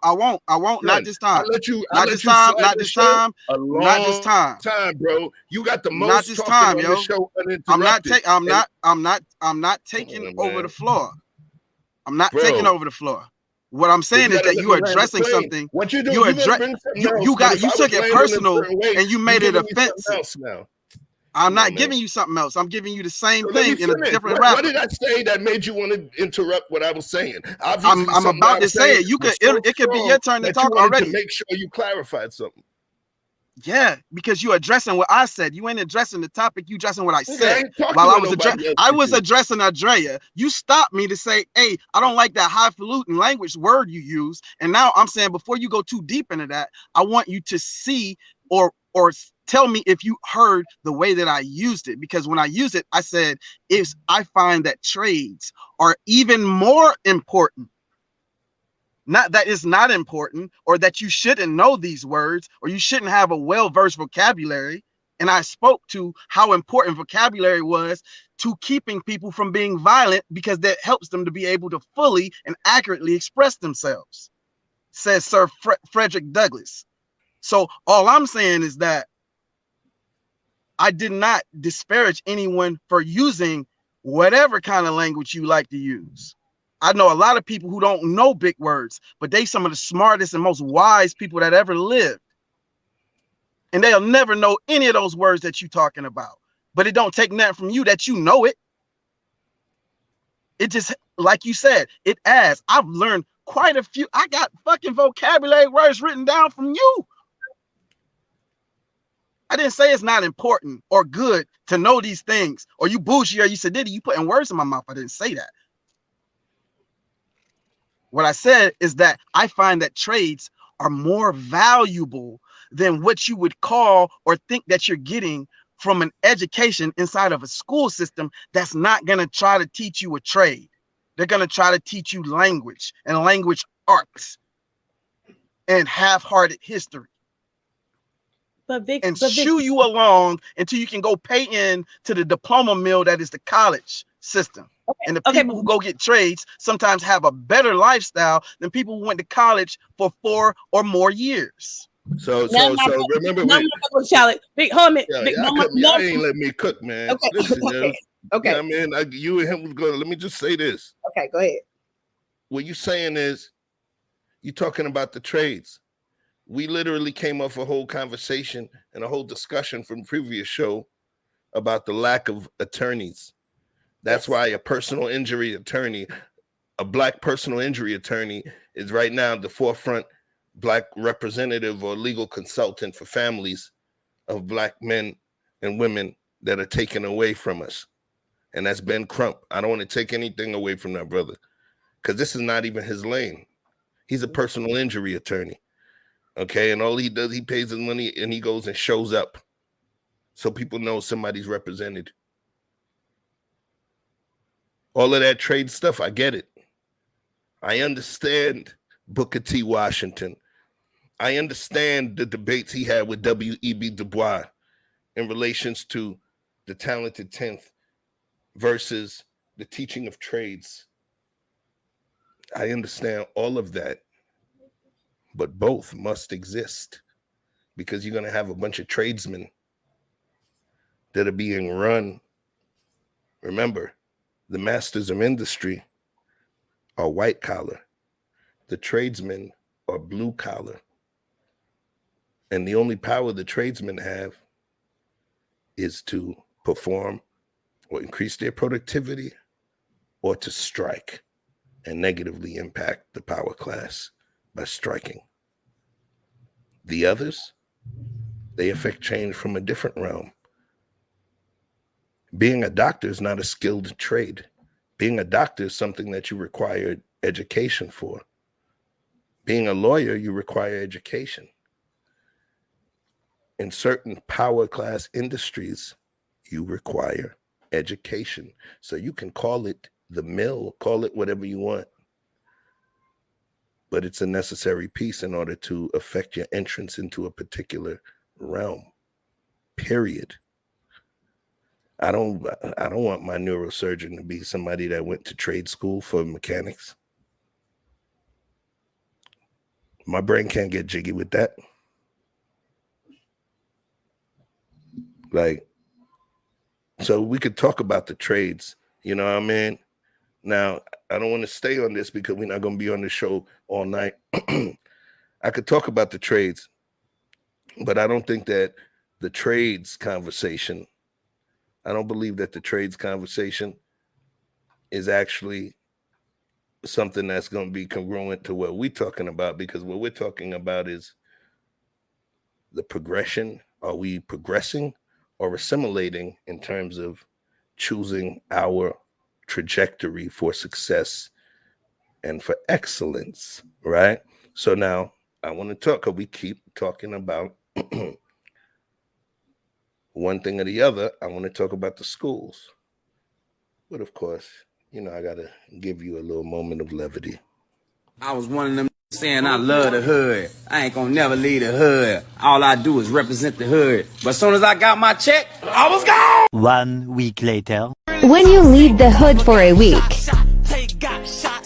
Not this time. Not this time. Not this time. Not this time. Bro. You got the most not this time, yo. Show I'm not taking over the floor. I'm not taking over the floor. What I'm saying is that you're addressing something. What you doing? You took it personal and you made it offensive. I'm not giving you something else. I'm giving you the same thing in a different rapper. What did I say that made you want to interrupt what I was saying? I'm about to say it. It could be your turn to talk already. To make sure you clarified something. Yeah, because you're addressing what I said. You ain't addressing the topic. You addressing what I said. While I was addressing Andrea, you stopped me to say, "Hey, I don't like that highfalutin language word you use." And now I'm saying, before you go too deep into that, I want you to see or tell me if you heard the way that I used it. Because when I used it, I said, I find that trades are even more important. Not that it's not important or that you shouldn't know these words or you shouldn't have a well-versed vocabulary. And I spoke to how important vocabulary was to keeping people from being violent because that helps them to be able to fully and accurately express themselves, says Sir Frederick Douglass. So all I'm saying is that I did not disparage anyone for using whatever kind of language you like to use. I know a lot of people who don't know big words, but they some of the smartest and most wise people that ever lived. And they'll never know any of those words that you're talking about. But it don't take nothing from you that you know it. It just, like you said, it adds. I've learned quite a few. I got fucking vocabulary words written down from you. I didn't say it's not important or good to know these things, or you bougie, or you sadiddy, you putting words in my mouth. I didn't say that. What I said is that I find that trades are more valuable than what you would call or think that you're getting from an education inside of a school system that's not going to try to teach you a trade. They're going to try to teach you language and language arts and half-hearted history. Shoo you along until you can go pay in to the diploma mill that is the college system. And the people who go get trades sometimes have a better lifestyle than people who went to college for 4 or more years. So remember, big homie. Y'all ain't let me cook, man. Okay. Listen, okay. I mean, you and him was going. Let me just say this. Okay, go ahead. What you saying is, you talking about the trades. We literally came off a whole conversation and a whole discussion from the previous show about the lack of attorneys. That's why a personal injury attorney, a Black personal injury attorney, is right now the forefront Black representative or legal consultant for families of Black men and women that are taken away from us. And that's Ben Crump. I don't want to take anything away from that brother because this is not even his lane. He's a personal injury attorney. Okay. And all he does, he pays his money and he goes and shows up so people know somebody's represented. All of that trade stuff, I get it. I understand Booker T. Washington. I understand the debates he had with W.E.B. Du Bois in relations to the talented 10th versus the teaching of trades. I understand all of that, but both must exist because you're going to have a bunch of tradesmen that are being run. Remember, the masters of industry are white collar. The tradesmen are blue collar. And the only power the tradesmen have is to perform or increase their productivity or to strike and negatively impact the power class by striking. The others, they affect change from a different realm. Being a doctor is not a skilled trade. Being a doctor is something that you require education for. Being a lawyer, you require education. In certain power class industries, you require education. So you can call it the mill, call it whatever you want. but it's a necessary piece in order to affect your entrance into a particular realm, period. I don't want my neurosurgeon to be somebody that went to trade school for mechanics. My brain can't get jiggy with that. Like, so we could talk about the trades, you know what I mean? Now, I don't want to stay on this because we're not going to be on the show all night. I could talk about the trades, but I don't think that the trades conversation, I don't believe that the trades conversation is actually something that's going to be congruent to what we're talking about, because what we're talking about is the progression. Are we progressing or assimilating in terms of choosing our trajectory for success and for excellence, right? So now I want to talk, because we keep talking about one thing or the other. I want to talk about the schools. But of course, you know, I got to give you a little moment of levity. I was one of them saying I love the hood. I ain't gonna never leave the hood. All I do is represent the hood. But as soon as I got my check, I was gone. 1 week later. When you leave the hood for a week, Tate got shot,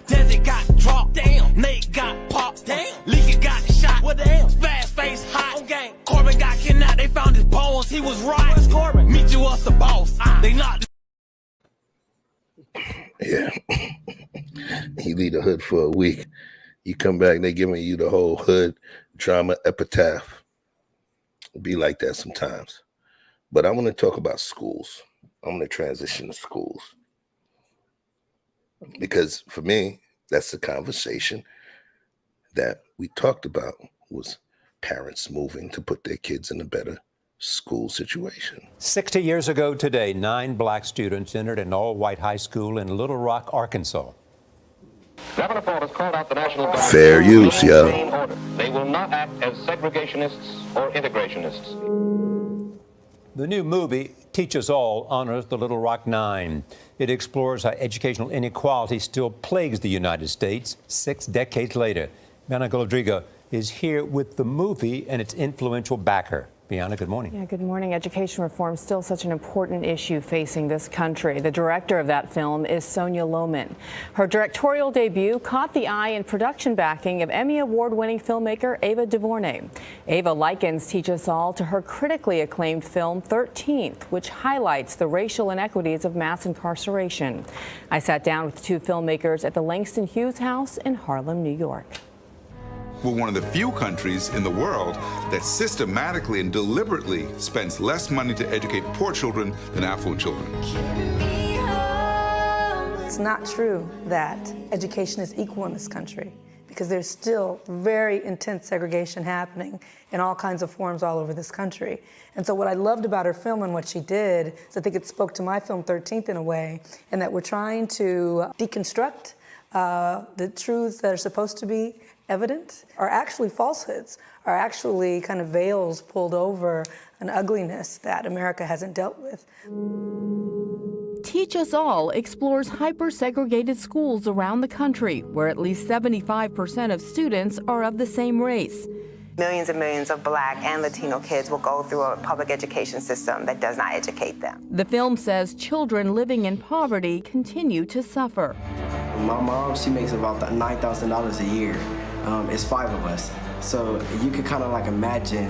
Desi got dropped, damn. Nate got popped, damn. Leaky got shot, what damn. Fast face hot, on gang. Corbin got kidnapped, they found his bones, he was right. Where's Corbin? Meet you us the boss. They knocked. Yeah. You leave the hood for a week. You come back, they giving you the whole hood drama epitaph. It'd be like that sometimes. But I want to talk about schools. I'm going to transition to schools. Because for me, that's the conversation that we talked about, was parents moving to put their kids in a better school situation. 60 years ago today, 9 black students entered an all-white high school in Little Rock, Arkansas. Governor Ford has called out the National Guard. Fair use, yo. They will not act as segregationists or integrationists. The new movie, Teach Us All, honors the Little Rock Nine. It explores how educational inequality still plagues the United States 6 decades later. Bianca Rodrigo is here with the movie and its influential backer. Bianca, good morning. Yeah, good morning. Education reform is still such an important issue facing this country. The director of that film is Sonia Lohman. Her directorial debut caught the eye and production backing of Emmy Award-winning filmmaker Ava DuVernay. Ava likens Teach Us All to her critically acclaimed film 13th, which highlights the racial inequities of mass incarceration. I sat down with 2 filmmakers at the Langston Hughes House in Harlem, New York. We're one of the few countries in the world that systematically and deliberately spends less money to educate poor children than affluent children. It's not true that education is equal in this country, because there's still very intense segregation happening in all kinds of forms all over this country. And so what I loved about her film and what she did is I think it spoke to my film 13th in a way, and that we're trying to deconstruct the truths that are supposed to be evident are actually falsehoods, are actually kind of veils pulled over an ugliness that America hasn't dealt with. Teach Us All explores hyper-segregated schools around the country where at least 75% of students are of the same race. Millions and millions of Black and Latino kids will go through a public education system that does not educate them. The film says children living in poverty continue to suffer. My mom, she makes about $9,000 a year. It's 5 of us. So you could kind of like imagine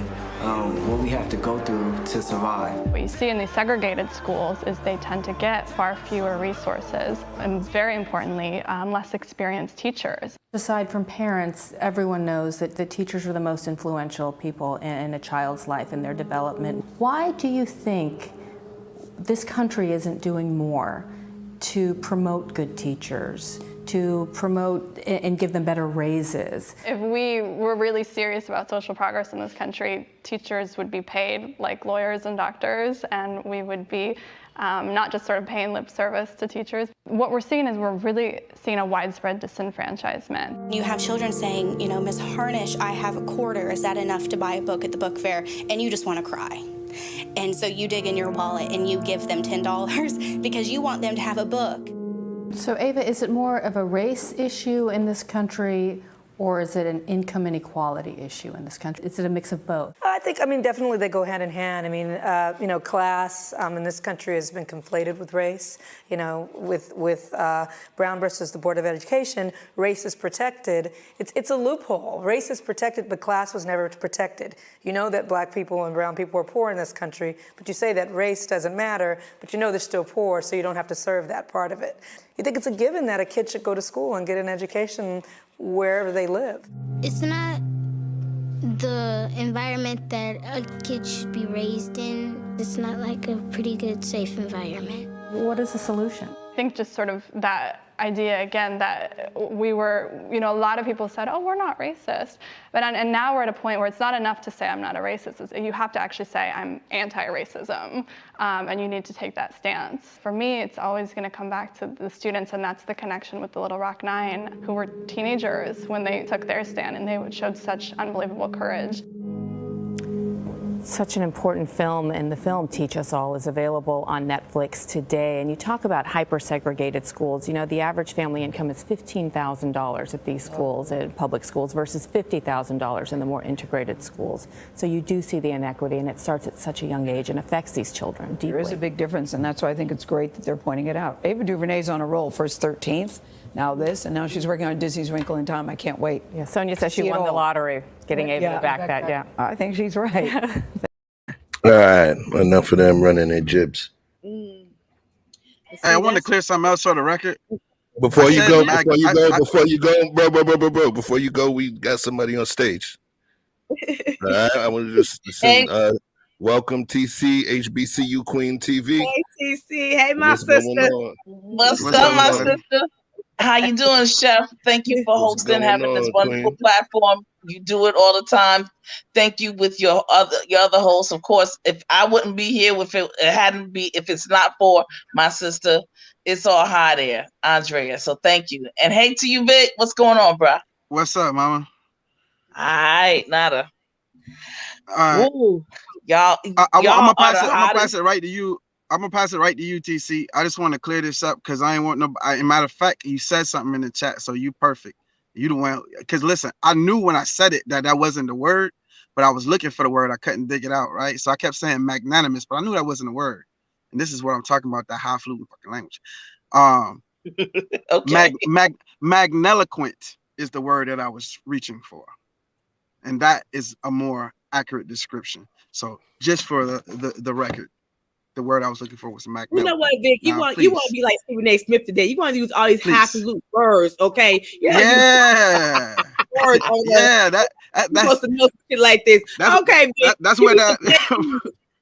what we have to go through to survive. What you see in these segregated schools is they tend to get far fewer resources and, very importantly, less experienced teachers. Aside from parents, everyone knows that the teachers are the most influential people in a child's life and their development. Why do you think this country isn't doing more to promote good teachers, to promote and give them better raises? If we were really serious about social progress in this country, teachers would be paid like lawyers and doctors, and we would be not just sort of paying lip service to teachers. What we're seeing is we're really seeing a widespread disenfranchisement. You have children saying, you know, Miss Harnish, I have a quarter. Is that enough to buy a book at the book fair? And you just want to cry. And so you dig in your wallet and you give them $10 because you want them to have a book. So Ava, is it more of a race issue in this country, Or is it an income inequality issue in this country? Is it a mix of both? I mean, definitely they go hand in hand. I mean, class in this country has been conflated with race. With Brown versus the Board of Education, race is protected. It's a loophole. Race is protected, but class was never protected. You know that black people and brown people are poor in this country, but you say that race doesn't matter, but you know they're still poor, so you don't have to serve that part of it. You think it's a given that a kid should go to school and get an education wherever they live. It's not the environment that a kid should be raised in. It's not like a pretty good, safe environment. What is the solution? I think just sort of that idea again that we were, a lot of people said, oh, we're not racist. And now we're at a point where it's not enough to say I'm not a racist. You have to actually say I'm anti-racism, and you need to take that stance. For me, it's always going to come back to the students, and that's the connection with the Little Rock Nine, who were teenagers when they took their stand, and they showed such unbelievable courage. Such an important film, and the film Teach Us All is available on Netflix today. And you talk about hyper-segregated schools. The average family income is $15,000 at these schools, at public schools, versus $50,000 in the more integrated schools. So you do see the inequity, and it starts at such a young age and affects these children deeply. There is a big difference, and that's why I think it's great that they're pointing it out. Ava DuVernay's on a roll, first 13th, now this, and now she's working on Disney's Wrinkle in Time. I can't wait. Yeah, Sonia says she won the lottery, getting Ava to back that, yeah. I think she's right. All right, enough of them running their jibs. Hey, I want to clear something else for the record. Before you go, before you go, we got somebody on stage. All right, I want to just send, welcome TC, HBCU Queen TV. Hey TC, hey my sister. What's up, my sister? How you doing, Chef? Thank you for hosting, having this wonderful platform. You do it all the time. Thank you with your other hosts. Of course, if I wouldn't be here if it's not for my sister, it's all high there, Andrea. So thank you. And hey to you, Vic. What's going on, bro? What's up, mama? All right, nada. All right. Ooh, y'all. I'm gonna pass it right to you. I'm gonna pass it right to you, TC. I just want to clear this up because I ain't want no. Matter of fact, you said something in the chat, so you perfect. You don't want, because listen, I knew when I said it that wasn't the word, but I was looking for the word. I couldn't dig it out, right? So I kept saying magnanimous, but I knew that wasn't the word. And this is what I'm talking about, that high fluent fucking language. Okay. Magniloquent is the word that I was reaching for, and that is a more accurate description. So just for the record, the word I was looking for was magniloquent. You know what, Vic? You want to be like Stephen A. Smith today. You want to use all these absolute words, okay? Yeah. Words on yeah, you're supposed to know shit like this. Okay, Vic. That's where that.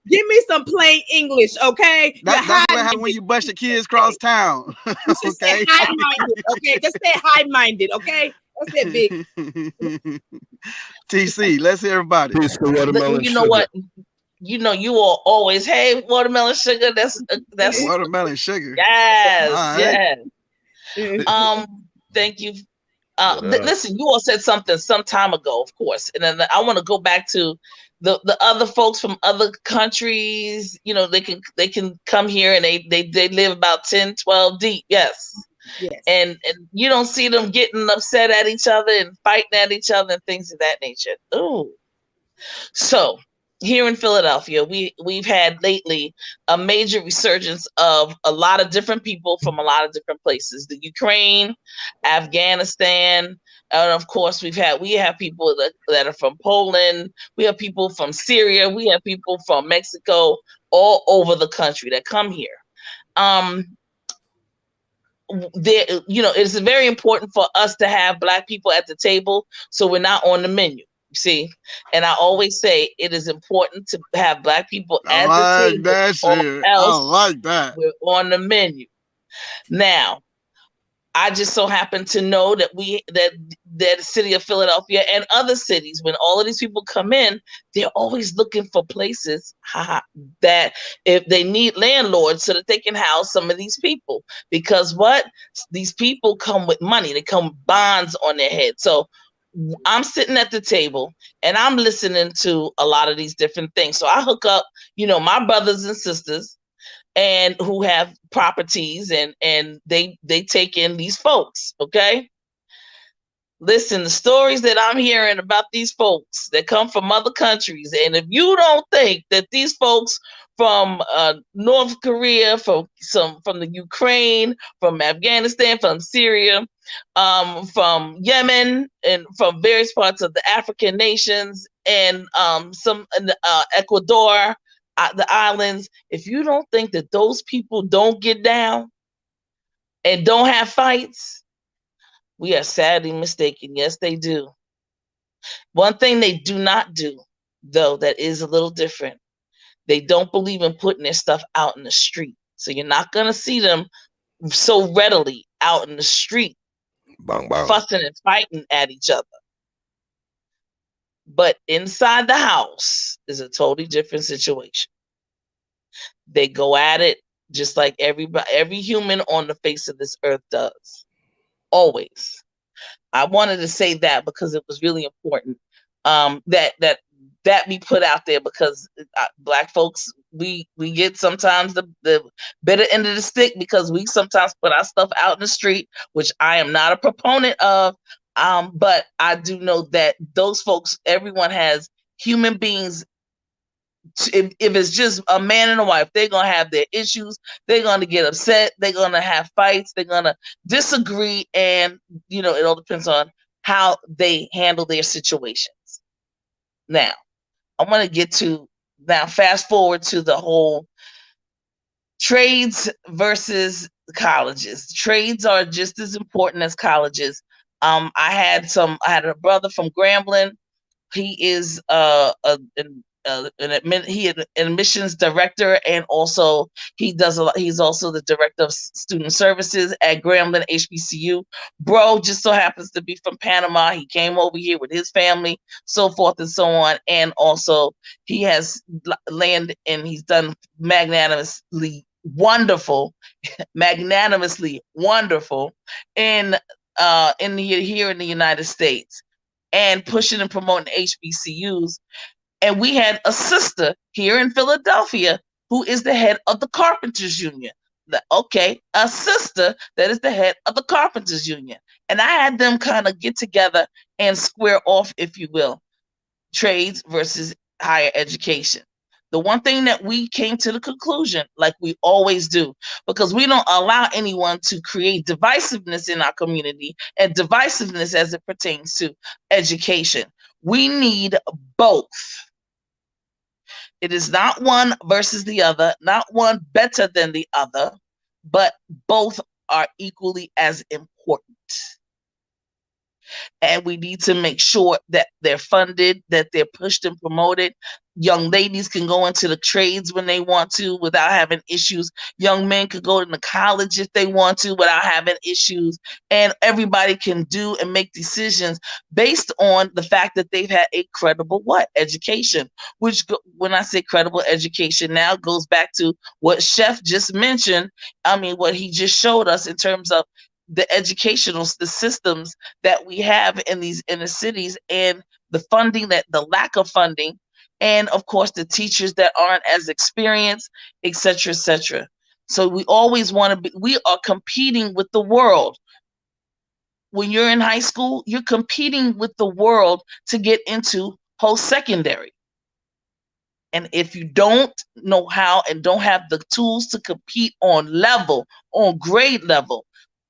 Give me some plain English, okay? That's what happens when you bust your kids across town. Okay. Stay high-minded, okay? Just stay high-minded, okay? That's it, Vic. TC, let's hear about it. You know what? You know, you are always, hey, watermelon sugar. That's watermelon sugar. Yes, right. yes. Thank you. Listen, you all said something some time ago, of course, and then I want to go back to the other folks from other countries. They can come here and they live about 10, 12 deep. Yes. And you don't see them getting upset at each other and fighting at each other and things of that nature. Ooh. So here in Philadelphia, we've had lately a major resurgence of a lot of different people from a lot of different places. The Ukraine, Afghanistan, and of course we have people that are from Poland. We have people from Syria. We have people from Mexico, all over the country that come here. It's very important for us to have Black people at the table, so we're not on the menu. See, and I always say it is important to have Black people at the table. I like that. We're on the menu. Now, I just so happen to know that the city of Philadelphia and other cities, when all of these people come in, they're always looking for places that if they need landlords so that they can house some of these people. Because these people come with money, they come with bonds on their head. So I'm sitting at the table and I'm listening to a lot of these different things. So I hook up, my brothers and sisters and who have properties and they take in these folks. Okay. Listen, the stories that I'm hearing about these folks that come from other countries, and if you don't think that these folks from North Korea, from the Ukraine, from Afghanistan, from Syria, from Yemen, and from various parts of the African nations, and some in Ecuador, the islands, if you don't think that those people don't get down and don't have fights, we are sadly mistaken. Yes, they do. One thing they do not do, though, that is a little different. They don't believe in putting their stuff out in the street. So you're not going to see them so readily out in the street Bang, bang. fussing and fighting at each other. But inside the house is a totally different situation. They go at it just like every human on the face of this earth does. Always. I wanted to say that because it was really important that be put out there, because Black folks, we get sometimes the better end of the stick because we sometimes put our stuff out in the street, which I am not a proponent of. But I do know that those folks, everyone has human beings. If it's just a man and a wife, they're going to have their issues. They're going to get upset. They're going to have fights. They're going to disagree. And, it all depends on how they handle their situations. Now, I want to fast forward to the whole trades versus colleges. Trades are just as important as colleges. I had a brother from Grambling. He is an admissions director, and also he's also the director of student services at Grambling HBCU. Bro just so happens to be from Panama. He came over here with his family, so forth and so on. And also he has land, and he's done magnanimously wonderful in here in the United States, and pushing and promoting HBCUs. And we had a sister here in Philadelphia who is the head of the Carpenters Union. A sister that is the head of the Carpenters Union. And I had them kind of get together and square off, if you will, trades versus higher education. The one thing that we came to the conclusion, like we always do, because we don't allow anyone to create divisiveness in our community, and divisiveness as it pertains to education. We need both. It is not one versus the other, not one better than the other, but both are equally as important. And we need to make sure that they're funded, that they're pushed and promoted. Young ladies can go into the trades when they want to without having issues. Young men could go into college if they want to without having issues. And everybody can do and make decisions based on the fact that they've had a credible education, which when I say credible education now goes back to what Chef just mentioned. What he just showed us in terms of the the systems that we have in these inner cities, and the lack of funding, and of course the teachers that aren't as experienced, etc., etc. So we always we are competing with the world. When you're in high school, you're competing with the world to get into post-secondary. And if you don't know how and don't have the tools to compete on grade level,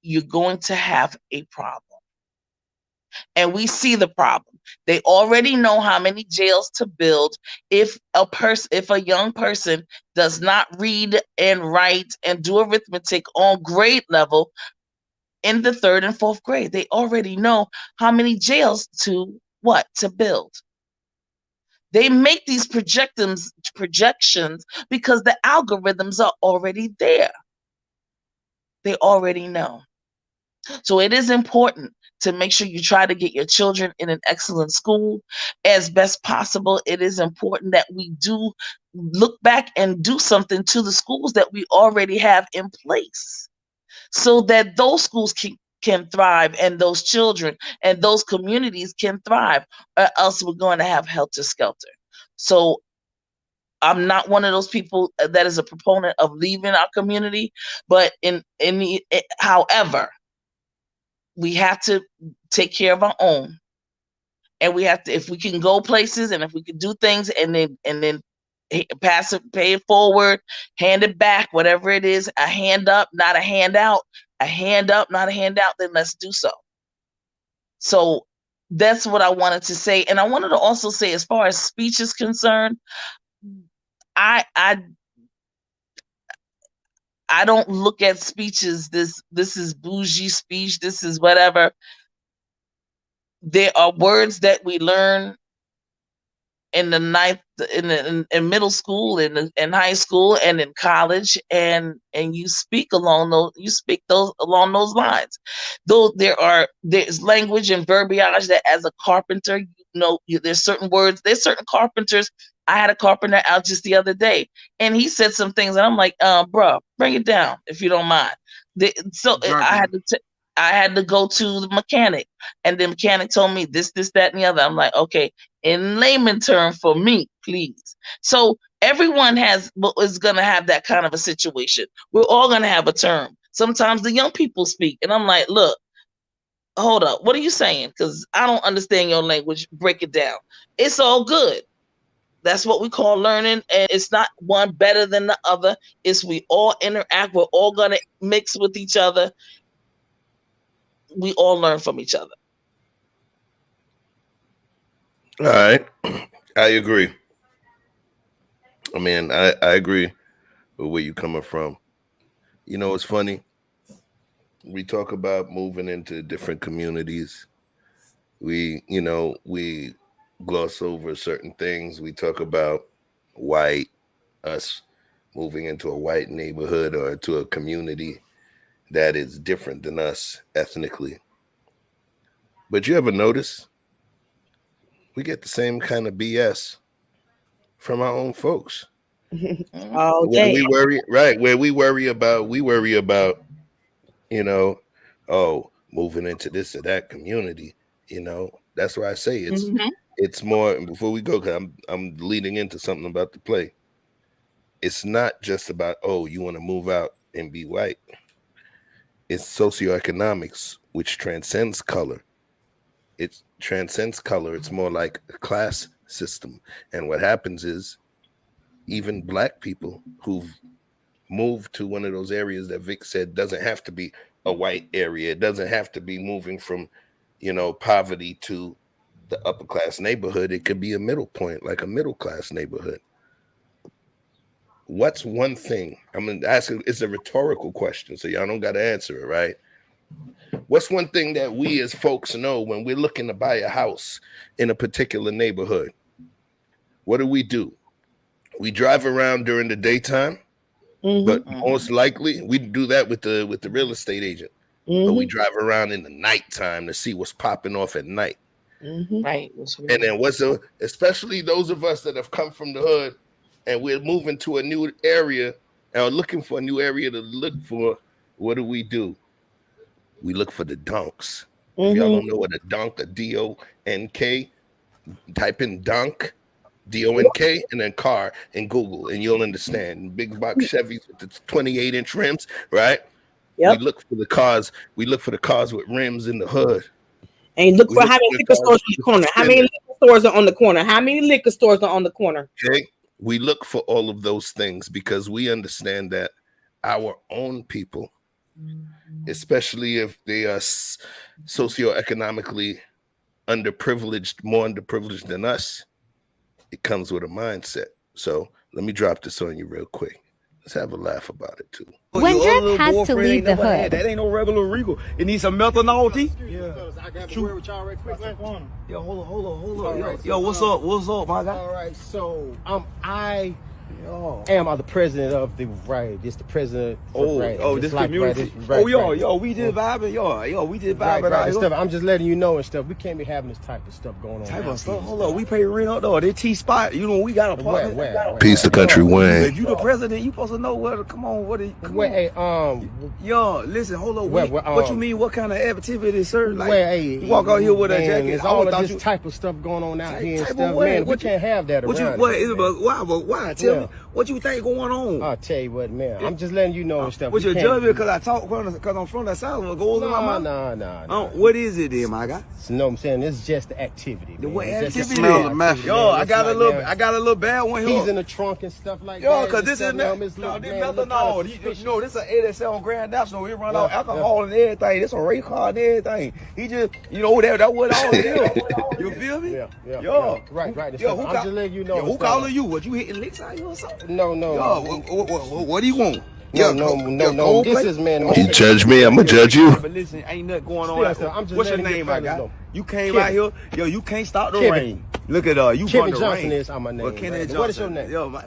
you're going to have a problem. And we see the problem. They already know how many jails to build if a young person does not read and write and do arithmetic on grade level in the 3rd and 4th grade. They already know how many jails to build. They make these projections because the algorithms are already there. They already know. So it is important to make sure you try to get your children in an excellent school as best possible. It is important that we do look back and do something to the schools that we already have in place, so that those schools can thrive, and those children and those communities can thrive, or else we're going to have helter-skelter. So I'm not one of those people that is a proponent of leaving our community, but however, we have to take care of our own. And we have to, if we can go places and if we can do things and then pass it, pay it forward, hand it back, whatever it is, a hand up, not a handout, a hand up, not a handout, then let's do so. So that's what I wanted to say. And I wanted to also say, as far as speech is concerned, I don't look at speeches, this is bougie speech, this is whatever. There are words that we learn in the ninth, in middle school, in high school, and in college, and you speak along those lines. Though there's language and verbiage that, as a carpenter, there's certain words. There's certain carpenters. I had a carpenter out just the other day, and he said some things, and I'm like, bruh, bring it down if you don't mind. I had to go to the mechanic, and the mechanic told me this, that, and the other. I'm like, okay, in layman term for me, please. So everyone is going to have that kind of a situation. We're all going to have a term. Sometimes the young people speak, and I'm like, look, hold up. What are you saying? Because I don't understand your language. Break it down. It's all good. That's what we call learning, and it's not one better than the other. It's we all interact. We're all going to mix with each other. We all learn from each other. All right. I agree. I mean, I agree with where you're coming from. You know, it's funny. We talk about moving into different communities. We gloss over certain things. We talk about us moving into a white neighborhood or to a community that is different than us ethnically. But you ever notice we get the same kind of BS from our own folks? All day. We worry about, moving into this or that community. That's why I say it's more. And before we go, because I'm leading into something about the play. It's not just about, you want to move out and be white. It's socioeconomics, which transcends color. It transcends color. It's more like a class system. And what happens is even Black people who've moved to one of those areas that Vic said doesn't have to be a white area. It doesn't have to be moving from, poverty to the upper class neighborhood. It could be a middle point, like a middle class neighborhood. What's one thing? I'm going to ask you, it's a rhetorical question, so y'all don't got to answer it, right? What's one thing that we as folks know when we're looking to buy a house in a particular neighborhood? What do? We drive around during the daytime, but most likely we do that with the real estate agent. But we drive around in the nighttime to see what's popping off at night. Right. And then especially those of us that have come from the hood and we're moving to a new area and are looking for a new area to look for, what do? We look for the donks. If y'all don't know what a donk, a D-O-N-K, type in donk, D-O-N-K, and then car in Google, and you'll understand. Big box Chevys with the 28-inch rims, right? Yep. We look for the cars. We look for the cars with rims in the hood. And look for how many liquor stores on the corner. How many liquor stores are on the corner? How many liquor stores are on the corner? Okay. We look for all of those things because we understand that our own people, especially if they are socioeconomically more underprivileged than us, it comes with a mindset. So let me drop this on you real quick. Let's have a laugh about it too. When Drip had to leave the hood. That ain't no regular Regal. It needs some methanol tea. Yeah. I got to word with y'all right quick. Yo, hold on. Yo, what's up, my guy? All right, so I am the president of the This the president. This community. We just vibing. We just vibing. Right. Stuff. I'm just letting you know and stuff. We can't be having this type of stuff going on. Type of stuff. Hold on, we pay rent out though. This T spot. We got a apartment. Where? Peace to country Wayne. If you the president, you supposed to know where to come on. Listen, hold on. What you mean? What kind of activity, sir? Like, you walk out here with a jacket. There's all of this type of stuff going on out here and stuff. Man, we can't have that around. Why? Tell feel me? What you think going on? I'll tell you what, man. I'm just letting you know and stuff. What's You your can't- judgment? Because I talk, because I'm from that South. What goes in my mouth? No. What is it then, my guy? No, I'm saying it's just the activity. The what It's just activity? smell of meth. Yo, I got a little bad one here. He's in the trunk and stuff like Yo, that. because this is methanol. You know, this is an 87 Grand National. We run out alcohol and everything. This a race car and everything. He just, you know, that what all it is. You feel me? Yo. Right. Yo, I'm just letting you know. Who calling you? What, you hitting licks out here or something? No. Yo, what do you want? No. This is, man. You judge me, I'm gonna judge you. But listen, ain't nothing going on. What's your name, my guy? You came out here. Yo, you can't stop the rain. Look at you Kevin run the Johnson rain. is my name. Well, Kenneth Johnson. What is your name? Yo,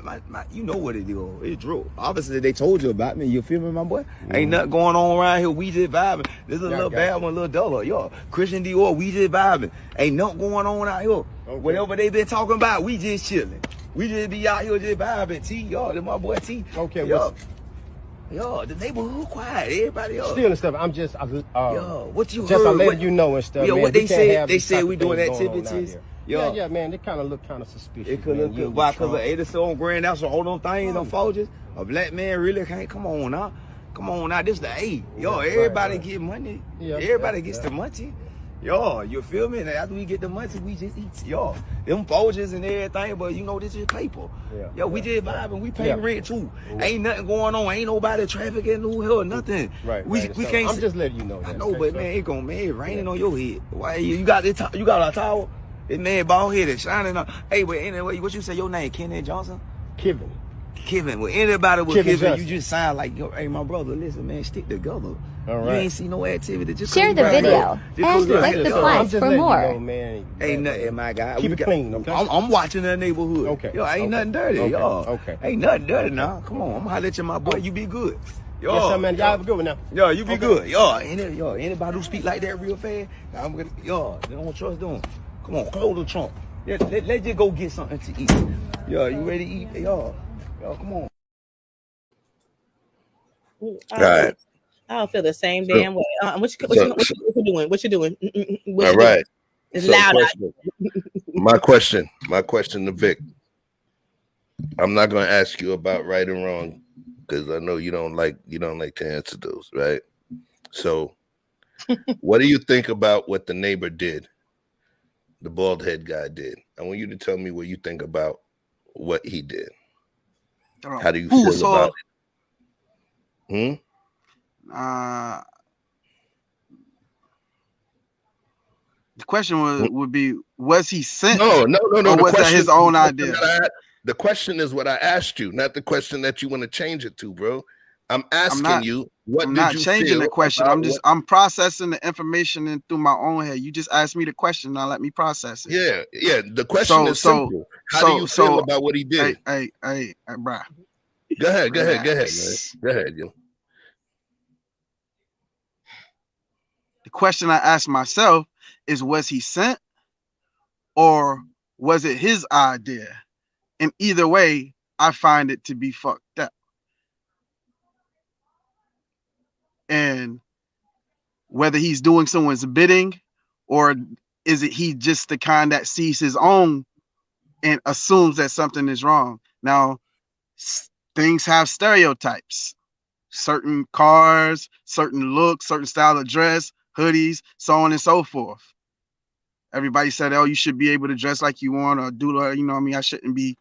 you know what it is. It's Drew. Obviously, they told you about me. You feel me, my boy? Ain't nothing going on around here. We just vibing. This is a little bad one, a little duller. Yo, Christian Dior, we just vibing. Ain't nothing going on out here. Okay. Whatever they been talking about, we just chilling. We just be out here just vibing. T, yo, that's my boy T. Okay, yo, the neighborhood quiet. Everybody else. Still and stuff. I'm just, yo, what you just heard? letting you know and stuff. Yo, man. what they We can't said? have They these said type we of doing things going on out activities. here. Yo. Yeah, man. They kind of look kind of suspicious. It could look good. Why? Because of 87 Grand National, all them things, them forges. A black man really can't. Come on now. This the A. Yo, everybody get money. Everybody gets the money. Yo, you feel me? And after we get the money, we just eat. Yo, them forges and everything, but you know, this is paper. Yo, we just vibing. We pay rent too. Ain't nothing going on. Ain't nobody trafficking no hell, nothing. We can't. I'm just letting you know. I know, but man, it raining on your head. Why you got this? You got a towel? This man bald headed, shining on. Hey, but anyway, what you say your name? Kenneth Johnson? Kevin. Well, anybody with Kevin, Johnson. you just sound like, yo, hey, my brother, listen, man, stick together. All right. You ain't see no activity. Just Share the video and click the flags for more. Ain't nothing, my guy. Keep it clean, okay? I'm watching that neighborhood. Okay. Yo, ain't nothing dirty, yo. Okay. Ain't nothing dirty now. Come on, I'm hollering at you, my boy. You be good. Yo, Yes, sir, man. Y'all have a good one now. Yo, you be good. Yo, anybody who speak like that real fast, I'm gonna, they don't trust them. Come on, close the trunk. Let's just go get something to eat. Yo, you ready to eat? Yo, come on. All right. I don't feel the same damn way. What you doing? What you doing? All right. It's loud out here. My question to Vic. I'm not going to ask you about right and wrong because I know you don't like to answer those, right? So, what do you think about what the neighbor did? The bald head guy did. I want you to tell me what you think about what he did. How do you feel about it? The question would be, was he sent? No. Or was that his own idea? The question is what I asked you, not the question that you want to change it to, bro. I'm asking you, what I'm did not you changing feel the question. I'm processing the information in through my own head. You just asked me the question. Now let me process it. Yeah. The question is simple. How do you feel about what he did? Hey, bruh. Go ahead, man. Go ahead, yo. The question I asked myself is, was he sent or was it his idea? And either way, I find it to be fucked up. And whether he's doing someone's bidding or is it he just the kind that sees his own and assumes that something is wrong. Now, things have stereotypes. Certain cars, certain looks, certain style of dress, hoodies, so on and so forth. Everybody said, oh, you should be able to dress like you want or do, you know what I mean? I shouldn't be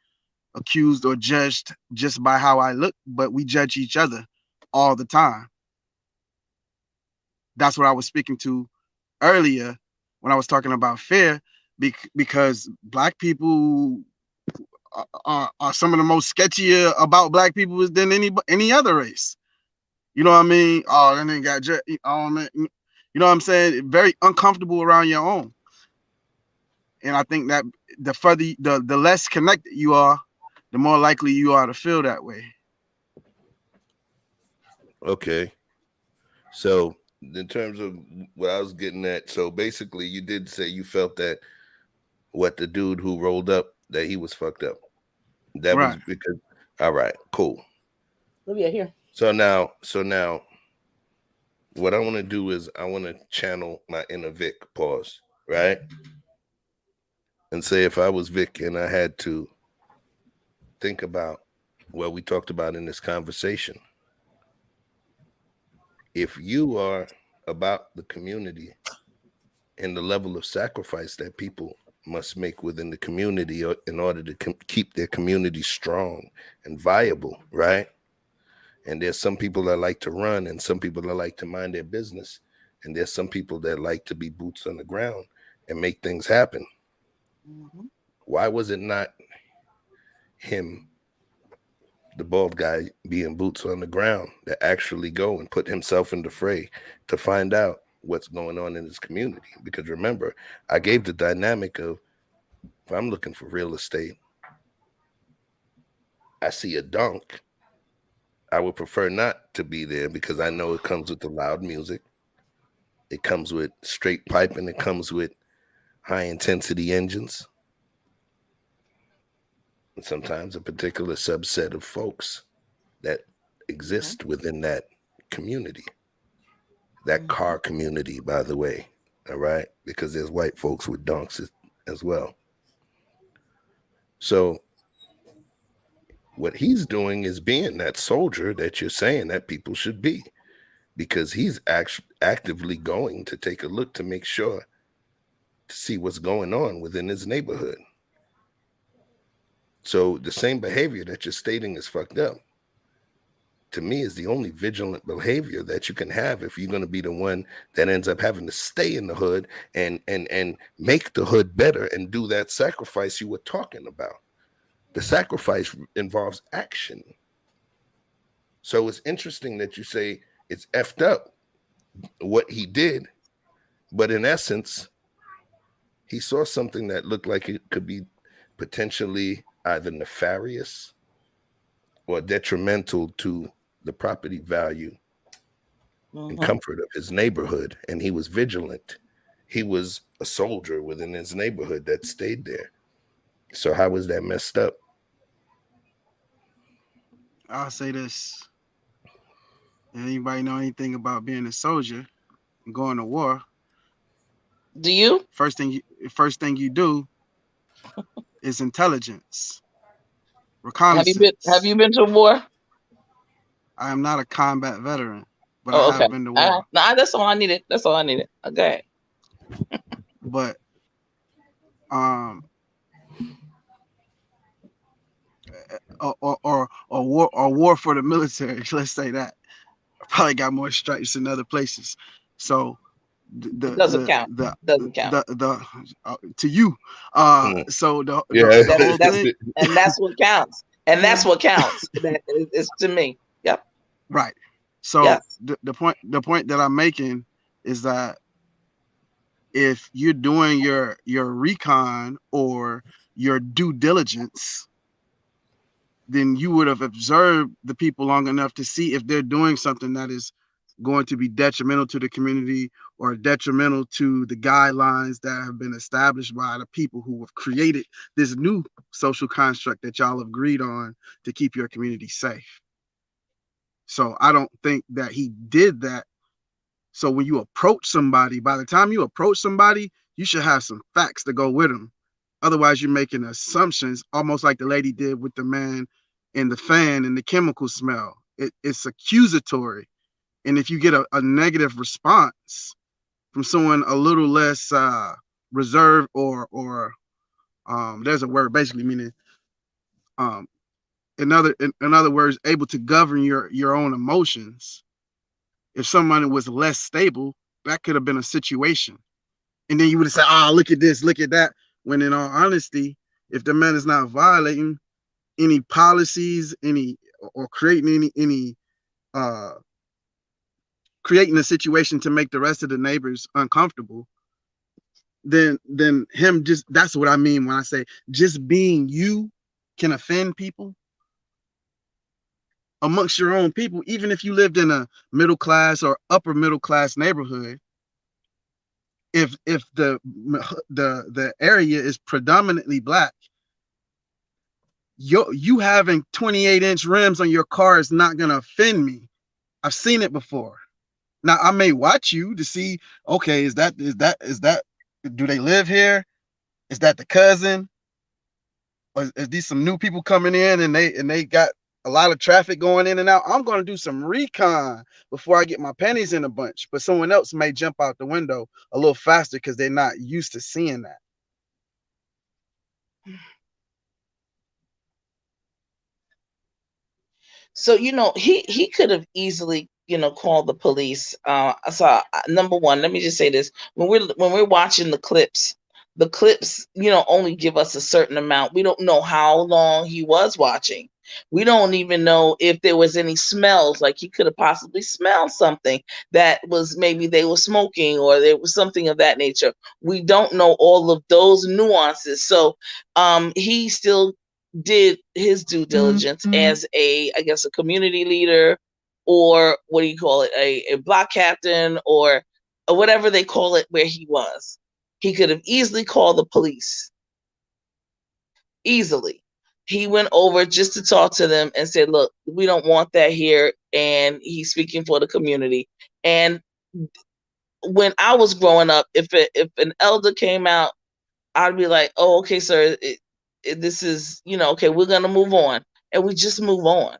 accused or judged just by how I look, but we judge each other all the time. That's what I was speaking to earlier when I was talking about fear, because Black people are some of the most sketchier about Black people than any other race. You know what I mean? Oh, that nigga got oh man, you know what I'm saying? Very uncomfortable around your own. And I think that the further, the less connected you are, the more likely you are to feel that way. Okay. So in terms of what I was getting at, so basically you did say you felt that what the dude who rolled up, that he was fucked up. That was because, all right, cool. Olivia here. So now what I want to do is I want to channel my inner Vic, pause, right? And say if I was Vic and I had to think about Well, we talked about in this conversation. If you are about the community and the level of sacrifice that people must make within the community in order to keep their community strong and viable, right? And there's some people that like to run and some people that like to mind their business. And there's some people that like to be boots on the ground and make things happen. Why was it not him, the bald guy, being boots on the ground, that actually go and put himself in the fray to find out what's going on in his community? Because remember, I gave the dynamic of, if I'm looking for real estate, I see a dunk, I would prefer not to be there because I know it comes with the loud music. It comes with straight pipe and it comes with high intensity engines. And sometimes a particular subset of folks that exist within that community, that car community, by the way. All right. Because there's white folks with dunks as well. So what he's doing is being that soldier that you're saying that people should be, because he's actively going to take a look to make sure to see what's going on within his neighborhood. So the same behavior that you're stating is fucked up, to me, is the only vigilant behavior that you can have if you're going to be the one that ends up having to stay in the hood and make the hood better and do that sacrifice you were talking about. The sacrifice involves action. So it's interesting that you say it's effed up what he did, but in essence, he saw something that looked like it could be potentially either nefarious or detrimental to the property value and comfort of his neighborhood. And he was vigilant. He was a soldier within his neighborhood that stayed there. So how was that messed up? I'll say this. Anybody know anything about being a soldier and going to war? Do you? First thing you do is intelligence. Reconnaissance. Have you been to war? I am not a combat veteran, but I have been to war. Nah, that's all I needed. That's all I needed. Okay. But or war for the military. Let's say that. I probably got more stripes in other places. So doesn't count. To you. So and that's what counts. And that's what counts. That is to me. Yep. Right. So the point that I'm making is that if you're doing your recon or your due diligence, then you would have observed the people long enough to see if they're doing something that is going to be detrimental to the community or detrimental to the guidelines that have been established by the people who have created this new social construct that y'all have agreed on to keep your community safe. So I don't think that he did that. So when you approach somebody, by the time you approach somebody, you should have some facts to go with them. Otherwise, you're making assumptions, almost like the lady did with the man in the fan and the chemical smell. It's accusatory. And if you get a negative response from someone a little less reserved or there's a word basically meaning in other words, able to govern your own emotions. If someone was less stable, that could have been a situation. And then you would have said, oh, look at this, look at that. When in all honesty, if the man is not violating any policies, or creating creating a situation to make the rest of the neighbors uncomfortable, then him that's what I mean when I say just being you can offend people amongst your own people. Even if you lived in a middle class or upper middle class neighborhood, if the area is predominantly black, you having 28-inch rims on your car is not gonna offend me. I've seen it before. Now I may watch you to see, okay, is that do they live here? Is that the cousin? Or is these some new people coming in and they got a lot of traffic going in and out, I'm going to do some recon before I get my pennies in a bunch. But someone else may jump out the window a little faster because they're not used to seeing that. So, you know, he could have easily, you know, called the police. So number one, let me just say this. When we're watching the clips, you know, only give us a certain amount. We don't know how long he was watching. We don't even know if there was any smells, like he could have possibly smelled something that was maybe they were smoking or there was something of that nature. We don't know all of those nuances. So he still did his due diligence as I guess a community leader, or what do you call it, a block captain, or whatever they call it where he was. He could have easily called the police. Easily. He went over just to talk to them and said, look, we don't want that here. And he's speaking for the community. And when I was growing up, if an elder came out, I'd be like, oh, okay, sir, this is, you know, okay, we're going to move on. And we just move on.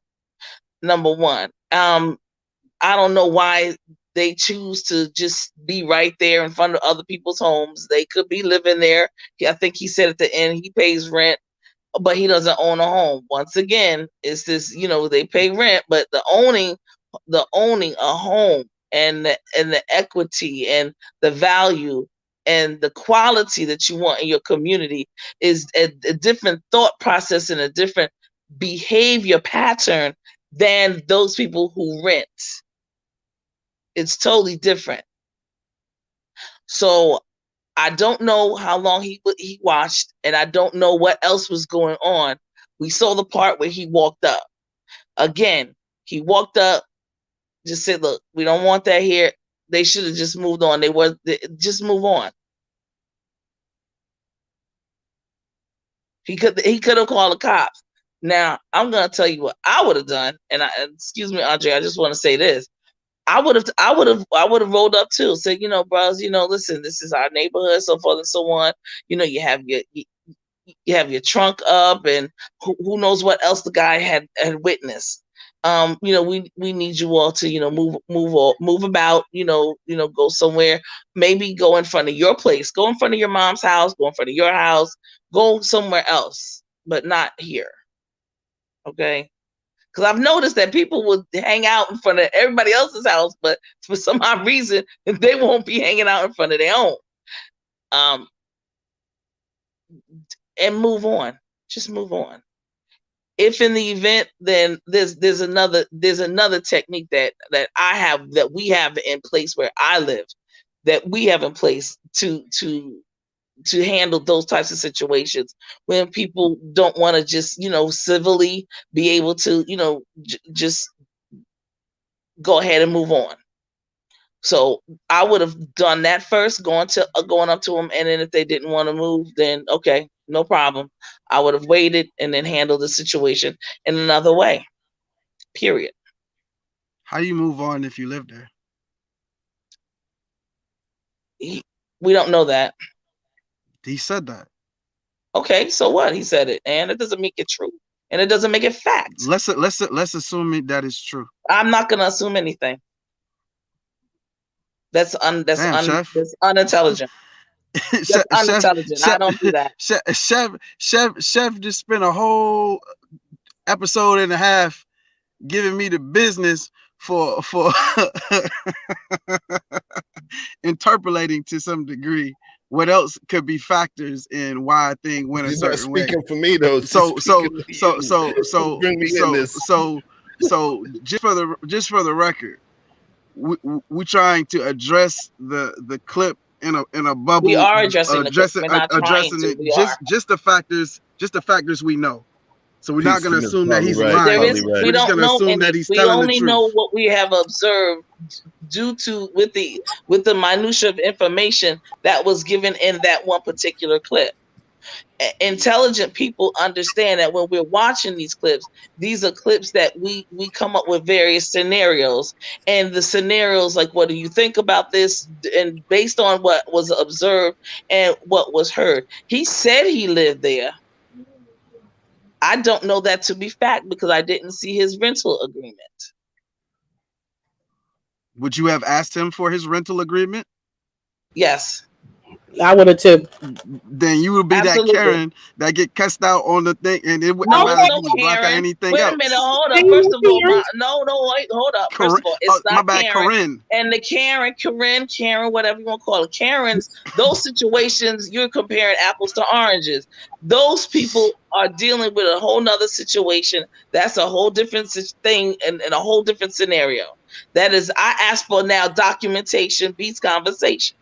Number one. I don't know why they choose to just be right there in front of other people's homes. They could be living there. I think he said at the end, he pays rent, but he doesn't own a home. Once again, it's this, you know, they pay rent, but the owning a home and the equity and the value and the quality that you want in your community is a different thought process and a different behavior pattern than those people who rent. It's totally different. So I don't know how long he watched, and I don't know what else was going on. We saw the part where he walked up. Again, he walked up, just said, look, we don't want that here. They should have just moved on. Just move on. He could have called the cops. Now, I'm going to tell you what I would have done. And excuse me, Andre, I just want to say this. I would have rolled up too. Said, you know, bros, you know, listen, this is our neighborhood, so forth and so on. You know, you have your trunk up, and who knows what else the guy had witnessed. You know, we need you all to, you know, move about. You know, go somewhere. Maybe go in front of your place. Go in front of your mom's house. Go in front of your house. Go somewhere else, but not here. Okay. Because I've noticed that people will hang out in front of everybody else's house, but for some odd reason, they won't be hanging out in front of their own. And move on. Just move on. If in the event, then there's another technique that we have in place where I live, that we have in place to handle those types of situations when people don't want to just, you know, civilly be able to, you know, just go ahead and move on. So I would have done that first, going up to them, and then if they didn't want to move, then okay, no problem. I would have waited and then handled the situation in another way. Period. How do you move on if you live there? We don't know that. He said that. Okay, so what? He said it, and it doesn't make it true, and it doesn't make it fact. Let's assume that is true. I'm not going to assume anything. That's unintelligent. That's unintelligent. I don't do that. Chef just spent a whole episode and a half giving me the business for interpolating to some degree what else could be factors in why a thing went a certain way. Speaking for me though. So just for the record, we trying to address the clip in a bubble. We are addressing the clip. We're not addressing trying to. it. Just the factors we know. So we're not going to assume that he's lying. We don't know anything. We only know what we have observed due to with the minutia of information that was given in that one particular clip. Intelligent people understand that when we're watching these clips, these are clips that we come up with various scenarios, and the scenarios, like, what do you think about this? And based on what was observed and what was heard, he said he lived there. I don't know that to be fact because I didn't see his rental agreement. Would you have asked him for his rental agreement? Yes. I would have too. Then you would be Absolutely. that Karen that get cussed out on the thing, and it wouldn't No, matter if no you was black or Karen. anything Wait else. a minute, hold up. First of all, wait, hold up. First of all, it's my not bad, Karen. And the Karen, whatever you want to call it, Karens, those situations, you're comparing apples to oranges. Those people are dealing with a whole nother situation. That's a whole different thing and a whole different scenario. That is, I asked for now documentation beats conversation.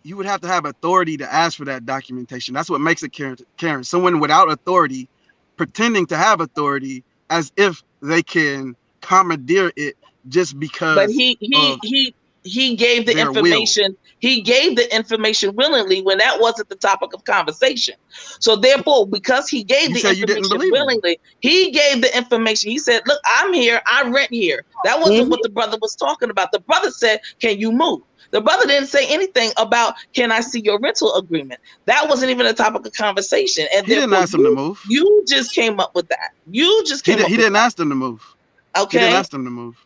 You would have to have authority to ask for that documentation. That's what makes it Karen. Someone without authority, pretending to have authority as if they can commandeer it just because. But he gave the information. Will. He gave the information willingly when that wasn't the topic of conversation. So therefore, because he gave the information willingly, he gave the information. He said, "Look, I'm here. I rent here." That wasn't what the brother was talking about. The brother said, "Can you move?" The brother didn't say anything about, "Can I see your rental agreement?" That wasn't even a topic of conversation. And he didn't ask him to move. You just came up with that. You just came up with that. He didn't ask them to move. Okay. He didn't ask them to move.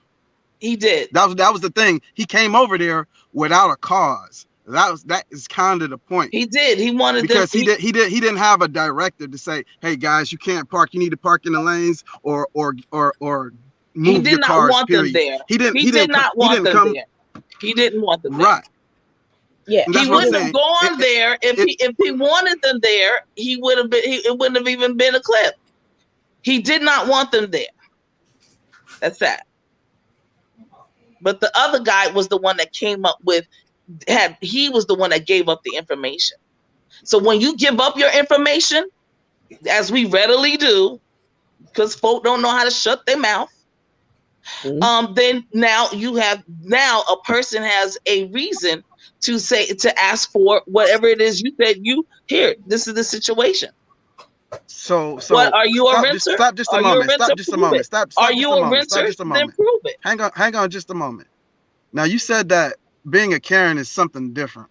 He did. That was the thing. He came over there without a cause. That is kind of the point. He did. He wanted because he didn't have a directive to say, "Hey guys, you can't park. You need to park in the lanes or move he did your not cars." Want period. them there. He did not want them there. He didn't want them there. Right. Yeah. He wouldn't have gone there if he wanted them there. He would have been. It wouldn't have even been a clip. He did not want them there. That's that. But the other guy was the one that came up with. He was the one that gave up the information. So when you give up your information, as we readily do, because folk don't know how to shut their mouth. Then now a person has a reason to ask for whatever it is you said. This is the situation. So what are you a renter? Stop just a moment. Stop just a moment. Stop. Are you a renter? Stop just a moment. Then prove it. Hang on just a moment. Now you said that being a Karen is something different,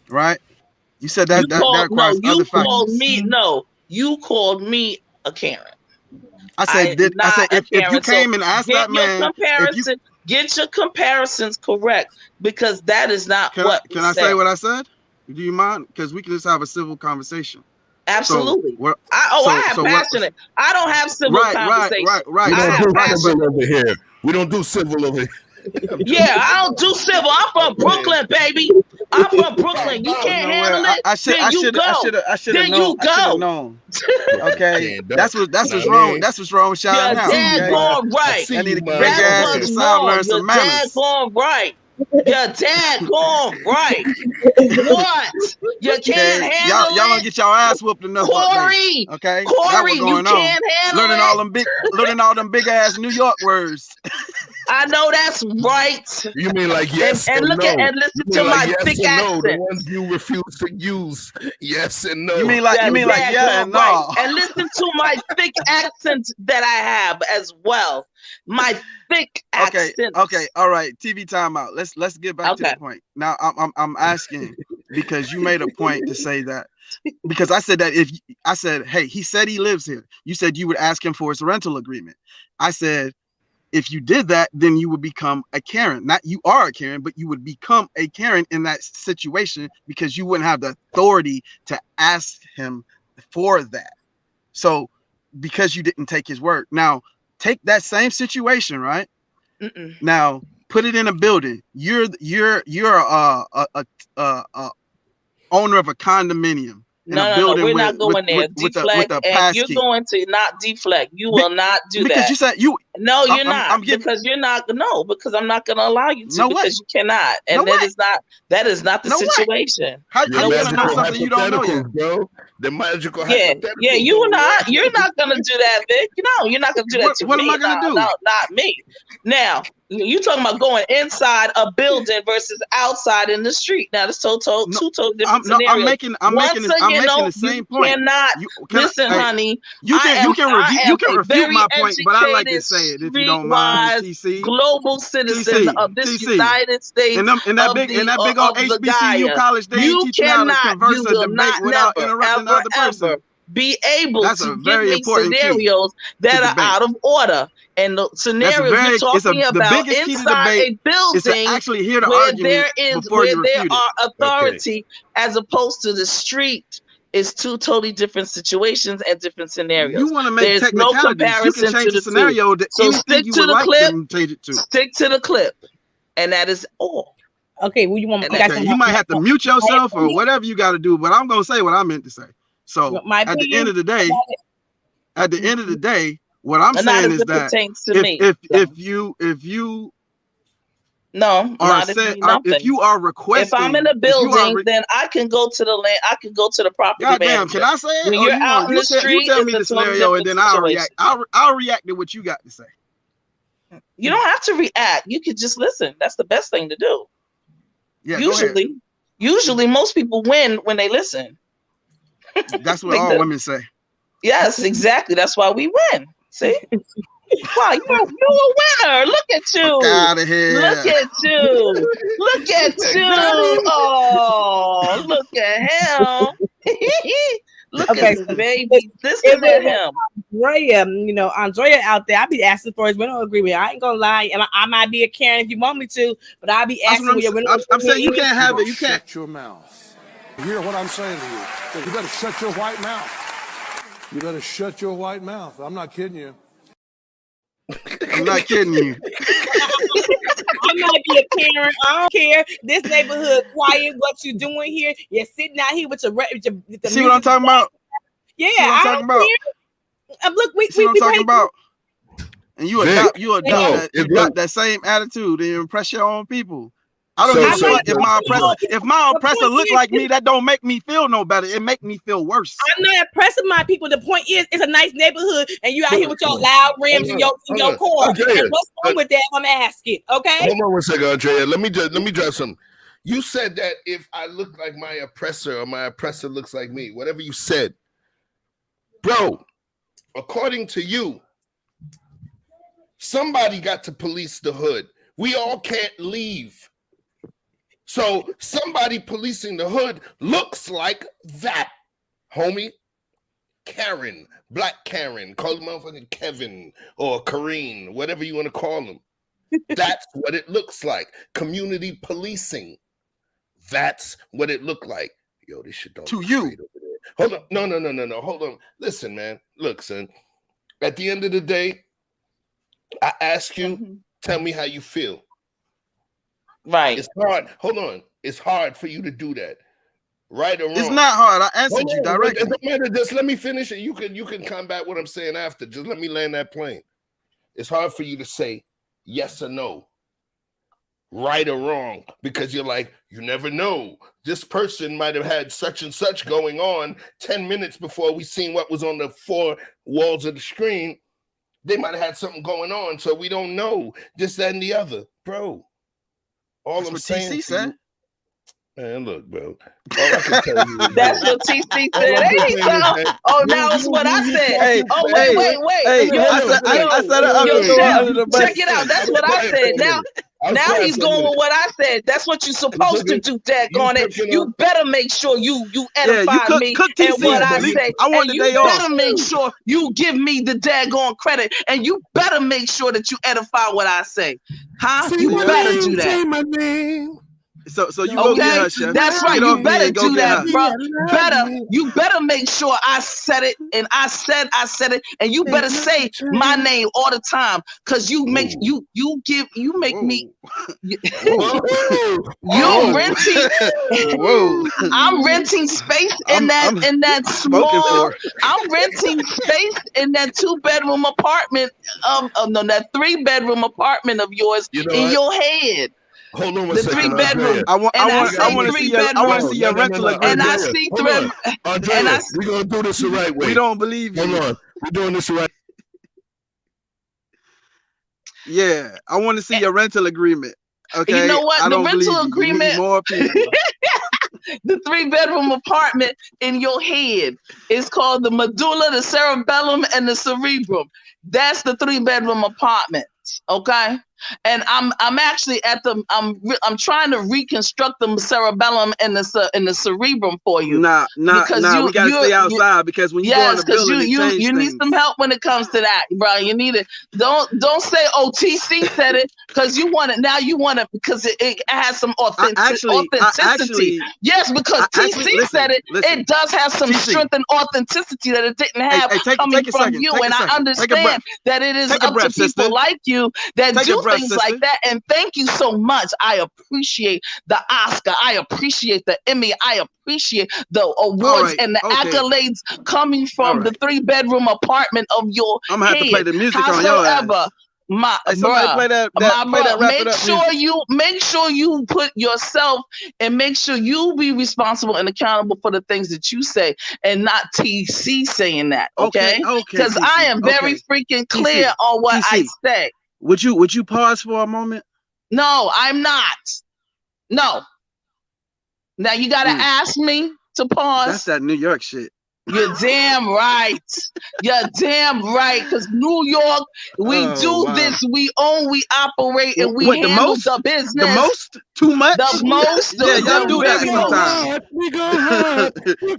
right? You said that requires other factors. You called me a Karen. I said if you came and asked that man, get your comparisons correct, because that is not what. Can I say what I said? Do you mind? Because we can just have a civil conversation. Absolutely. I have passionate. I don't have civil conversation. Right. We don't do civil over here. Yeah, I don't do civil. I'm from Brooklyn, baby. I'm from Brooklyn. You can't handle it. I should have known. Okay, that's what's wrong. That's what's wrong with Sean now. You're going right. I need to get big ass to the side, learn some manners. You're going right. Your dad going right. What? You can't handle it. Y'all gonna get your ass whooped enough. Corey. Okay. Corey, you can't handle it. Learning all them big ass New York words. I know that's right. You mean like yes and look no? And listen to my yes thick accent. The ones you refuse to use. Yes and no. You mean like yeah and no? Right. And listen to my thick accent that I have as well. My thick accent. Okay. All right. TV timeout. Let's get back to the point. Now I'm asking because you made a point to say that. Because I said that hey, he said he lives here. You said you would ask him for his rental agreement. I said, if you did that, then you would become a Karen. Not you are a Karen, but you would become a Karen in that situation because you wouldn't have the authority to ask him for that. So because you didn't take his word. Now, take that same situation, right? Now, put it in a building. You're a owner of a condominium. No, we're not going there. Deflect, and you're going to not deflect. You will not do that. Because you said you. No, you're not. Because you're not. No, because I'm not going to allow you to. Because you cannot, and that is not the situation. How you gonna know something you don't know yet, bro? The magical. Yeah, you're not going to do that, Vic. No, you're not going to do that to me. What am I going to do? No, not me. Now, you talking about going inside a building versus outside in the street. Now, that's two totally different scenarios. I'm making the same point. Listen, honey. You can refute my point, but I like to say it if you don't mind. TC, global citizen of this United States. In that big old HBCU college, they teach you how to converse and debate without interrupting the other person. be able That's to a give very me important key scenarios that to are debate. out of order. And the scenarios you're talking the about biggest key to inside debate a is to building actually hear the where argument before you there refute it. are authority as opposed to the street is two totally different situations and different scenarios. You want to make There's no technicalities. You can comparison change to the the scenario two. to So anything stick you to would the like clip. them to change it to. Stick to the clip. And that is all. Okay, well, you might have to mute yourself or whatever you got to do, but I'm gonna say what I meant to say. So at the end of the day, what I'm saying is that if you are requesting, if I'm in a building, then I can go to the land. I can go to the property manager. Can I say it? When you're out in the street, you tell me the it's a totally scenario and different then I'll situation. react. I'll react to what you got to say. You don't have to react. You can just listen. That's the best thing to do. Yeah, usually most people win when they listen. That's what all women say. Yes, exactly. That's why we win. See? Wow, you're a winner. Look at you. Fuck out of here. Look at you. Look at you. Oh, look at him. Look at this baby. Listen at him. Andrea out there, I be asking for his rental agreement. I ain't gonna lie. I might be a Karen if you want me to, but I'll be asking for your rental agreement. I'm saying you can't have it. You can't. Shut your mouth. You hear what I'm saying to you? You better shut your white mouth. You better shut your white mouth. I'm not kidding you. I'm not kidding you. I might be a Karen. I don't care. This neighborhood quiet. What you doing here? You're sitting out here with your see what I'm talking about? Yeah, I don't care. Look, we see what I'm talking about. And you adopt that same attitude and impress your own people. I don't give a fuck if my oppressor look like me. That don't make me feel no better. It make me feel worse. I'm not oppressing my people. The point is, it's a nice neighborhood, and you out here with your loud rims and your core. And what's wrong with that? I'm asking. Okay. Hold on one second, Andrea. Let me drop something. You said that if I look like my oppressor or my oppressor looks like me, whatever you said, bro. According to you, somebody got to police the hood. We all can't leave. So somebody policing the hood looks like that, homie. Karen, Black Karen, call him motherfucking Kevin or Kareen, whatever you want to call him. That's what it looks like. Community policing. That's what it looked like. Yo, this shit don't. To you. Hold on. No. Hold on. Listen, man. Look, son. At the end of the day, I ask you, tell me how you feel. Right. It's hard. Hold on. It's hard for you to do that. Right or wrong? It's not hard. I answered you directly. It don't matter. Just let me finish it. You can combat what I'm saying after. Just let me land that plane. It's hard for you to say yes or no, right or wrong, because you're like, you never know. This person might have had such and such going on 10 minutes before we seen what was on the four walls of the screen. They might have had something going on, so we don't know. This, that, and the other. Bro, all That's I'm what saying TC said. Man, look, bro. All I can tell you is that's what TC said. Hey, so, now it's what I said. Hey, wait. Hey, I said check it out. That's what I said. Now he's going with what I said. That's what you're supposed to do, daggone it. You better make sure you edify me and what I say. I want and you better make sure you give me the daggone credit. And you better make sure that you edify what I say. Huh? You better do that. Say my name. So you go get her, Chef. That's right. You better do that, bro. You better make sure I said it, and I said it, and you better say my name all the time, cause you make me. You're renting. Whoa. I'm renting space in that small. I'm renting space in that 2-bedroom apartment that 3-bedroom apartment of yours in your head. Hold on one second. The 3-bedroom. I want to see your rental agreement. And I see Andrea, we're gonna do this the right way. We don't believe you. Hold on, we're doing this the right. Yeah, I want to see your rental agreement. Okay, you know what? The rental agreement. More people. The 3-bedroom apartment in your head is called the medulla, the cerebellum, and the cerebrum. That's the 3-bedroom apartment. Okay. And I'm actually at the I'm trying to reconstruct the cerebellum and the cerebrum for you. Nah. We gotta stay outside because when you go in the building, you need some help when it comes to that, bro. You need it. Don't say TC said it because you want it now. You want it because it has some authenticity. Yes, because TC said it. It does have some strength and authenticity that it didn't have coming from you. And I understand that it is up to people like you that do things like that. And thank you so much. I appreciate the Oscar. I appreciate the Emmy. I appreciate the awards and the accolades coming from the 3-bedroom apartment of your I'm gonna have to play the music on your ass. Make sure you put yourself and make sure you be responsible and accountable for the things that you say and not TC saying that. Okay. Because I am very freaking clear on what I say. Would you pause for a moment? No, I'm not. No. Now you gotta ask me to pause. That's that New York shit. You're damn right. You're damn right. Because New York, we this. We own, we operate, and we handle the business. The most? Too much? The most? Yeah, y'all do that sometimes.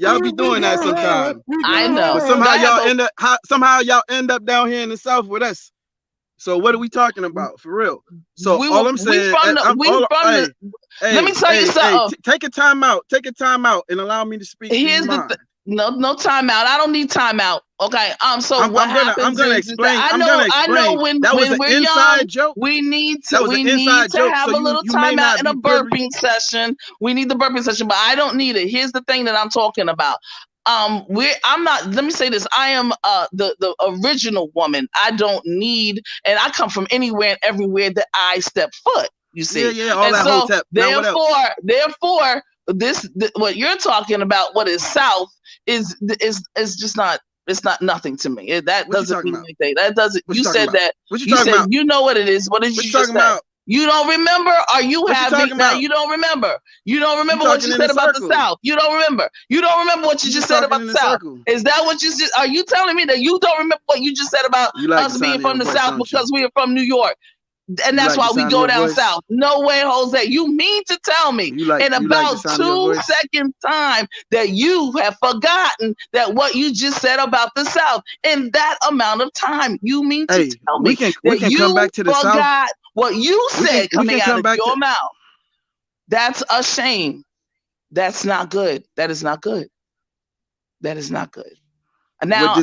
Y'all be doing that sometimes. I know. But somehow y'all end up down here in the South with us. So what are we talking about for real? So all I'm saying, let me tell you something. Take a time out. Take a time out and allow me to speak. Here's the no time out. I don't need time out. Okay. So I'm gonna explain. I know when we're young, joke. We need to have a little time out in a burping session. We need the burping session, but I don't need it. Here's the thing that I'm talking about. I'm not, let me say this. I am the original woman. I don't need, and I come from anywhere and everywhere that I step foot. You see? Yeah, all that whole tap. Therefore, what you're talking about, what is South, is just not. It's not nothing to me. That doesn't mean anything. That doesn't. You said that. You said you know what it is. What did you just say? You don't remember? Are you having now? You don't remember. You don't remember what you said about the South. You don't remember. You don't remember what you just said about the South. Is that what you just? Are you telling me that you don't remember what you just said about us being from the South because we are from New York? And that's why we go down south. No way, Jose. You mean to tell me in about 2 seconds time that you have forgotten that what you just said about the South in that amount of time? You mean to tell me we can come back to the South? What you said coming out of your mouth? That's a shame. That's not good. That is not good. That is not good. Now,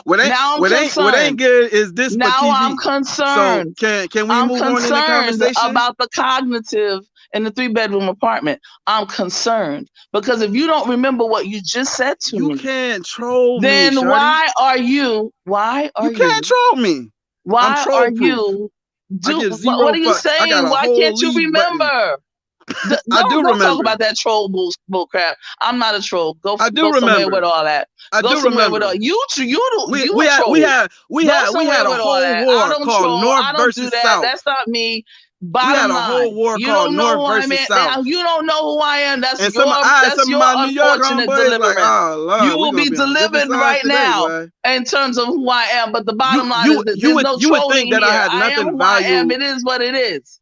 what ain't good is this. Now I'm concerned. So can we move on in the conversation about the cognitive in the 3-bedroom apartment? I'm concerned because if you don't remember what you just said to me, you can't troll me. Then shorty. why are you? You can't troll me. Why are you? What are you saying? Why can't you remember? Don't talk about that troll bull crap. I'm not a troll. Go somewhere with all that. Go somewhere with all you. We had a whole war called North versus South. That's not me. Bottom line, a whole war called North versus South. You don't know who I am. That's your unfortunate deliverance. You will be delivered right now in terms of who I am. But the bottom line is there's no trolling here. I am who I am. It is what it is.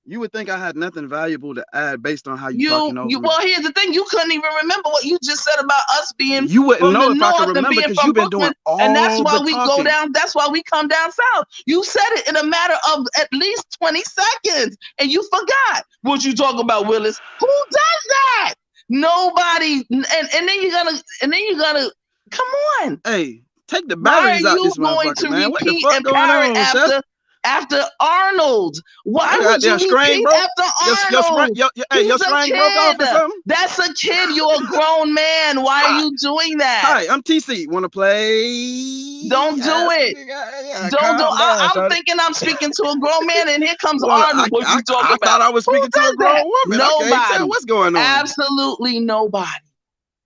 You would think I had nothing valuable to add based on how you talking over me. Well, here's the thing. You couldn't even remember what you just said about us being You wouldn't know if I could remember because you've been doing all and that's why we talking. go down. That's why we come down south. You said it in a matter of at least 20 seconds and you forgot what you talking about, Willis. Who does that? Nobody. And then you're gonna come on. Hey, take the batteries out this motherfucker, man. What the fuck going on, after Arnold? Why would you repeat after Arnold? Your string broke off or something? That's a kid. You're a grown man. Why are you doing that? Hi, I'm TC. Want to play? Don't do it. Don't do it. I'm thinking I'm speaking to a grown man, and here comes Arnold. What you talking about? I thought I was speaking to a grown woman. Nobody. What's going on? Absolutely nobody.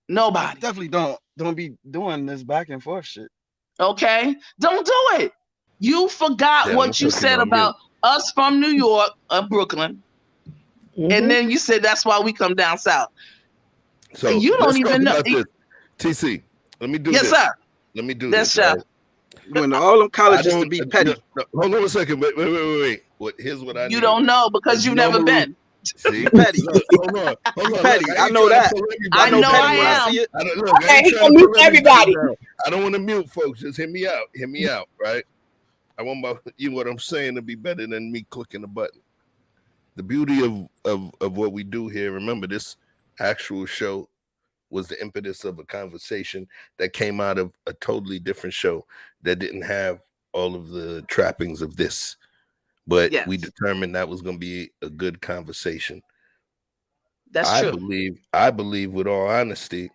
Nobody. Definitely don't be doing this back and forth shit. Okay? Don't do it. You forgot what you said about us from New York, Brooklyn. And then you said that's why we come down south. So you don't even know. TC, let me do this. Yes, sir. Let me do this. Right? You went to all them colleges to be petty. No, hold on a second. Wait. Here's what I need. You don't know because you've never been. See, petty. Look, hold on. Petty. Look, I know that. I know I am. I don't, look, I ain't He's trying gonna to mute pull everybody. down. I don't want to mute folks. Just hear me out. Right? I want what I'm saying to be better than me clicking a button. The beauty of what we do here. Remember, this actual show was the impetus of a conversation that came out of a totally different show that didn't have all of the trappings of this. But we determined that was going to be a good conversation. That's true. I believe with all honesty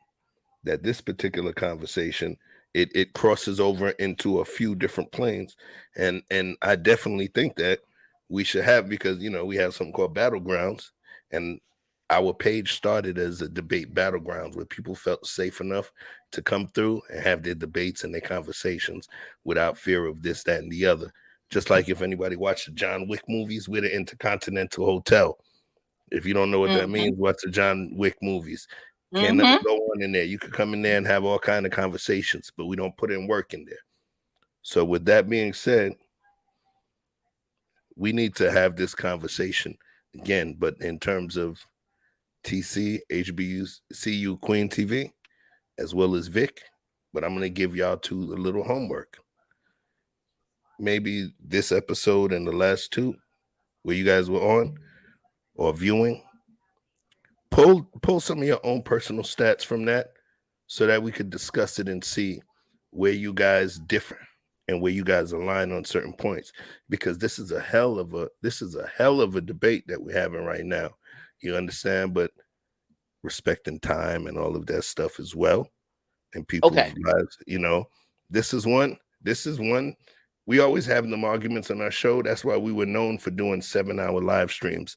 that this particular conversation, it crosses over into a few different planes. And I definitely think that we should have, because, we have something called Battlegrounds, and our page started as a debate battlegrounds where people felt safe enough to come through and have their debates and their conversations without fear of this, that, and the other. Just like if anybody watched the John Wick movies, we're the Intercontinental Hotel. If you don't know what that means, watch the John Wick movies. Can't nothing go on in there. You could come in there and have all kind of conversations, but we don't put in work in there. So with that being said, we need to have this conversation again, but in terms of TC, HBCU, Queen TV, as well as Vic. But I'm going to give y'all two a little homework. Maybe this episode and the last two where you guys were on or viewing, pull some of your own personal stats from that so that we could discuss it and see where you guys differ and where you guys align on certain points, because this is a hell of a debate that we're having right now. You understand? But respecting time and all of that stuff as well, and people's lives. This is one. We always have them arguments on our show. That's why we were known for doing 7-hour live streams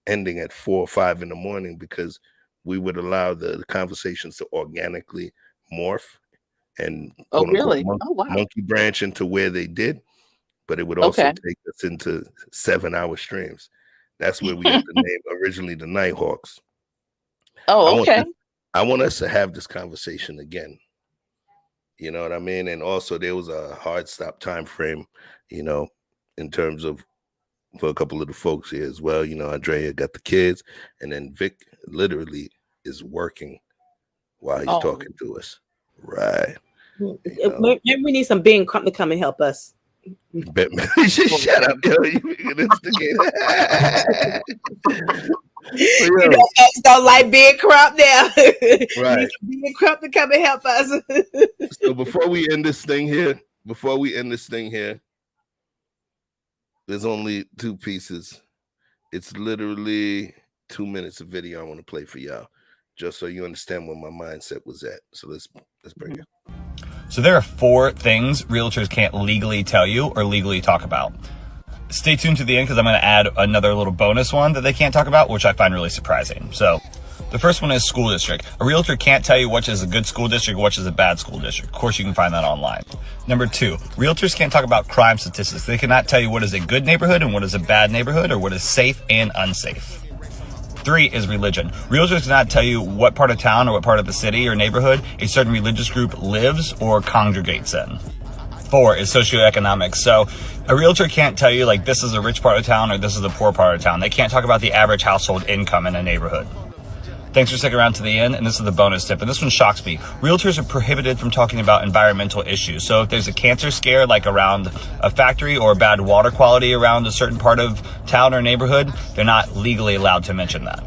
ending at 4 or 5 in the morning, because we would allow the conversations to organically morph and monkey branch into where they did, but it would also take us into 7-hour streams. That's where we got the name originally, the Nighthawks. Oh, okay. I want us to have this conversation again. You know what I mean? And also there was a hard stop time frame, in terms of for a couple of the folks here as well. Andrea got the kids, and then Vic literally is working while he's talking to us. Right. Maybe we need some Ben Crump to come and help us. Shut up, yo. You instigator. Folks don't like Ben Crump now. Right. Need some Ben Crump to come and help us. So before we end this thing here, there's only 2 pieces. It's literally 2 minutes of video I want to play for y'all, just so you understand where my mindset was at. So let's bring it. So there are 4 things realtors can't legally tell you or legally talk about. Stay tuned to the end, because I'm going to add another little bonus one that they can't talk about, which I find really surprising. So the first one is school district. A realtor can't tell you which is a good school district, which is a bad school district. Of course, you can find that online. Number 2, realtors can't talk about crime statistics. They cannot tell you what is a good neighborhood and what is a bad neighborhood, or what is safe and unsafe. 3 is religion. Realtors cannot tell you what part of town or what part of the city or neighborhood a certain religious group lives or congregates in. 4 is socioeconomic. So a realtor can't tell you like this is a rich part of town or this is a poor part of town. They can't talk about the average household income in a neighborhood. Thanks for sticking around to the end, and this is the bonus tip, and this one shocks me. Realtors are prohibited from talking about environmental issues. So if there's a cancer scare like around a factory or bad water quality around a certain part of town or neighborhood, they're not legally allowed to mention that.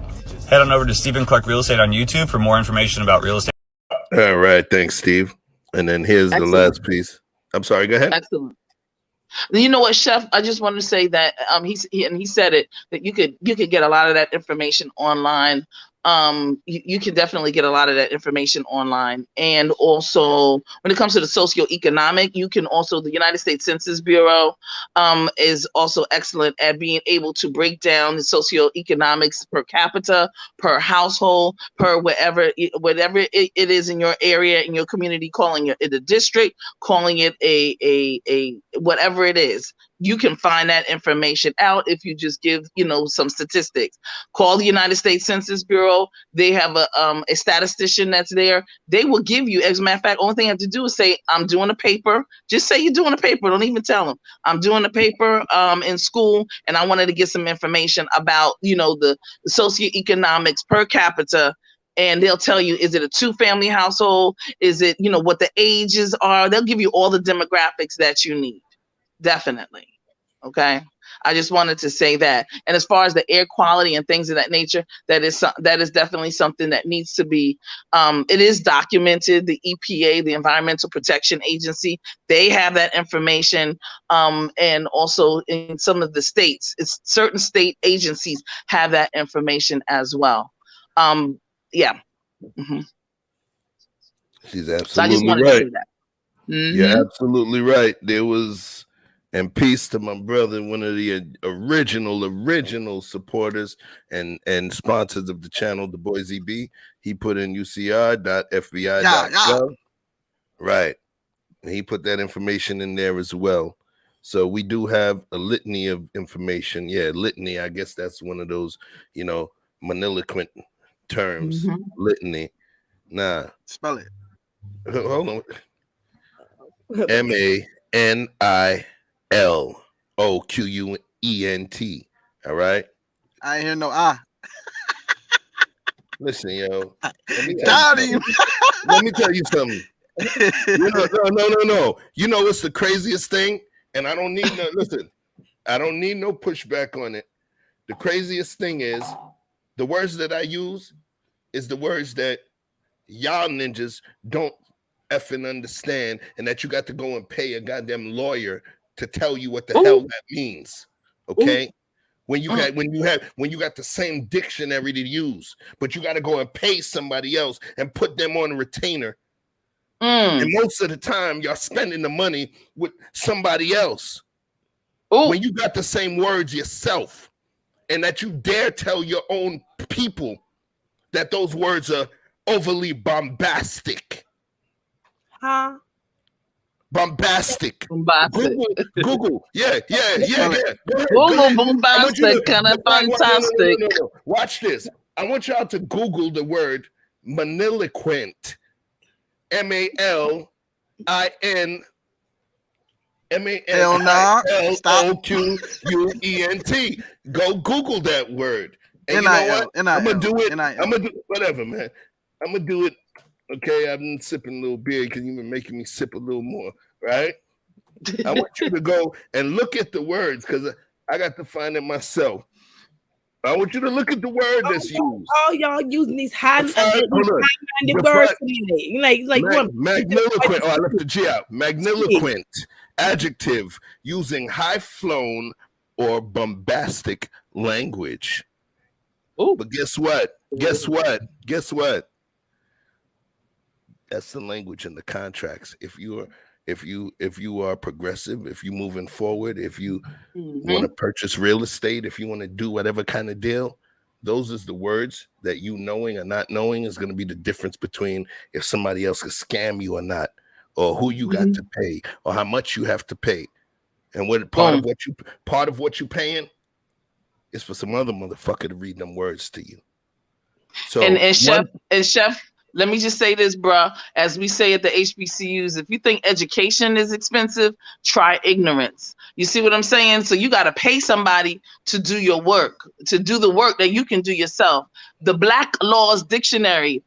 Head on over to Stephen Clark Real Estate on YouTube for more information about real estate. All right, thanks, Steve. And then here's the last piece. I'm sorry, go ahead. Excellent. You know what, Chef? I just wanted to say that he said it, that you could get a lot of that information online. You can definitely get a lot of that information online. And also when it comes to the socioeconomic, you can also, the United States Census Bureau is also excellent at being able to break down the socioeconomics per capita, per household, per whatever it is in your area, in your community, calling it a district, calling it a whatever it is. you can find that information out if you just give, some statistics. Call the United States Census Bureau. They have a statistician that's there. They will give you, as a matter of fact, only thing you have to do is say, I'm doing a paper. Just say you're doing a paper. Don't even tell them. I'm doing a paper in school, and I wanted to get some information about, the socioeconomics per capita. And they'll tell you, is it a 2-family household? Is it, what the ages are? They'll give you all the demographics that you need. Definitely. Okay. I just wanted to say that. And as far as the air quality and things of that nature, that is definitely something that needs to be, it is documented. The EPA, the Environmental Protection Agency, they have that information. And also in some of the states, certain state agencies have that information as well. Yeah. Mm-hmm. She's absolutely so I just wanted right. to say that. Mm-hmm. You're absolutely right. There was, and peace to my brother, one of the original supporters and sponsors of the channel, the boy ZB. He put in ucr.fbi.gov. Right. And he put that information in there as well. So we do have a litany of information. Yeah, litany. I guess that's one of those, magniloquent terms. Mm-hmm. Litany. Nah. Spell it. Hold on. MANILOQUENT. All right. I ain't hear no ah. Listen, yo. Let me tell you something. No. You know what's the craziest thing? And I don't need I don't need no pushback on it. The craziest thing is the words that I use is the words that y'all ninjas don't effing understand, and that you got to go and pay a goddamn lawyer to tell you what the hell that means. Okay? When you got the same dictionary to use, but you got to go and pay somebody else and put them on a retainer. And most of the time, you're spending the money with somebody else. When you got the same words yourself, and that you dare tell your own people that those words are overly bombastic. Huh? Bombastic. Google. Yeah. Google bombastic, kind of fantastic. No. Watch this. I want y'all to Google the word magniloquent. MALIN. MANILOQUENT. Go Google that word. And you know what? I'm gonna do it. Whatever, man. I'm gonna do it. Okay, I've been sipping a little beer because you've been making me sip a little more, right? I want you to go and look at the words because I got to find it myself. I want you to look at the word that's used. Oh, y'all using these high-minded words today. Like magniloquent. I left the G out. Magniloquent, adjective using high-flown or bombastic language. But guess what? Guess what? That's the language in the contracts. If you are progressive, if you're moving forward, if you want to purchase real estate, if you want to do whatever kind of deal, those is the words that you knowing or not knowing is going to be the difference between if somebody else can scam you or not, or who you got to pay, or how much you have to pay, and what part of what you paying is for some other motherfucker to read them words to you. So and chef. Let me just say this, bruh. As we say at the HBCUs, if you think education is expensive, try ignorance. You see what I'm saying? So you got to pay somebody to do your work, to do the work that you can do yourself. The Black Laws Dictionary,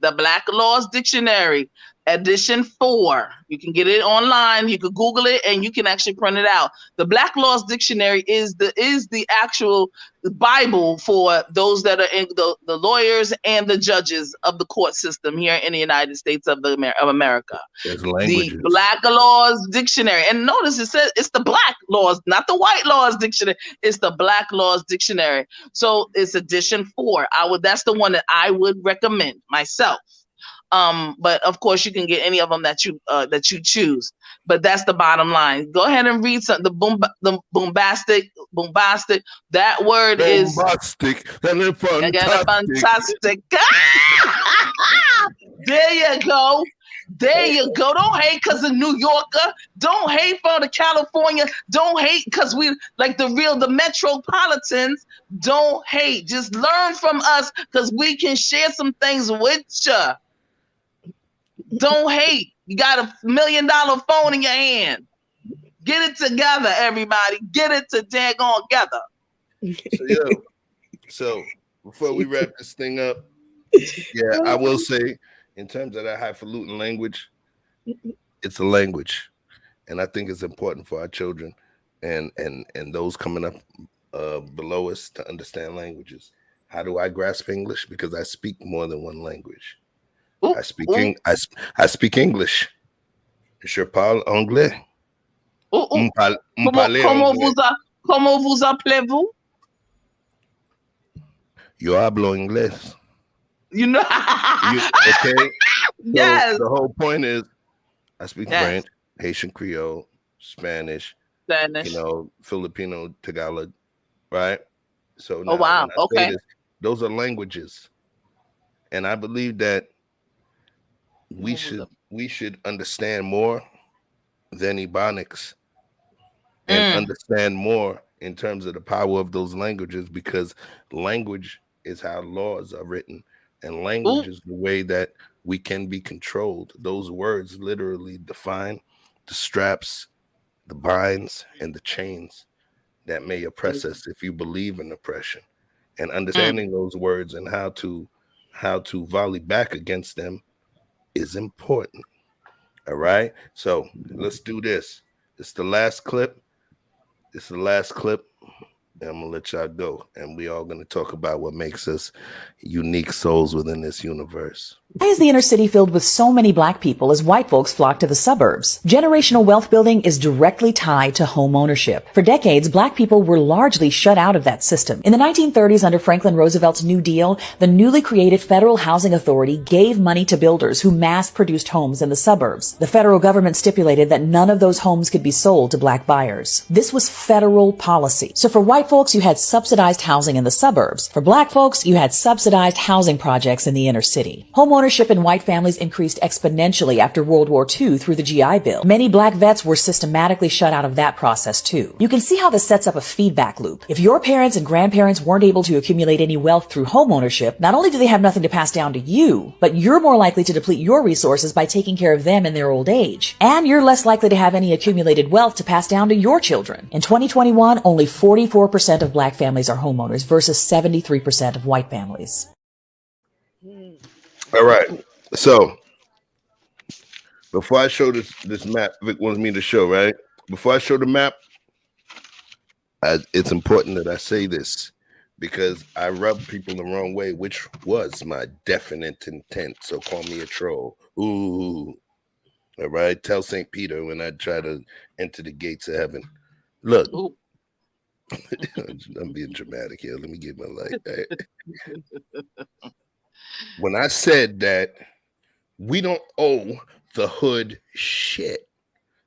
edition 4. You can get it online. You can Google it and you can actually print it out. The Black Laws Dictionary is the actual Bible for those that are in the lawyers and the judges of the court system here in the United States of America. The Black Laws Dictionary. And notice it says it's the Black Laws, not the White Laws Dictionary. It's the Black Laws Dictionary. So it's edition 4. That's the one that I would recommend myself. But of course you can get any of them that you choose. But that's the bottom line. Go ahead and read something. The bombastic. That word is bombastic. Fantastic. There you go. There you go. Don't hate because of New Yorker. Don't hate for the California. Don't hate because we like the metropolitans. Don't hate. Just learn from us because we can share some things with you. Don't hate. You got $1 million phone in your hand. Get it together, everybody. Get it daggone together. So before we wrap this thing up, I will say, in terms of that highfalutin language, it's a language, and I think it's important for our children and those coming up below us to understand languages. How do I grasp English? Because I speak more than one language. I speak English. Je parle anglais. Comment vous appelez-vous? Yo hablo inglés. You know. Okay. Yes. So the whole point is, I speak French, Haitian Creole, Spanish, Filipino, Tagalog, right? So now, wow. Okay. Those are languages, and I believe that we should understand more than Ebonics and understand more in terms of the power of those languages, because language is how laws are written, and language is the way that we can be controlled. Those words literally define the straps, the binds, and the chains that may oppress us if you believe in oppression. And understanding those words and how to volley back against them is important. All right. So let's do this. It's the last clip. And I'm gonna let y'all go, and we all gonna talk about what makes us unique souls within this universe. Why is the inner city filled with so many black people as white folks flock to the suburbs? Generational wealth building is directly tied to home ownership. For decades, black people were largely shut out of that system. In the 1930s, under Franklin Roosevelt's New Deal, the newly created Federal Housing Authority gave money to builders who mass-produced homes in the suburbs. The federal government stipulated that none of those homes could be sold to black buyers. This was federal policy. So for white folks, you had subsidized housing in the suburbs. For black folks, you had subsidized housing projects in the inner city. Home ownership in white families increased exponentially after World War II through the GI Bill. Many black vets were systematically shut out of that process too. You can see how this sets up a feedback loop. If your parents and grandparents weren't able to accumulate any wealth through home ownership, not only do they have nothing to pass down to you, but you're more likely to deplete your resources by taking care of them in their old age. And you're less likely to have any accumulated wealth to pass down to your children. In 2021, only 44% of black families are homeowners versus 73% of white families. All right. So before I show this map, Vic wants me to show, right? Before I show the map, it's important that I say this because I rub people the wrong way, which was my definite intent. So call me a troll. Ooh. All right. Tell St. Peter when I try to enter the gates of heaven. Look. I'm being dramatic here. Let me get my light. Right? When I said that we don't owe the hood shit,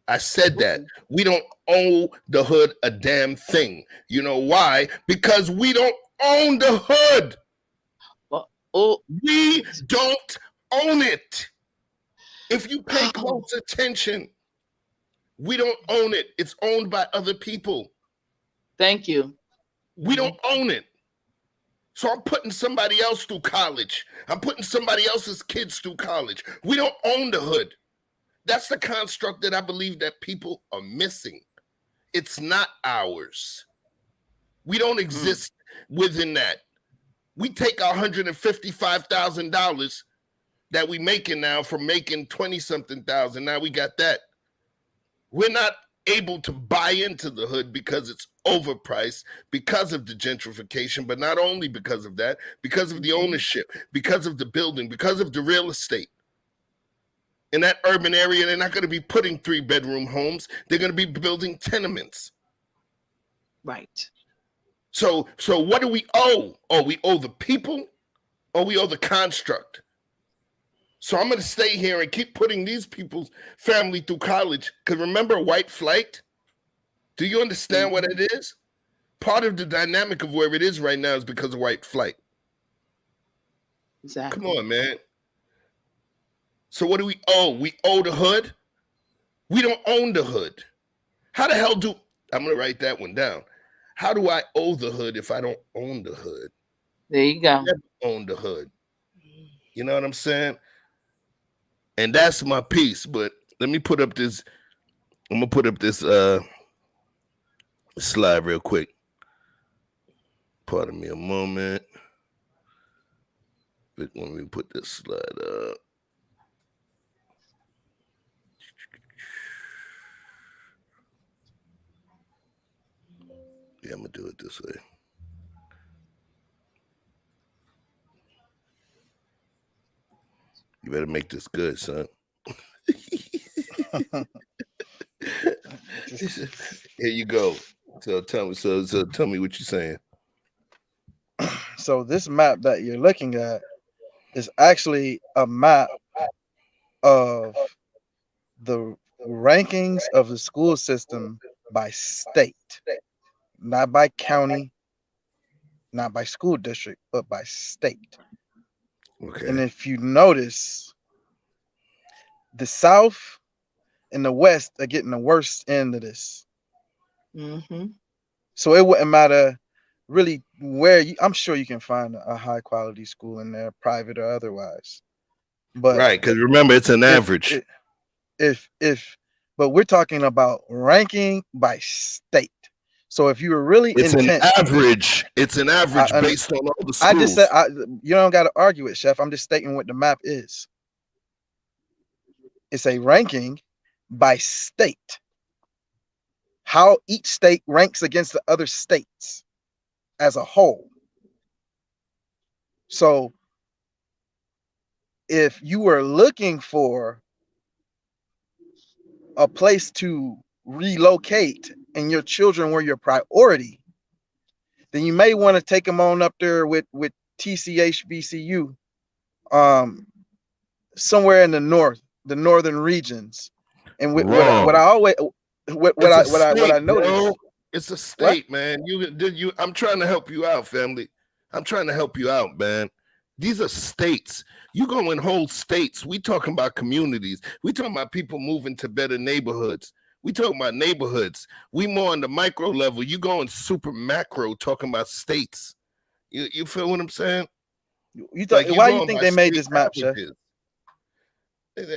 I said that we don't owe the hood a damn thing. You know why? Because we don't own the hood. We don't own it. If you pay close attention, we don't own it. It's owned by other people. Thank you. We don't own it. So I'm putting somebody else through college. I'm putting somebody else's kids through college. We don't own the hood. That's the construct that I believe that people are missing. It's not ours. We don't exist within that. We take our $155,000 that we making now from making 20-something thousand. Now we got that. We're not able to buy into the hood because it's overpriced, because of the gentrification, but not only because of that, because of the ownership, because of the building, because of the real estate. In that urban area, they're not going to be putting 3-bedroom homes. They're going to be building tenements. Right. So what do we owe? Oh, we owe the people, or we owe the construct? So I'm going to stay here and keep putting these people's family through college. Because remember white flight? Do you understand what it is? Part of the dynamic of where it is right now is because of white flight. Exactly. Come on, man. So what do we owe? We owe the hood? We don't own the hood. How the hell do, I'm going to write that one down. How do I owe the hood if I don't own the hood? There you go. I never own the hood. You know what I'm saying? And that's my piece. But let me put up this, I'm going to put up this slide real quick. Pardon me a moment. Let me put this slide up. Yeah, I'm going to do it this way. You better make this good, son. Here you go. So tell me, so tell me what you're saying. So this map that you're looking at is actually a map of the rankings of the school system by state, not by county, not by school district, but by state. Okay. And if you notice, the South and the West are getting the worst end of this. Mm-hmm. So it wouldn't matter really where you, I'm sure you can find a high quality school in there, private or otherwise. But right, because remember, it's an average. But we're talking about ranking by state. So if you were really it's intent, an average. It's an average based on all the schools. I just said you don't got to argue it, Chef. I'm just stating what the map is. It's a ranking by state. How each state ranks against the other states as a whole. So if you were looking for a place to relocate and your children were your priority, then you may want to take them on up there with TCHBCU, somewhere in the northern regions. And what I noticed, it's a state, man. I'm trying to help you out, family. I'm trying to help you out, man. These are states. You go in whole states. We talking about communities. We talking about people moving to better neighborhoods. We talking about neighborhoods. We more on the micro level. You going super macro talking about states. You feel what I'm saying? Why do you think they made this map, Chef?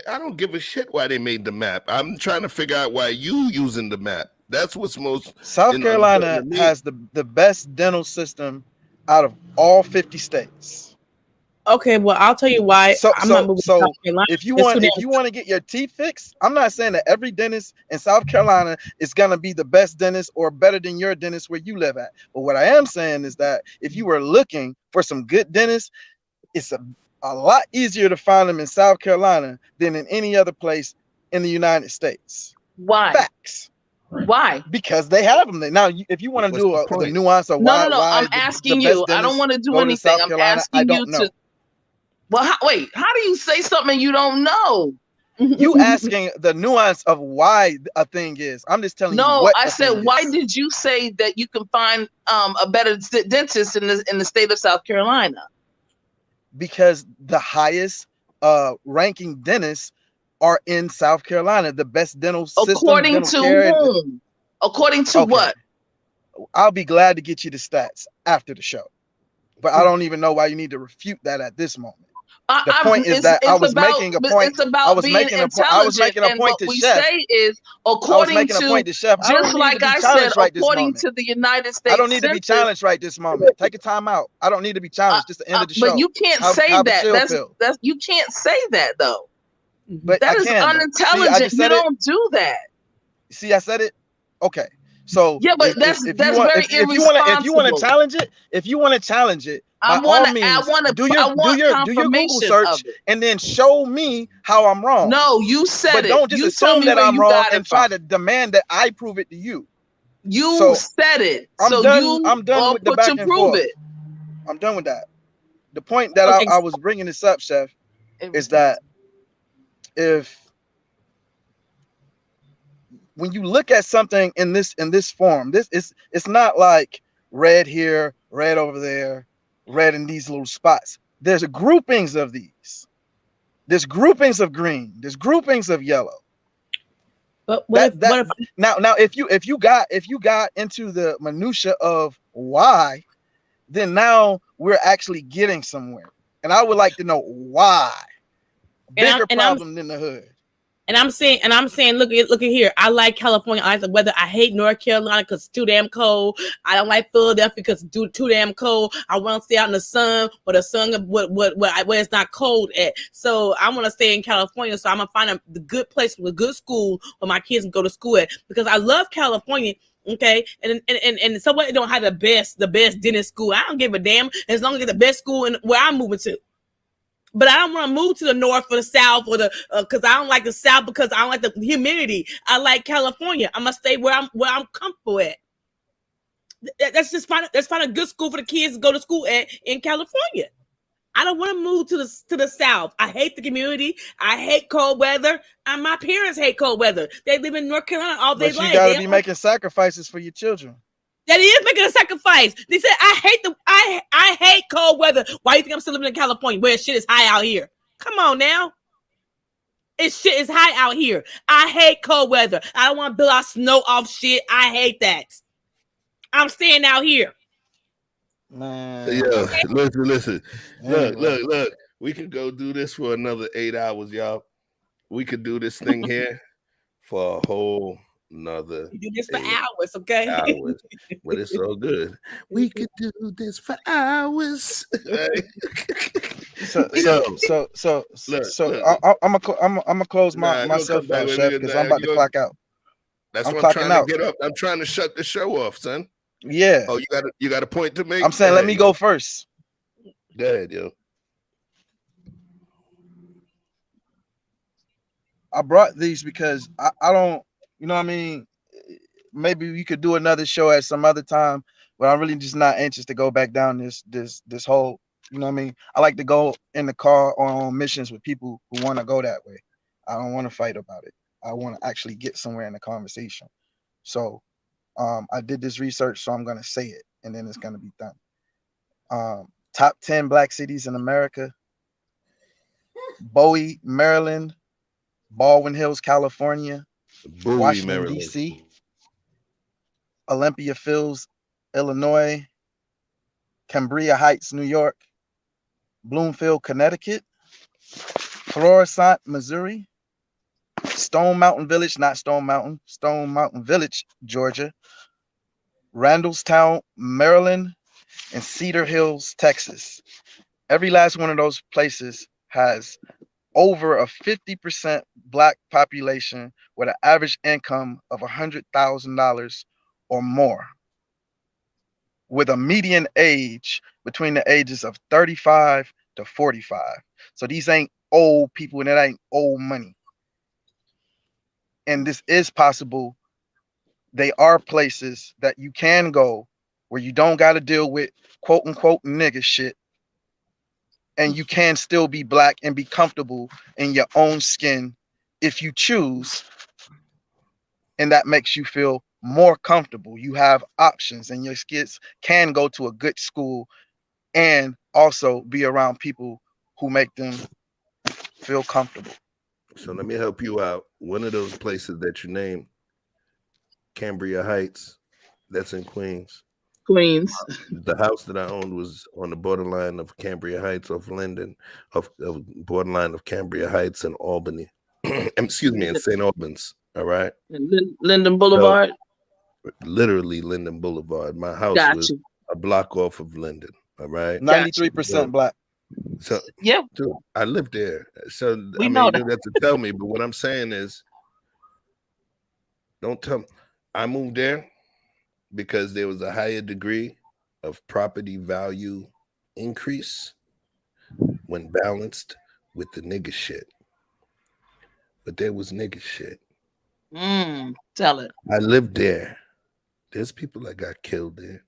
I don't give a shit why they made the map. I'm trying to figure out why you using the map. That's what's most. South Carolina has the best dental system out of all 50 states. Okay, well, I'll tell you why. I'm not moving to South Carolina. If you want to get your teeth fixed, I'm not saying that every dentist in South Carolina is gonna be the best dentist or better than your dentist where you live at. But what I am saying is that if you were looking for some good dentists, it's a lot easier to find them in South Carolina than in any other place in the United States. Why? Facts. Why? Because they have them there. Now, if you want to do the nuance of why, I'm asking you. I don't want to do anything. I'm asking you to. Well, how do you say something you don't know? You asking the nuance of why a thing is. I'm just telling you. No, I said, why did you say that you can find a better dentist in the state of South Carolina? Because the highest ranking dentists are in South Carolina. The best dental system. According to whom? According to what? I'll be glad to get you the stats after the show, but I don't even know why you need to refute that at this moment. The point is that I was making a point. I was making a point to Chef. What we say is, according to Chef, just like I said, according to the United States. I don't need to be challenged right this moment. Take a time out. I don't need to be challenged. Just the end of the show. But you can't say that. That's you can't say that though. But that is unintelligent. You don't do that. See, I said it. Okay. So yeah, but that's very irresponsible. If you want to challenge it, I want to do your Google search and then show me how I'm wrong. No, you said but don't just assume that I'm wrong and try to demand that I prove it to you. You said it. I'm done with the back and forth. I'm done with that. The point that I was bringing this up, Chef, is that when you look at something in this form, it's not like red here, red over there, red in these little spots. There's groupings of these. There's groupings of green. There's groupings of yellow. But what if now if you got into the minutia of why, then now we're actually getting somewhere. And I would like to know why. Bigger problem than the hood. And I'm saying, look at here. I like California. I like the weather. I hate North Carolina because it's too damn cold. I don't like Philadelphia because it's too damn cold. I want to stay out in the sun, but the sun where it's not cold at. So I want to stay in California. So I'm gonna find the good place with a good school where my kids can go to school at, because I love California. Okay, and somewhere it don't have the best dentist school. I don't give a damn as long as it's the best school in where I'm moving to. But I don't want to move to the north or the south or because I don't like the south because I don't like the humidity. I like California. I'm gonna stay where I'm comfortable at. That's find a good school for the kids to go to school at in California. I don't want to move to the south. I hate the community. I hate cold weather. And my parents hate cold weather. They live in North Carolina all day long. But you gotta be making sacrifices for your children. That is making a sacrifice. They said, I hate cold weather. Why do you think I'm still living in California where shit is high out here? Come on now. Shit is high out here. I hate cold weather. I don't want to build our snow off shit. I hate that. I'm staying out here. Man. Yeah, listen. Look. We could go do this for another 8 hours, y'all. We could do this thing here for a whole another. You do this for hours, okay? Hours, but it's so good. We could do this for hours. So I'm gonna close myself out, Chef, because I'm about to clock out. That's what I'm trying to get up. I'm trying to shut the show off, son. Yeah. Oh, you got a point to make? I'm saying let me go first. Go ahead, yo. I brought these because I don't, you know what I mean? Maybe we could do another show at some other time, but I'm really just not anxious to go back down this whole, you know what I mean? I like to go in the car on missions with people who want to go that way. I don't want to fight about it. I want to actually get somewhere in the conversation. So I did this research, so I'm going to say it, and then it's going to be done. Top 10 black cities in America: Bowie, Maryland; Baldwin Hills, California; Washington, Maryland. D.C., Olympia Fields, Illinois; Cambria Heights, New York; Bloomfield, Connecticut; Florissant, Missouri; Stone Mountain Village, Stone Mountain Village, Georgia; Randallstown, Maryland; and Cedar Hills, Texas. Every last one of those places has over a 50% black population with an average income of $100,000 or more, with a median age between the ages of 35 to 45. So these ain't old people and it ain't old money. And this is possible. They are places that you can go where you don't got to deal with quote unquote nigga shit. And you can still be black and be comfortable in your own skin if you choose. And that makes you feel more comfortable. You have options, and your kids can go to a good school and also be around people who make them feel comfortable. So let me help you out. One of those places that you named, Cambria Heights, that's in Queens. The house that I owned was on the borderline of Cambria Heights of Linden, of borderline of Cambria Heights and Albany. Excuse me, in St. Albans. All right. Linden Boulevard. So, literally Linden Boulevard. My house was a block off of Linden. All right. 93% black. So yeah, dude, I lived there. So we know that. That's to tell me. But what I'm saying is, don't tell me. I moved there because there was a higher degree of property value increase when balanced with the nigga shit. But there was nigga shit. Tell it. I lived there. There's people that got killed there.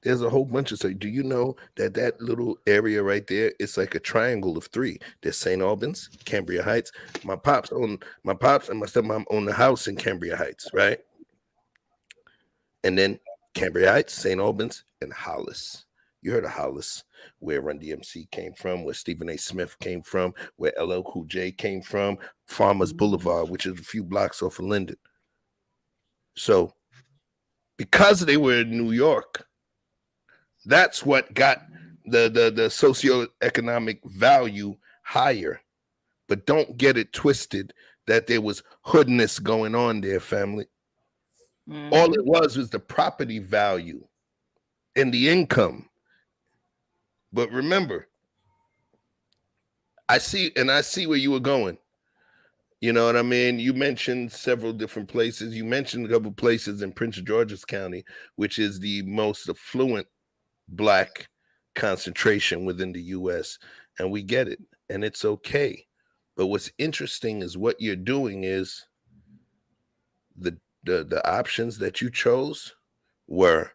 There's a whole bunch of stuff. Do you know that little area right there, it's like a triangle of three? There's St. Albans, Cambria Heights. My pops and my stepmom own the house in Cambria Heights, right? And then Cambria Heights, St. Albans, and Hollis. You heard of Hollis, where Run DMC came from, where Stephen A. Smith came from, where LL Cool J came from, Farmers Boulevard, which is a few blocks off of Linden. So because they were in New York, that's what got the socioeconomic value higher. But don't get it twisted that there was hoodness going on there, family. All it was the property value and the income. But remember, I see where you were going. You know what I mean? You mentioned several different places. You mentioned a couple places in Prince George's County, which is the most affluent Black concentration within the U.S. And we get it, and it's okay. But what's interesting is what you're doing is the options that you chose were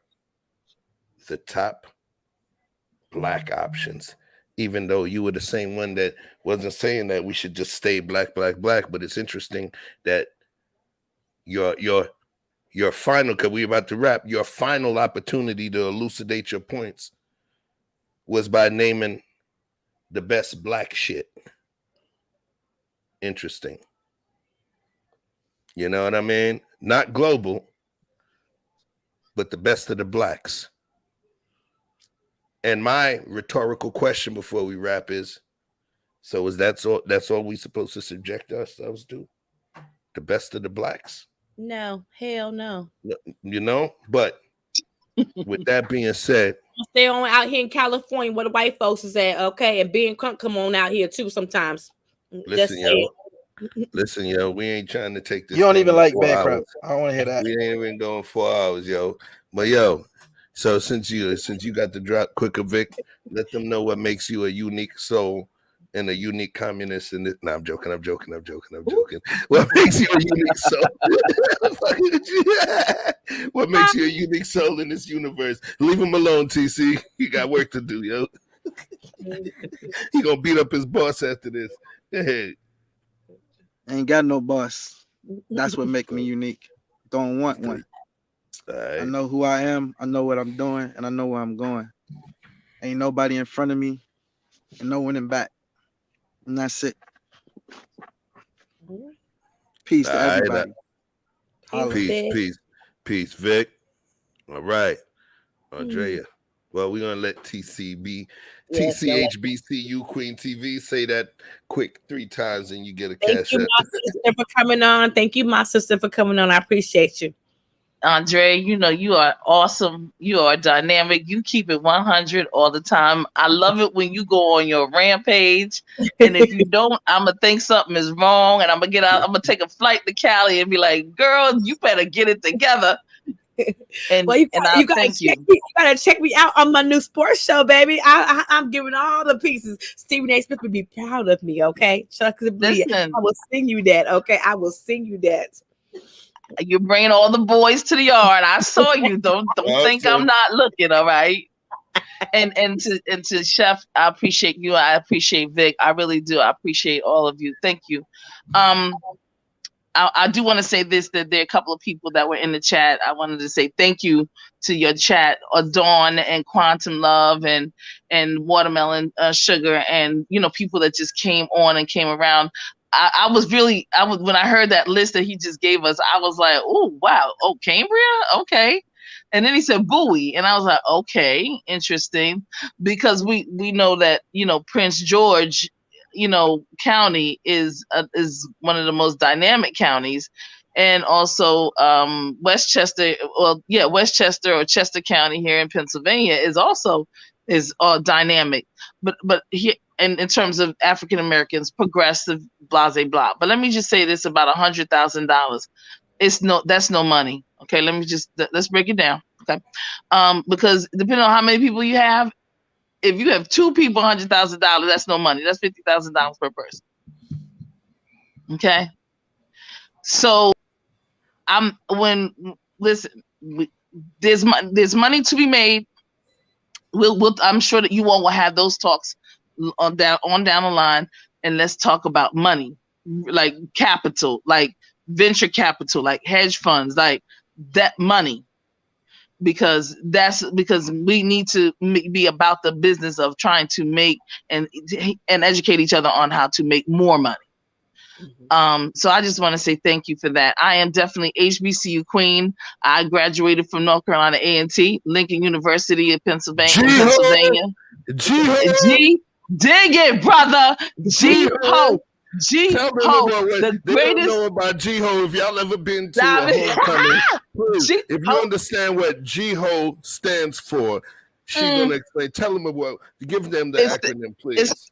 the top Black options, even though you were the same one that wasn't saying that we should just stay black. But it's interesting that your final, because we're about to wrap, your final opportunity to elucidate your points was by naming the best Black shit. Interesting. You know what I mean? Not global, but the best of the Blacks. And my rhetorical question before we wrap is, so is that's all we supposed to subject ourselves to? The best of the Blacks? No, hell no. You know, but with that being said, stay on out here in California where the white folks is at, okay? And being crunk, come on out here too sometimes. Listen, yo, we ain't trying to take this. You don't even like 4 bad crap. hours. I don't want to hear that. We ain't even going 4 hours, yo. But yo, so since you got the drop quicker, Vic, let them know what makes you a unique soul and a unique communist. And no, I'm joking. What makes you a unique soul? What makes you a unique soul in this universe? Leave him alone, TC. He got work to do, yo. He gonna beat up his boss after this. Hey. Ain't got no boss. That's what makes me unique. Don't want one. Right. I know who I am, I know what I'm doing, and I know where I'm going. Ain't nobody in front of me and no one in back. And that's it. Peace to everybody. Peace, Vic. All right. Andrea. Well, we're gonna let TCHBCU Queen TV say that quick 3 times and you get a cash. Thank you, my sister, for coming on. Thank you, my sister, for coming on. I appreciate you. Andre, you know, you are awesome. You are dynamic. You keep it 100 all the time. I love it when you go on your rampage. And if you don't, I'm going to think something is wrong. And I'm going to get out. I'm going to take a flight to Cali and be like, girl, you better get it together. And, well, you gotta check me out on my new sports show, baby. I'm giving all the pieces. Stephen A. Smith would be proud of me, okay? I will sing you that, okay? I will sing you that. You're bringing all the boys to the yard. I saw you. Don't think I'm not looking. All right. And to Chef, I appreciate you. I appreciate Vic. I really do. I appreciate all of you. Thank you. I do want to say this, that there are a couple of people that were in the chat. I wanted to say thank you to your chat, Dawn and Quantum Love and Watermelon Sugar, and people that just came on and came around. I was when I heard that list that he just gave us, I was like, oh wow, oh Cambria, okay. And then he said Bowie, and I was like, okay, interesting, because we know that Prince George, county is one of the most dynamic counties, and also Westchester, Westchester or Chester County here in Pennsylvania is dynamic, but here. And in terms of African Americans, progressive, blah, blah, blah. But let me just say this about $100,000. That's no money. Okay, let's break it down. Okay, because depending on how many people you have, if you have 2 people, $100,000, that's no money. That's $50,000 per person. Okay, so there's money to be made. I'm sure that you all will have those talks on down the line, and let's talk about money, like capital, like venture capital, like hedge funds, like that money. because we need to be about the business of trying to make and educate each other on how to make more money. So I just want to say thank you for that. I am definitely HBCU queen. I graduated from North Carolina A&T, Lincoln University in Pennsylvania. G, dig it, brother. G-Ho. G-Ho. The greatest. Don't know about G-Ho. If y'all ever been to a homecoming, please, if you understand what G-Ho stands for, she's going to explain. Tell them about, give them the acronym, please.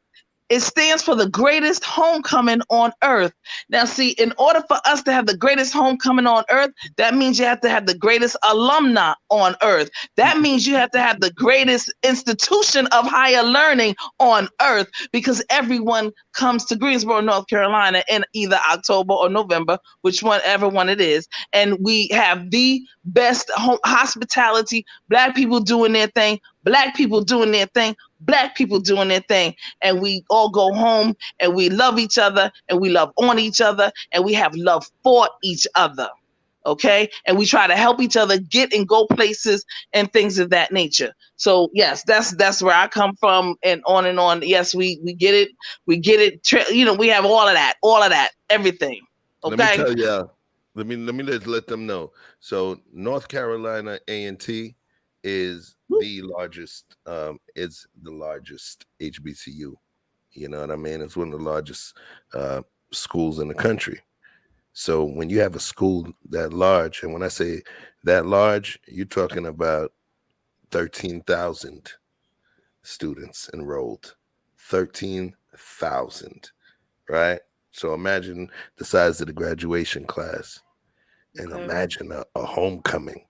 It stands for the greatest homecoming on earth. Now, see, in order for us to have the greatest homecoming on earth, that means you have to have the greatest alumni on earth. That means you have to have the greatest institution of higher learning on earth, because everyone comes to Greensboro, North Carolina in either October or November, whichever one it is. And we have the best hospitality, Black people doing their thing, Black people doing their thing, Black people doing their thing, and we all go home and we love each other and we love on each other and we have love for each other, okay? And we try to help each other get and go places and things of that nature. So yes, that's where I come from, and on and on. Yes, we get it, you know, we have all of that, everything. Okay. Let me tell y'all. Let me let them know. So North Carolina A&T is the largest. It's the largest HBCU. You know what I mean? It's one of the largest schools in the country. So when you have a school that large, and when I say that large, you're talking about 13,000 students enrolled. 13,000, right? So imagine the size of the graduation class, and imagine a homecoming.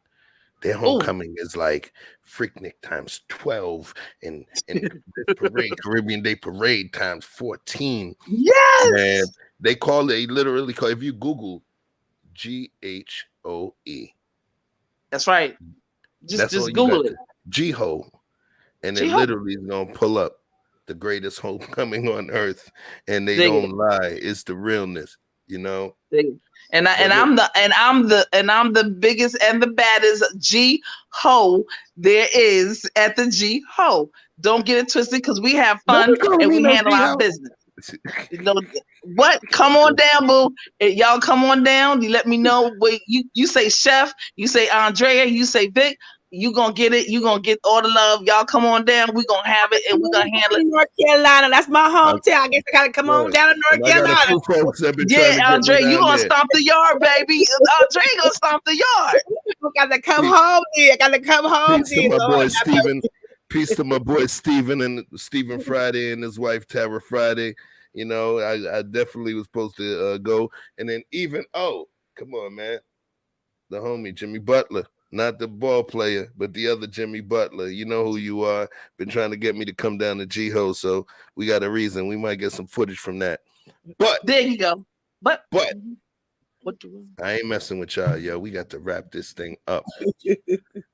Their homecoming is like Freaknik times 12, and parade, Caribbean Day Parade times 14. Yes, and they literally call, if you Google GHOE. That's right. Just Google it. G-Ho, and it literally is gonna pull up the greatest homecoming on earth, and they don't lie. It's the realness, you know. I'm the biggest and the baddest G-Ho there is at the G-Ho. Don't get it twisted, because we have fun and we handle our business. You know what? Come on down, boo. Y'all come on down. You let me know. You say Chef, you say Andrea, you say Vic. You gonna get it. You gonna get all the love. Y'all come on down. We gonna have it, and we gonna handle it. North Carolina, that's my hometown. I guess I gotta come on down to North Carolina. Yeah, Andre, you gonna stomp the yard, baby. Andre gonna stomp the yard. I gotta come home. I gotta come home. Peace to my boy Steven. Peace to my boy Steven and Stephen Friday and his wife Tara Friday. You know, I definitely was supposed to go, and then even come on, man, the homie Jimmy Butler. Not the ball player, but the other Jimmy Butler. You know who you are. Been trying to get me to come down to G-Ho, so we got a reason. We might get some footage from that. But there you go. But I ain't messing with y'all, yo. We got to wrap this thing up.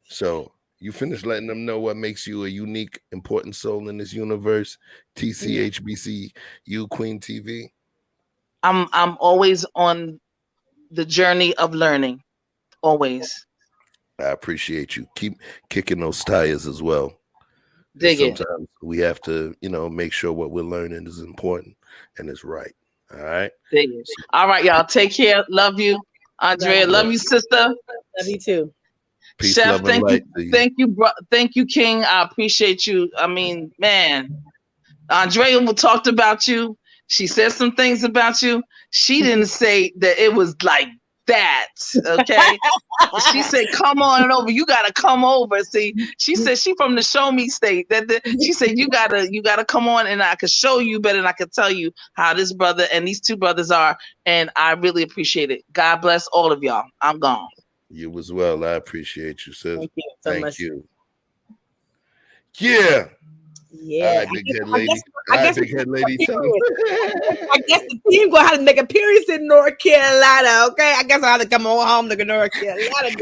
So you finished letting them know what makes you a unique, important soul in this universe. TCHBCU Queen TV. I'm always on the journey of learning. Always. I appreciate you. Keep kicking those tires as well. Sometimes we have to, make sure what we're learning is important and is right. All right. All right, y'all. Take care. Love you, Andrea. Love you, sister. Love you too. Peace, Chef, love, and light to you. Thank you, King. I appreciate you. I mean, man, Andrea talked about you. She said some things about you. She didn't say that it was like that, okay? She said, "Come on over. You gotta come over." See, she said she from the show me state. She said you gotta come on, and I could show you better than I could tell you how this brother and these two brothers are. And I really appreciate it. God bless all of y'all. I'm gone. You as well. I appreciate you, sis. Thank you so much. Yeah. Yeah. All right, big head lady. I guess the team gonna have to make a appearance in North Carolina. Okay, I guess I have to come on home to North Carolina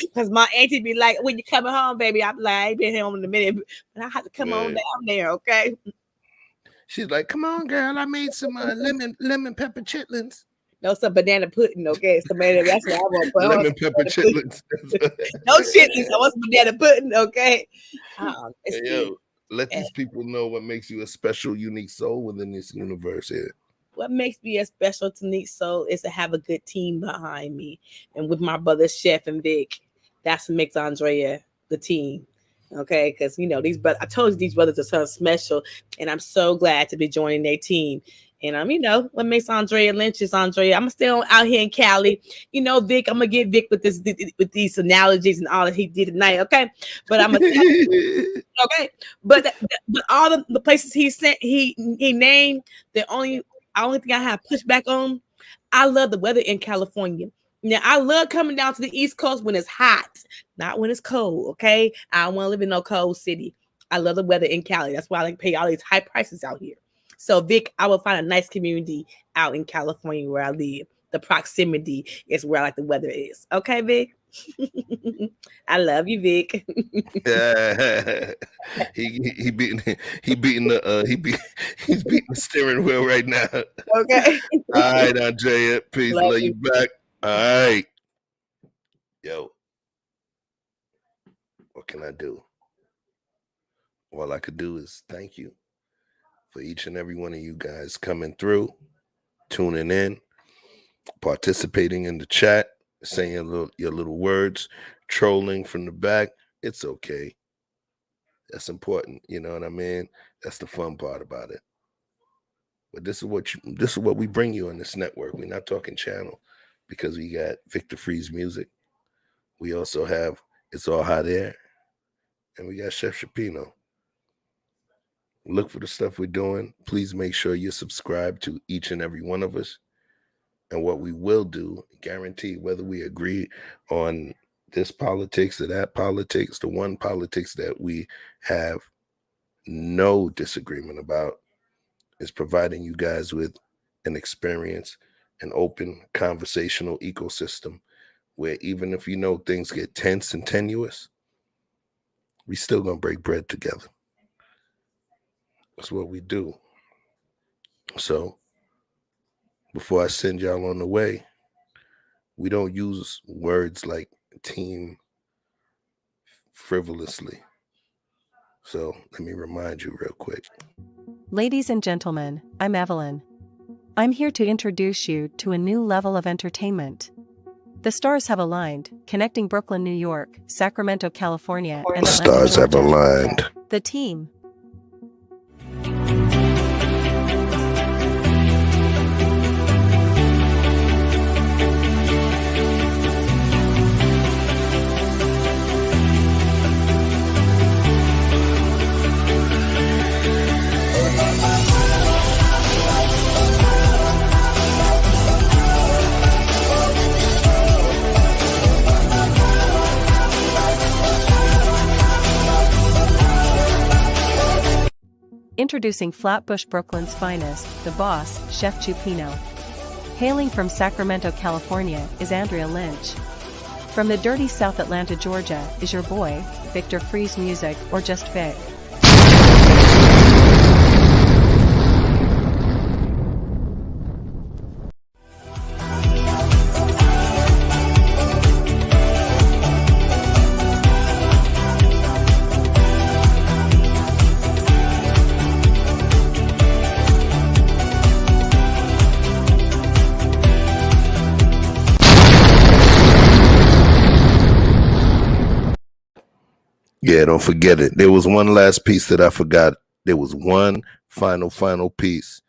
because my auntie be like, "When you coming home, baby?" I'm like, "I ain't been home in a minute, but I have to come on down there." Okay. She's like, "Come on, girl. I made some lemon pepper chitlins." No, some banana pudding, okay? That's what I want. Lemon pepper chitlins. No chitlins. I want some banana pudding, okay? Hey, yo, let these people know what makes you a special, unique soul within this universe here. What makes me a special, unique soul is to have a good team behind me. And with my brother, Chef and Vic, that's what makes Andrea the team. Okay, because these brothers, I told you these brothers are so special, and I'm so glad to be joining their team. And what makes Andrea Lynch is Andrea. I'm still out here in Cali. Vic, I'm gonna get Vic with these analogies and all that he did tonight. Okay, but I'm gonna okay. But all the places he sent, he named. The only thing I have pushback on, I love the weather in California. Now, I love coming down to the East Coast when it's hot, not when it's cold, okay? I don't want to live in no cold city. I love the weather in Cali. That's why I like pay all these high prices out here. So, Vic, I will find a nice community out in California where I live. The proximity is where I like the weather is. Okay, Vic? I love you, Vic. He's beating the steering wheel right now. Okay. All right, Andrea. Peace. Love you back. All right. Yo. What can I do? All I could do is thank you for each and every one of you guys coming through, tuning in, participating in the chat, saying your little words, trolling from the back. It's okay. That's important. You know what I mean? That's the fun part about it. But this is what we bring you on this network. We're not talking channel because we got Victor Freeze music. We also have It's All Hot Air. And we got Chef Shapino. Look for the stuff we're doing. Please make sure you're subscribed to each and every one of us. And what we will do, guarantee, whether we agree on this politics or that politics, the one politics that we have no disagreement about is providing you guys with an experience, an open conversational ecosystem where even if things get tense and tenuous, we still gonna break bread together. That's what we do. So before I send y'all on the way, we don't use words like team frivolously. So let me remind you real quick. Ladies and gentlemen, I'm Evelyn. I'm here to introduce you to a new level of entertainment. The stars have aligned, connecting Brooklyn, New York, Sacramento, California, and Atlanta, Stars have Georgia. aligned. The team. Introducing Flatbush, Brooklyn's finest, the boss, Chef Chupino. Hailing from Sacramento, California, is Andrea Lynch. From the dirty South Atlanta, Georgia, is your boy, Victor Freeze Music, or just Vic. Yeah, don't forget it. There was one last piece that I forgot. There was one final piece.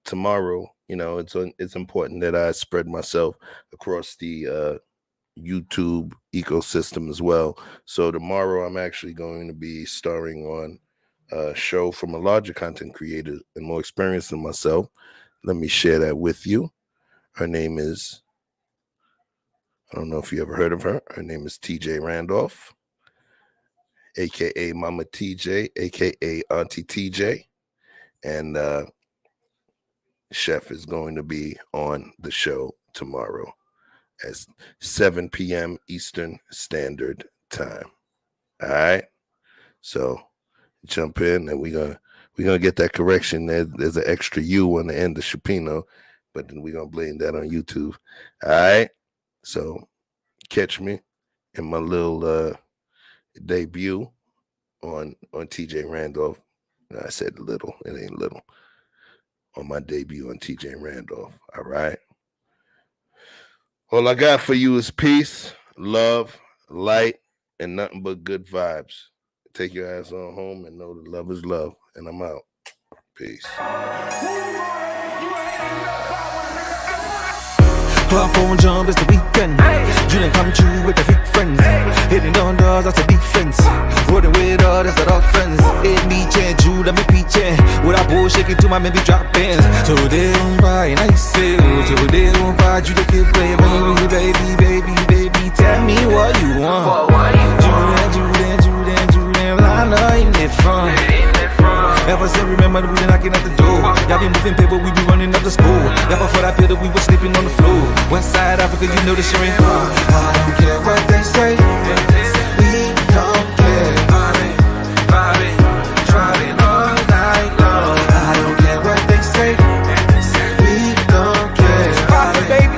Tomorrow, it's important that I spread myself across the YouTube ecosystem as well. So tomorrow I'm actually going to be starring on a show from a larger content creator and more experienced than myself. Let me share that with you. Her name is, I don't know if you ever heard of her. Her name is TJ Randolph, aka Mama TJ, aka Auntie TJ. And Chef is going to be on the show tomorrow at 7 p.m. Eastern Standard Time. All right. So jump in and we're gonna get that correction. There's an extra U on the end of Shapino. but then we're going to blame that on YouTube. All right? So catch me in my little debut on TJ Randolph. I said little, it ain't little. On my debut on TJ Randolph. All right? All I got for you is peace, love, light, and nothing but good vibes. Take your ass on home and know that love is love. And I'm out. Peace. Club phone jump, it's the weekend. Dream come true with the freak friends. Hitting on doors, that's the defense. Rolling with all, that's the offense. Hit me, change you, let me peach in. With a bull shaking to my maybe drop ins. So they don't buy, and I say, so they don't buy, you the kid play, baby, tell me what you want. Julian, I know you need fun. Ever since remember we been knocking at the door. Y'all be moving paper, we be running up the school. Y'all before that pill, we was sleeping on the floor. West side Africa, you know the shit ain't fun. I don't care what they say. We don't care. Driving all night long. I don't care what they say. We don't care. Pop it, baby.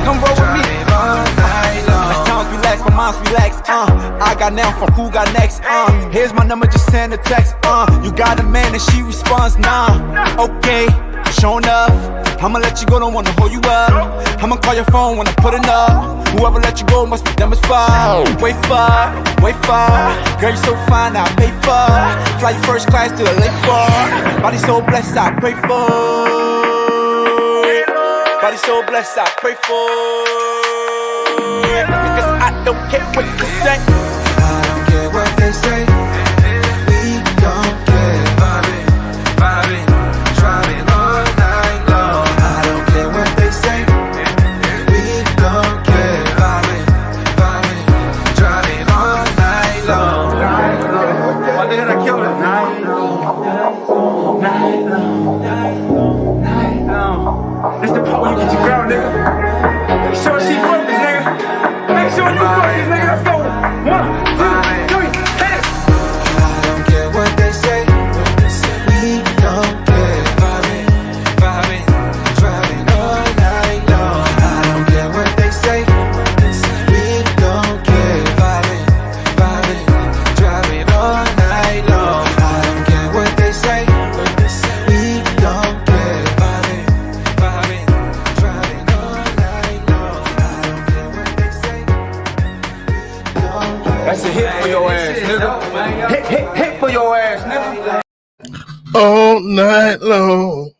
Come roll with me. All night long. As times relax, my mind's relax. I got now from who got next. Here's my number, just send a text. You got a man and she responds, nah. Okay, show enough. I'ma let you go, don't wanna hold you up. I'ma call your phone when I put it up. Whoever let you go must be dumb as fuck. Wait for. Girl, you so fine, I pay for. Fly you first class to the lake for. Body so blessed, I pray for. Body so blessed, I pray for. Because I don't care what you say. I don't care what they say. We don't care. Vibing, driving all night long. I don't care what they say. We don't care. Vibing, driving all night long. Why did I kill it? Night long. It's the part where you get your girl, nigga. Make sure she focused, nigga. Make sure you focus, nigga. Let's go. 1, 2, 3, hit it. I don't care what they say. We don't care. Vibing, driving all night long. I don't care what they say. We don't care. Vibing, driving all night long. I don't care what they say. We don't care. Vibing, driving all night long. I don't care what they say. That's a hit for your ass, nigga. Hit for your ass, nigga. All night long.